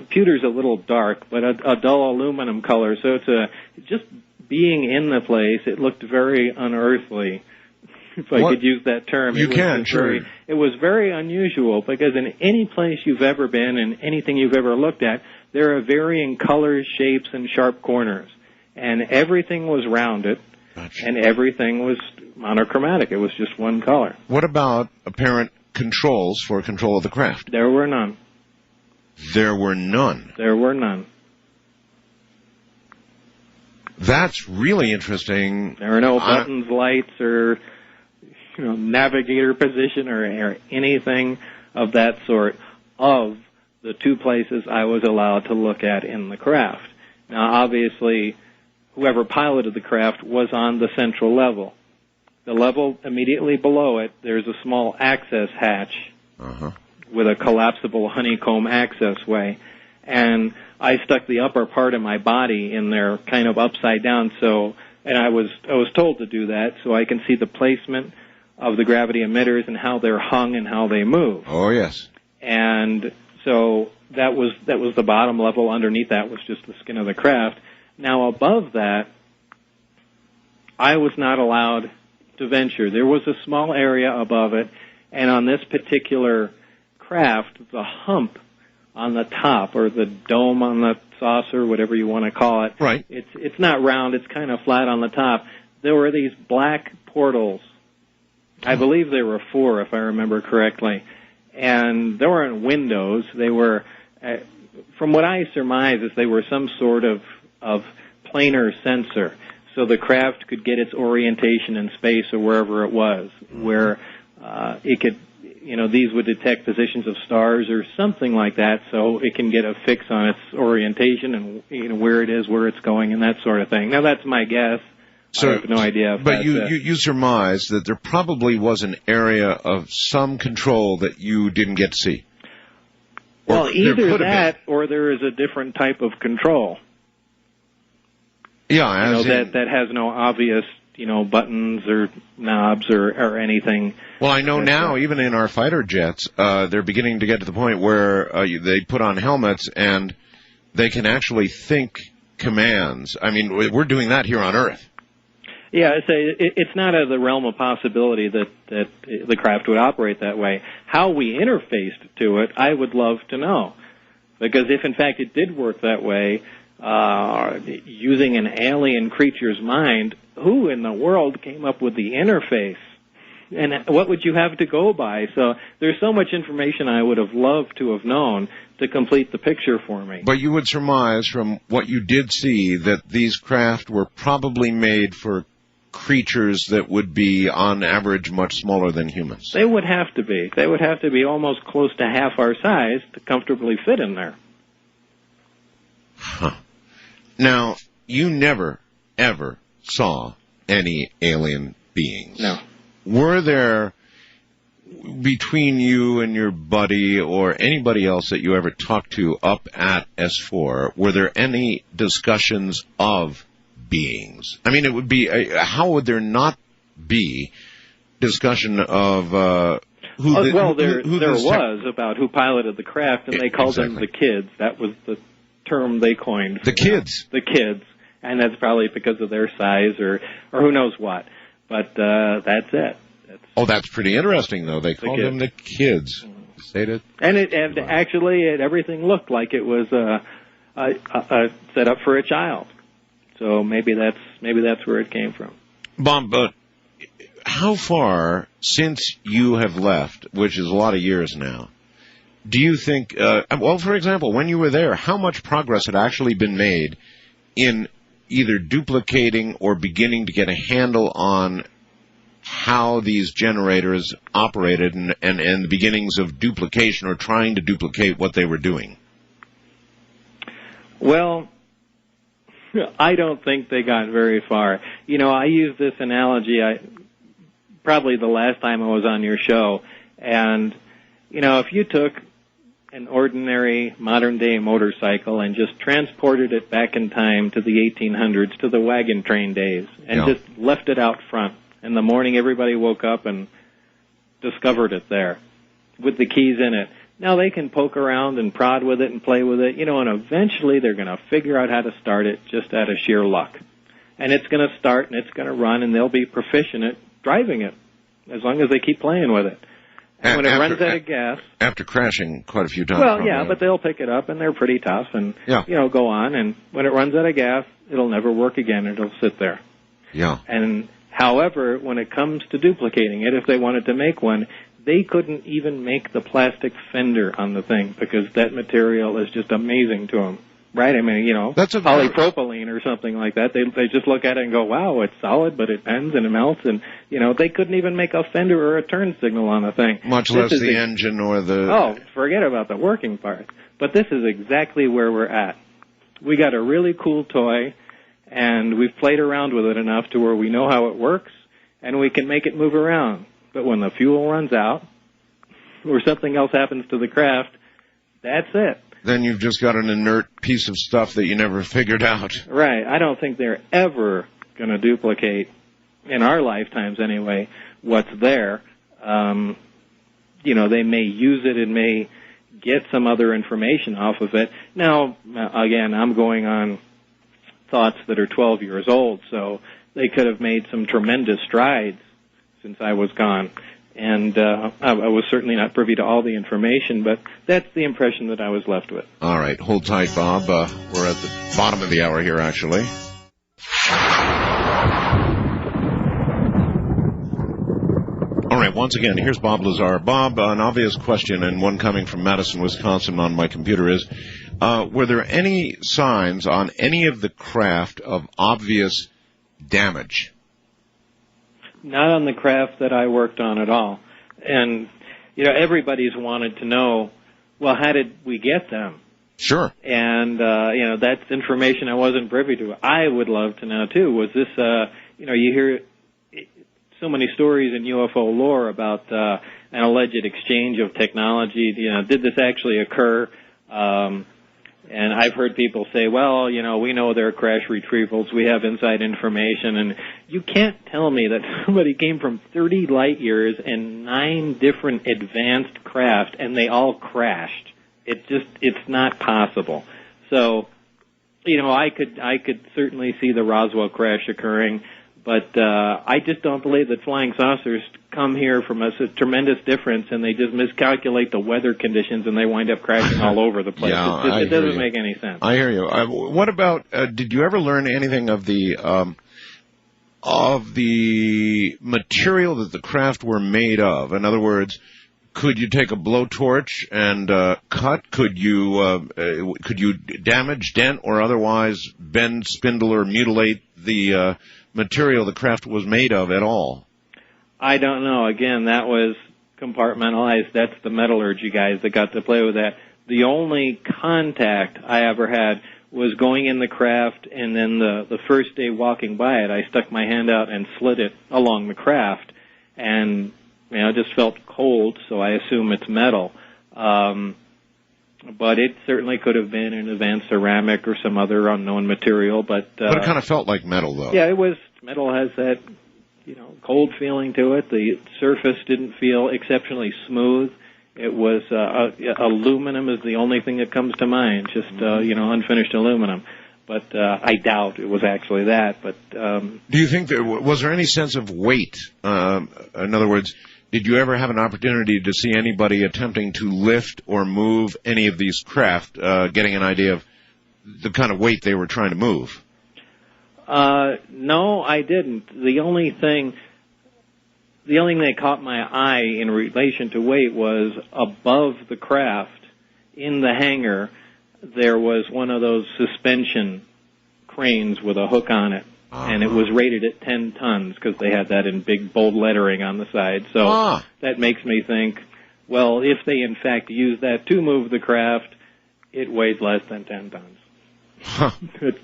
pewter's a little dark, but a dull aluminum color. So just being in the place, it looked very unearthly, if I could use that term. You can, sure. It was very unusual, because in any place you've ever been and anything you've ever looked at, there are varying colors, shapes, and sharp corners. And everything was rounded, and everything was monochromatic. It was just one color. What about apparent controls for control of the craft? There were none. There were none. There were none. That's really interesting. There are no buttons, lights, or navigator position or anything of that sort of the two places I was allowed to look at in the craft. Now, obviously, whoever piloted the craft was on the central level. The level immediately below it, there's a small access hatch with a collapsible honeycomb access way. And I stuck the upper part of my body in there kind of upside down, and I was told to do that so I can see the placement of the gravity emitters and how they're hung and how they move. Oh, yes. And so that was the bottom level. Underneath that was just the skin of the craft. Now, above that, I was not allowed to venture. There was a small area above it, and on this particular craft, the hump on the top, or the dome on the saucer, whatever you want to call it. Right. It's not round, it's kind of flat on the top. There were these black portals. I believe there were 4, if I remember correctly. And there weren't windows. They were, from what I surmise, is they were some sort of planar sensor. So the craft could get its orientation in space or wherever it was, where it could, these would detect positions of stars or something like that, so it can get a fix on its orientation and where it is, where it's going, and that sort of thing. Now, that's my guess. So, I have no idea. But you surmise that there probably was an area of some control that you didn't get to see. Well, either that or there is a different type of control. Yeah, that has no obvious, buttons or knobs or anything. Well, I know now, even in our fighter jets, they're beginning to get to the point where they put on helmets and they can actually think commands. I mean, we're doing that here on Earth. Yeah, it's not out of the realm of possibility that the craft would operate that way. How we interfaced to it, I would love to know. Because if, in fact, it did work that way, using an alien creature's mind, who in the world came up with the interface? And what would you have to go by? So there's so much information I would have loved to have known to complete the picture for me. But you would surmise from what you did see that these craft were probably made for creatures that would be, on average, much smaller than humans. They would have to be. They would have to be almost close to half our size to comfortably fit in there. Huh. Now, you never, ever saw any alien beings. No. Were there, between you and your buddy or anybody else that you ever talked to up at S4, were there any discussions of beings? I mean, it would be, how would there not be discussion of who there was about who piloted the craft, and they called them the kids. That was the term they coined. The kids. The kids. And that's probably because of their size or who knows what. But that's it. That's pretty interesting, though. They called them the kids. And actually, everything looked like it was set up for a child. So maybe that's where it came from. Bob, but how far since you have left, which is a lot of years now, do you think, for example, when you were there, how much progress had actually been made in either duplicating or beginning to get a handle on how these generators operated and the beginnings of duplication or trying to duplicate what they were doing? Well, I don't think they got very far. I use this analogy probably the last time I was on your show, and, if you took an ordinary modern-day motorcycle and just transported it back in time to the 1800s, to the wagon train days, and just left it out front. In the morning, everybody woke up and discovered it there with the keys in it. Now they can poke around and prod with it and play with it, and eventually they're going to figure out how to start it just out of sheer luck. And it's going to start and it's going to run, and they'll be proficient at driving it as long as they keep playing with it. And when it runs out of gas... After crashing quite a few times. Well, yeah, but they'll pick it up, and they're pretty tough, and, go on. And when it runs out of gas, it'll never work again. It'll sit there. Yeah. And, however, when it comes to duplicating it, if they wanted to make one, they couldn't even make the plastic fender on the thing because that material is just amazing to them. Right, I mean, that's a polypropylene or something like that. They just look at it and go, wow, it's solid, but it bends and it melts, and, they couldn't even make a fender or a turn signal on a thing. Much less the engine or the... Oh, forget about the working part. But this is exactly where we're at. We got a really cool toy, and we've played around with it enough to where we know how it works, and we can make it move around. But when the fuel runs out, or something else happens to the craft, that's it. Then you've just got an inert piece of stuff that you never figured out. Right. I don't think they're ever going to duplicate, in our lifetimes anyway, what's there. They may use it and may get some other information off of it. Now, again, I'm going on thoughts that are 12 years old, so they could have made some tremendous strides since I was gone. And I was certainly not privy to all the information, but that's the impression that I was left with. All right. Hold tight, Bob. We're at the bottom of the hour here, actually. All right. Once again, here's Bob Lazar. Bob, an obvious question, and one coming from Madison, Wisconsin on my computer is, were there any signs on any of the craft of obvious damage? Not on the craft that I worked on at all. And, everybody's wanted to know, well, how did we get them? Sure. And, that's information I wasn't privy to. I would love to know, too. Was this, you hear so many stories in UFO lore about an alleged exchange of technology. Did this actually occur? And I've heard people say, well, we know there are crash retrievals. We have inside information. And you can't tell me that somebody came from 30 light years and 9 different advanced craft and they all crashed. It's not possible. So, I could certainly see the Roswell crash occurring, but I just don't believe that flying saucers come here from a tremendous difference and they just miscalculate the weather conditions and they wind up crashing all over the place. Yeah, it doesn't make any sense. I hear you. What about, did you ever learn anything of the material that the craft were made of? In other words, could you take a blowtorch and cut? Could you damage, dent, or otherwise bend, spindle, or mutilate the material the craft was made of at all? I don't know. Again, that was compartmentalized. That's the metallurgy guys that got to play with that. The only contact I ever had was going in the craft, and then the first day walking by it, I stuck my hand out and slid it along the craft, and it just felt cold, so I assume it's metal. But it certainly could have been an advanced ceramic or some other unknown material. But it kind of felt like metal, though. Yeah, it was. Metal has that, cold feeling to it. The surface didn't feel exceptionally smooth. It was aluminum is the only thing that comes to mind, just unfinished aluminum. But I doubt it was actually that. But do you think was there any sense of weight? In other words, did you ever have an opportunity to see anybody attempting to lift or move any of these craft, getting an idea of the kind of weight they were trying to move? No, I didn't. The only thing that caught my eye in relation to weight was above the craft, in the hangar, there was one of those suspension cranes with a hook on it. And it was rated at 10 tons because they had that in big bold lettering on the side. So that makes me think, well, if they in fact use that to move the craft, it weighs less than 10 tons. Huh.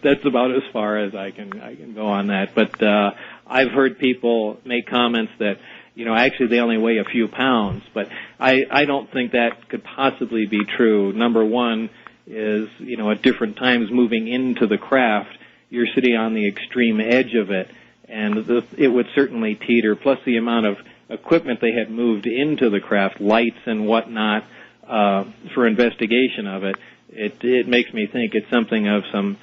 That's about as far as I can go on that. But I've heard people make comments that, actually they only weigh a few pounds. But I don't think that could possibly be true. Number one is, at different times moving into the craft, you're sitting on the extreme edge of it, and it would certainly teeter, plus the amount of equipment they had moved into the craft, lights and whatnot, for investigation of it. It makes me think it's something of some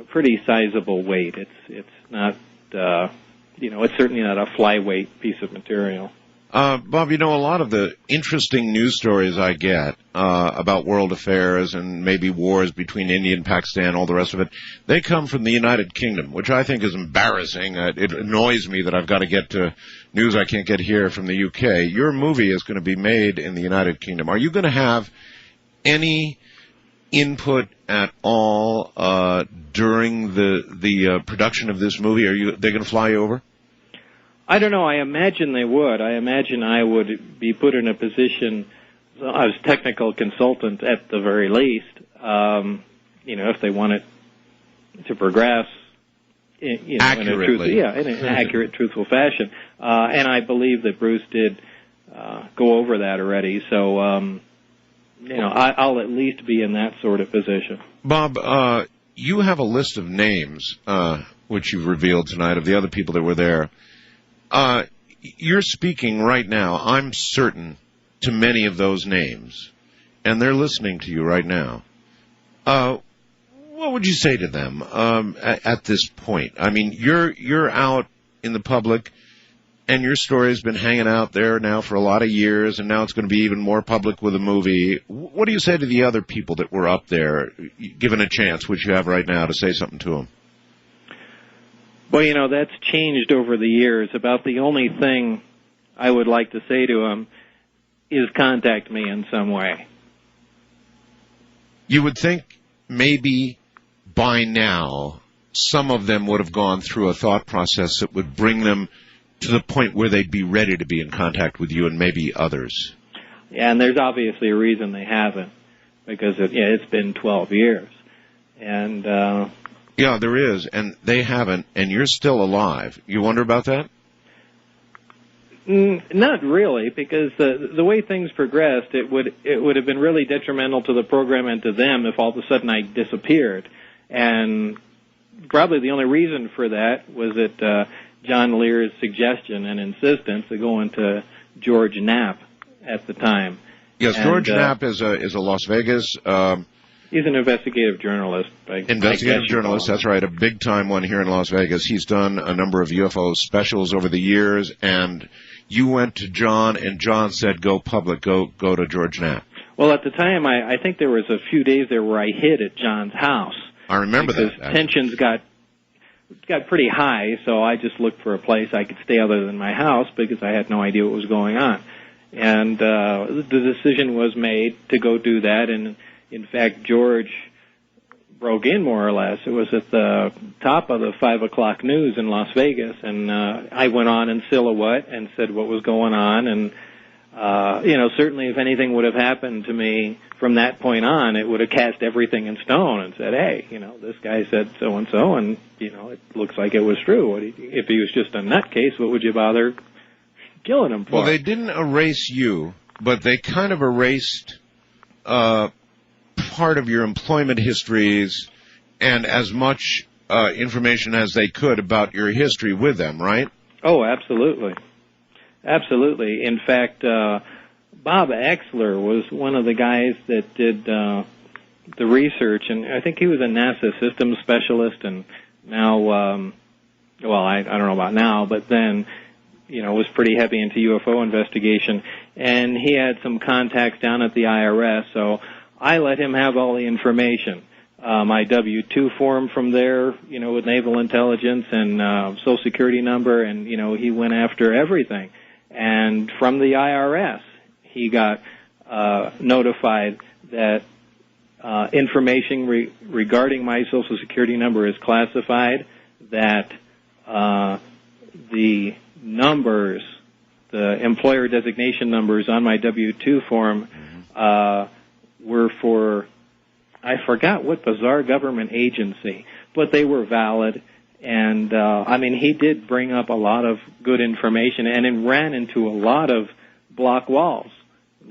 pretty sizable weight. It's not, it's certainly not a flyweight piece of material. Bob, a lot of the interesting news stories I get about world affairs and maybe wars between India and Pakistan, all the rest of it, they come from the United Kingdom, which I think is embarrassing. It annoys me that I've got to get to news I can't get here from the UK. Your movie is going to be made in the United Kingdom. Are you going to have any input at all during the production of this movie? They're going to fly you over? I don't know. I imagine they would. I imagine I would be put in a position as technical consultant at the very least. If they wanted to progress, in an accurate, truthful fashion. And I believe that Bruce did go over that already. So, I'll at least be in that sort of position. Bob, you have a list of names, which you've revealed tonight, of the other people that were there. You're speaking right now, I'm certain, to many of those names, and they're listening to you right now. What would you say to them at this point? I mean, you're out in the public, and your story has been hanging out there now for a lot of years, and now it's going to be even more public with a movie. What do you say to the other people that were up there, given a chance, which you have right now, to say something to them? Well, that's changed over the years. About the only thing I would like to say to them is contact me in some way. You would think maybe by now some of them would have gone through a thought process that would bring them to the point where they'd be ready to be in contact with you and maybe others. Yeah, and there's obviously a reason they haven't, because it's been 12 years. And yeah, there is, and they haven't, and you're still alive. You wonder about that? Not really, because the way things progressed, it would have been really detrimental to the program and to them if all of a sudden I disappeared. And probably the only reason for that was that John Lear's suggestion and insistence to go into George Knapp at the time. Yes, George Knapp is a Las Vegas. He's an investigative journalist. Investigative journalist, that's right, a big-time one here in Las Vegas. He's done a number of UFO specials over the years, and you went to John, and John said, go public, go to George Knapp. Well, at the time, I think there was a few days there where I hid at John's house. I remember that. Because tensions got pretty high, so I just looked for a place I could stay other than my house because I had no idea what was going on. And the decision was made to go do that, and in fact, George broke in more or less. It was at the top of the 5 o'clock news in Las Vegas, and I went on in silhouette and said what was going on, and certainly if anything would have happened to me from that point on, it would have cast everything in stone and said, hey, this guy said so-and-so, and, it looks like it was true. If he was just a nutcase, what would you bother killing him for? Well, they didn't erase you, but they kind of erased part of your employment histories and as much information as they could about your history with them, right? Oh, absolutely. Absolutely. In fact, Bob Exler was one of the guys that did the research, and I think he was a NASA systems specialist, and now, I don't know about now, but then, was pretty heavy into UFO investigation, and he had some contacts down at the IRS, so I let him have all the information. My W-2 form from there, with Naval Intelligence and Social Security number, and, he went after everything. And from the IRS, he got notified that information regarding my Social Security number is classified, that the numbers, the employer designation numbers on my W-2 form were for, I forgot what bizarre government agency, but they were valid. And, he did bring up a lot of good information, and it ran into a lot of block walls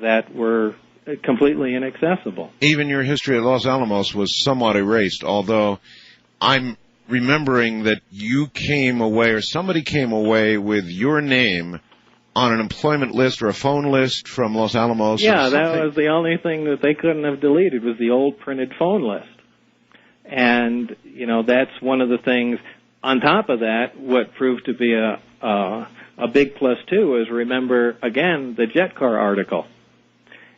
that were completely inaccessible. Even your history at Los Alamos was somewhat erased, although I'm remembering that you came away, or somebody came away with your name on an employment list or a phone list from Los Alamos. Yeah, that was the only thing that they couldn't have deleted, was the old printed phone list. And, that's one of the things. On top of that, what proved to be a big plus, too, is, remember, again, the jet car article.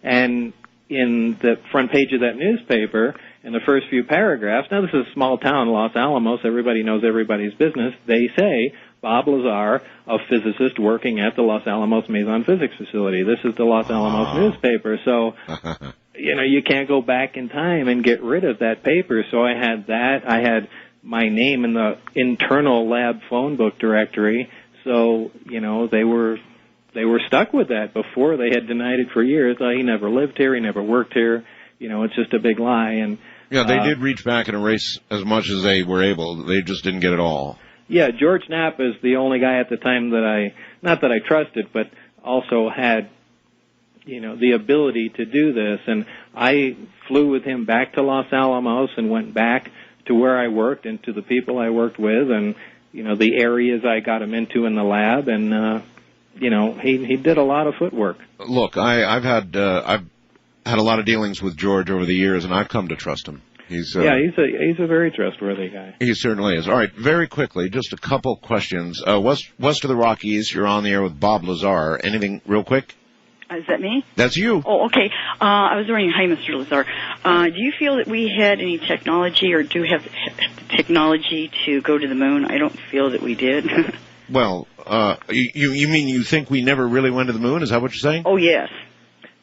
And in the front page of that newspaper, in the first few paragraphs, now this is a small town, Los Alamos, everybody knows everybody's business, they say, Bob Lazar, a physicist working at the Los Alamos Meson Physics Facility. This is the Los Alamos newspaper. So, you can't go back in time and get rid of that paper. So I had that. I had my name in the internal lab phone book directory. So, they were stuck with that before. They had denied it for years. He never lived here. He never worked here. It's just a big lie. And yeah, they did reach back and erase as much as they were able. They just didn't get it all. Yeah, George Knapp is the only guy at the time that not that I trusted, but also had, the ability to do this. And I flew with him back to Los Alamos and went back to where I worked and to the people I worked with and, the areas I got him into in the lab. And, he did a lot of footwork. Look, I've had a lot of dealings with George over the years, and I've come to trust him. He's a very trustworthy guy. He certainly is. All right, very quickly, just a couple questions. West of the Rockies, you're on the air with Bob Lazar. Anything real quick? Is that me? That's you. Oh, okay. I was wondering, hi, Mr. Lazar. Do you feel that we had any technology or do have technology to go to the moon? I don't feel that we did. Well, you mean you think we never really went to the moon? Is that what you're saying? Oh, yes.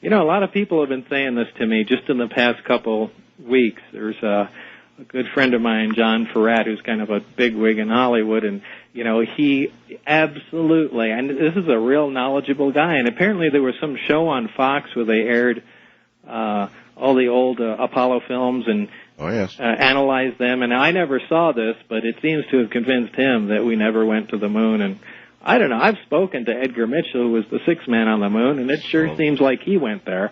A lot of people have been saying this to me just in the past couple weeks. There's a good friend of mine, John Ferrat, who's kind of a bigwig in Hollywood, and he absolutely, and this is a real knowledgeable guy, and apparently there was some show on Fox where they aired all the old Apollo films and analyzed them, and I never saw this, but it seems to have convinced him that we never went to the moon. And I don't know, I've spoken to Edgar Mitchell, who was the sixth man on the moon, and it sure seems like he went there.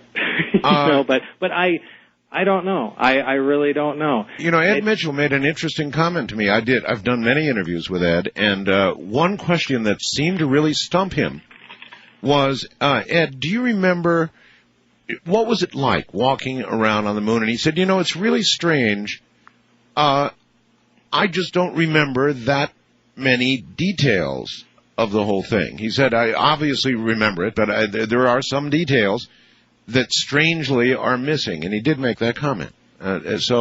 But I don't know. I really don't know. Ed Mitchell made an interesting comment to me. I've done many interviews with Ed, and one question that seemed to really stump him was, Ed, do you remember, what was it like walking around on the moon? And he said, it's really strange. I just don't remember that many details of the whole thing. He said, I obviously remember it, but there are some details that strangely are missing, and he did make that comment. It's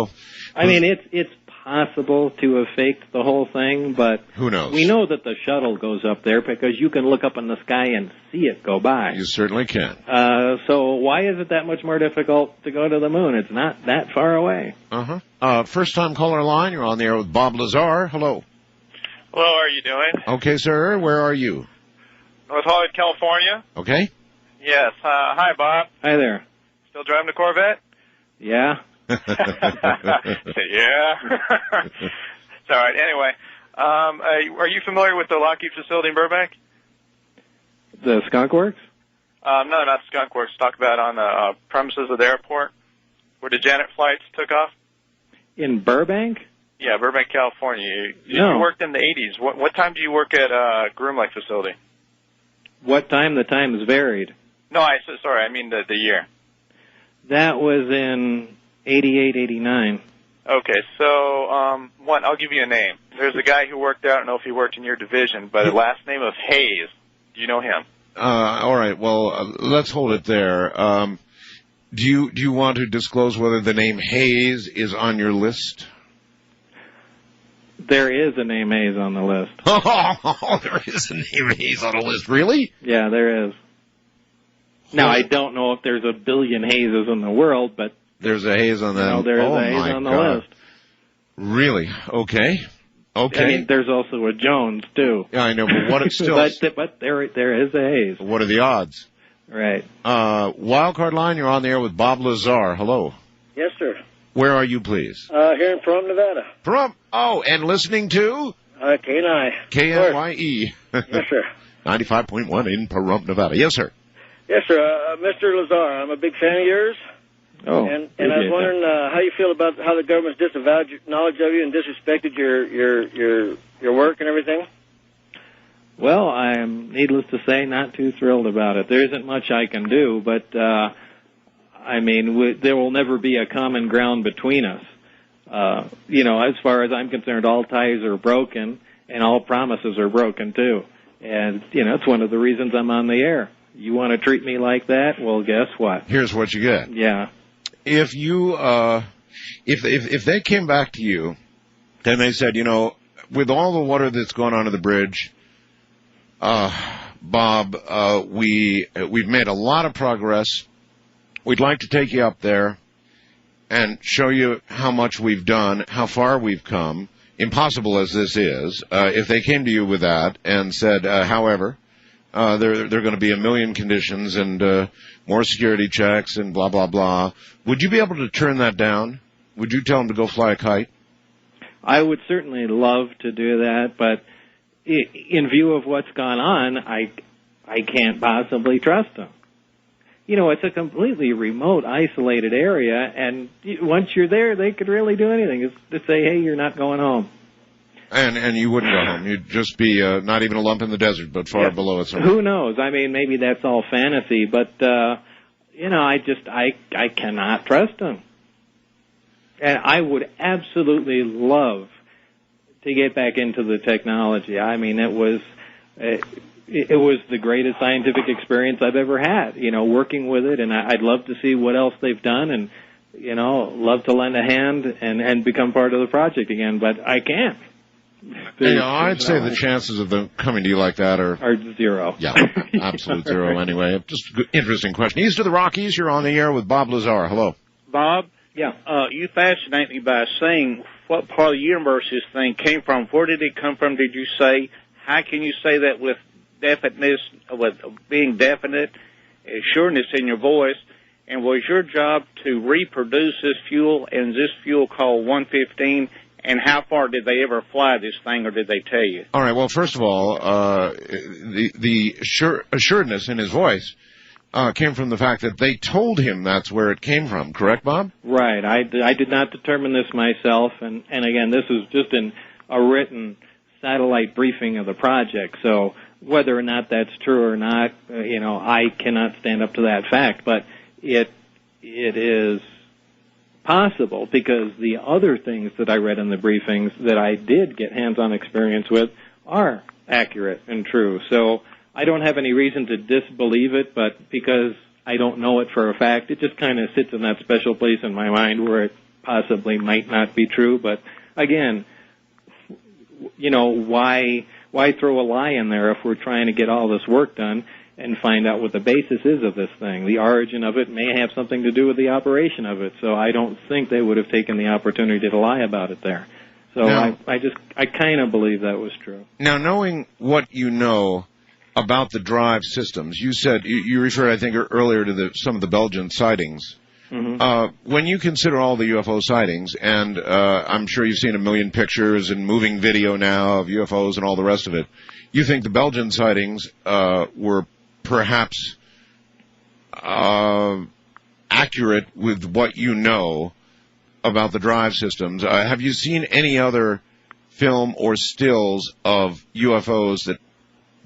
possible to have faked the whole thing, but who knows? We know that the shuttle goes up there because you can look up in the sky and see it go by. You certainly can. So why is it that much more difficult to go to the moon? It's not that far away. First-time caller line, you're on the air with Bob Lazar. Hello. Hello, how are you doing? Okay, sir. Where are you? North Hollywood, California. Okay. Yes. Hi, Bob. Hi there. Still driving the Corvette? Yeah. Yeah. It's all right. Anyway, are you familiar with the Lockheed facility in Burbank? The Skunk Works? No, not the Skunk Works. Talk about on the premises of the airport where the Janet flights took off. In Burbank? Yeah, Burbank, California. You worked in the 80s. What time do you work at Groom Lake facility? What time? The time is varied. No, sorry, I mean the year. That was in 88, 89. Okay, so I'll give you a name. There's a guy who worked out. I don't know if he worked in your division, but the last name of Hayes. Do you know him? All right. Well, let's hold it there. Do you want to disclose whether the name Hayes is on your list? There is a name Hayes on the list. Oh, there is a name Hayes on the list. Really? Yeah, there is. Now, I don't know if there's a billion Hayeses in the world, but there's a Hayes on that. There is a Hayes on the list. Really? Okay. I mean, there's also a Jones too. Yeah, I know, but what it's still. but there is a Hayes. What are the odds? Right. Wildcard line, you're on the air with Bob Lazar. Hello. Yes, sir. Where are you, please? Here in Pahrump, Nevada. And listening to? KNI. KNYE. Yes, sir. 95.1 in Pahrump, Nevada. Yes, sir. Yes, sir. Mr. Lazar, I'm a big fan of yours. Oh, and I was wondering how you feel about how the government's disavowed your knowledge of you and disrespected your work and everything. Well, I am, needless to say, not too thrilled about it. There isn't much I can do, but I mean, there will never be a common ground between us. As far as I'm concerned, all ties are broken and all promises are broken too. And it's one of the reasons I'm on the air. You want to treat me like that? Well, guess what? Here's what you get. Yeah. If you, if they came back to you and they said, with all the water that's going on the bridge, Bob, we've made a lot of progress. We'd like to take you up there and show you how much we've done, how far we've come, impossible as this is. If they came to you with that and said, however, there are going to be a million conditions and more security checks and blah, blah, blah, would you be able to turn that down? Would you tell them to go fly a kite? I would certainly love to do that, but in view of what's gone on, I can't possibly trust them. You know, it's a completely remote, isolated area, and once you're there, they could really do anything. It's to say, hey, you're not going home. And you wouldn't go home. You'd just be not even a lump in the desert, but far below it somewhere. Who knows? I mean, maybe that's all fantasy, but, you know, I cannot trust them. And I would absolutely love to get back into the technology. I mean, it was the greatest scientific experience I've ever had, you know, working with it, and I'd love to see what else they've done and, you know, love to lend a hand and become part of the project again, but I can't. You know, I'd say the chances of them coming to you like that are zero. Yeah, absolute zero anyway. Just an interesting question. East of the Rockies, you're on the air with Bob Lazar. Hello. Bob? Yeah. You fascinate me by saying what part of the universe this thing came from. Where did it come from, did you say? How can you say that with definiteness, with being definite, sureness in your voice? And was your job to reproduce this fuel, and is this fuel called 115? And how far did they ever fly this thing, or did they tell you? All right, well, first of all, the assuredness in his voice came from the fact that they told him that's where it came from, correct, Bob? Right. I did not determine this myself, and again, this is just in a written satellite briefing of the project, so whether or not that's true or not, you know, I cannot stand up to that fact, but it is possible because the other things that I read in the briefings that I did get hands-on experience with are accurate and true, so I don't have any reason to disbelieve it, but because I don't know it for a fact, it just kind of sits in that special place in my mind where it possibly might not be true. But again, you know, why throw a lie in there if we're trying to get all this work done and find out what the basis is of this thing? The origin of it may have something to do with the operation of it, so I don't think they would have taken the opportunity to lie about it there. So now, I kind of believe that was true. Now, knowing what you know about the drive systems, you said, you referred, I think, earlier to some of the Belgian sightings. Mm-hmm. When you consider all the UFO sightings, and I'm sure you've seen a million pictures and moving video now of UFOs and all the rest of it, you think the Belgian sightings were perhaps accurate with what you know about the drive systems. Have you seen any other film or stills of UFOs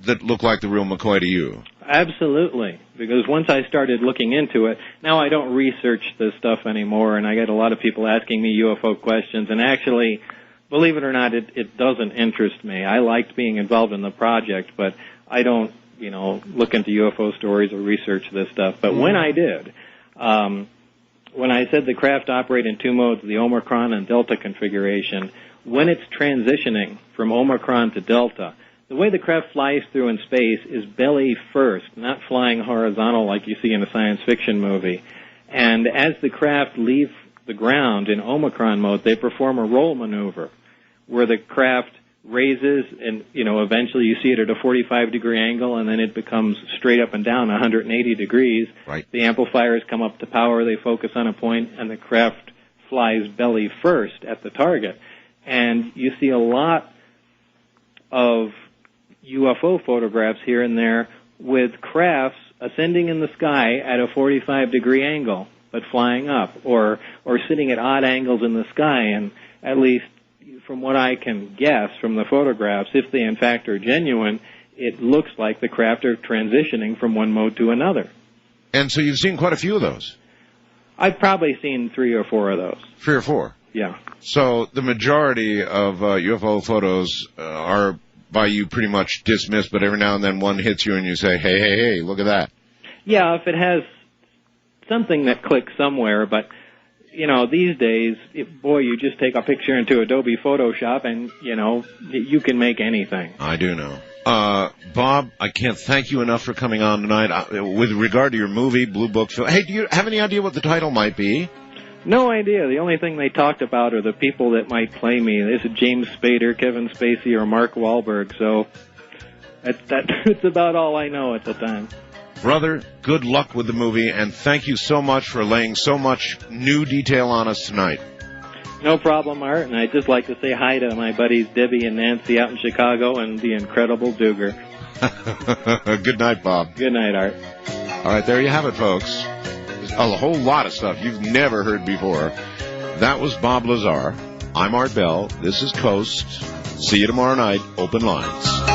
that look like the real McCoy to you? Absolutely, because once I started looking into it, now I don't research this stuff anymore, and I get a lot of people asking me UFO questions, and actually, believe it or not, it doesn't interest me. I liked being involved in the project, but I don't, you know, look into UFO stories or research this stuff. But when I did, when I said the craft operate in two modes, the Omicron and Delta configuration, when it's transitioning from Omicron to Delta, the way the craft flies through in space is belly first, not flying horizontal like you see in a science fiction movie. And as the craft leave the ground in Omicron mode, they perform a roll maneuver where the craft raises and, you know, eventually you see it at a 45-degree angle, and then it becomes straight up and down 180 degrees. Right. The amplifiers come up to power, they focus on a point, and the craft flies belly first at the target. And you see a lot of UFO photographs here and there with crafts ascending in the sky at a 45-degree angle, but flying up, or sitting at odd angles in the sky. And at least from what I can guess from the photographs, if they in fact are genuine, it looks like the craft are transitioning from one mode to another. And so you've seen quite a few of those? I've probably seen 3 or 4 of those. 3 or 4? Yeah. So the majority of UFO photos are by you pretty much dismissed, but every now and then one hits you and you say, hey, look at that. Yeah, if it has something that clicks somewhere, but, you know, these days, you just take a picture into Adobe Photoshop and, you know, you can make anything. I do know. Bob, I can't thank you enough for coming on tonight. With regard to your movie, Blue Book film, hey, do you have any idea what the title might be? No idea. The only thing they talked about are the people that might play me. Is it James Spader, Kevin Spacey, or Mark Wahlberg? So that's about all I know at the time. Brother, good luck with the movie, and thank you so much for laying so much new detail on us tonight. No problem, Art, and I'd just like to say hi to my buddies Debbie and Nancy out in Chicago and the incredible Duger. Good night, Bob. Good night, Art. All right, there you have it, folks. There's a whole lot of stuff you've never heard before. That was Bob Lazar. I'm Art Bell. This is Coast. See you tomorrow night. Open lines.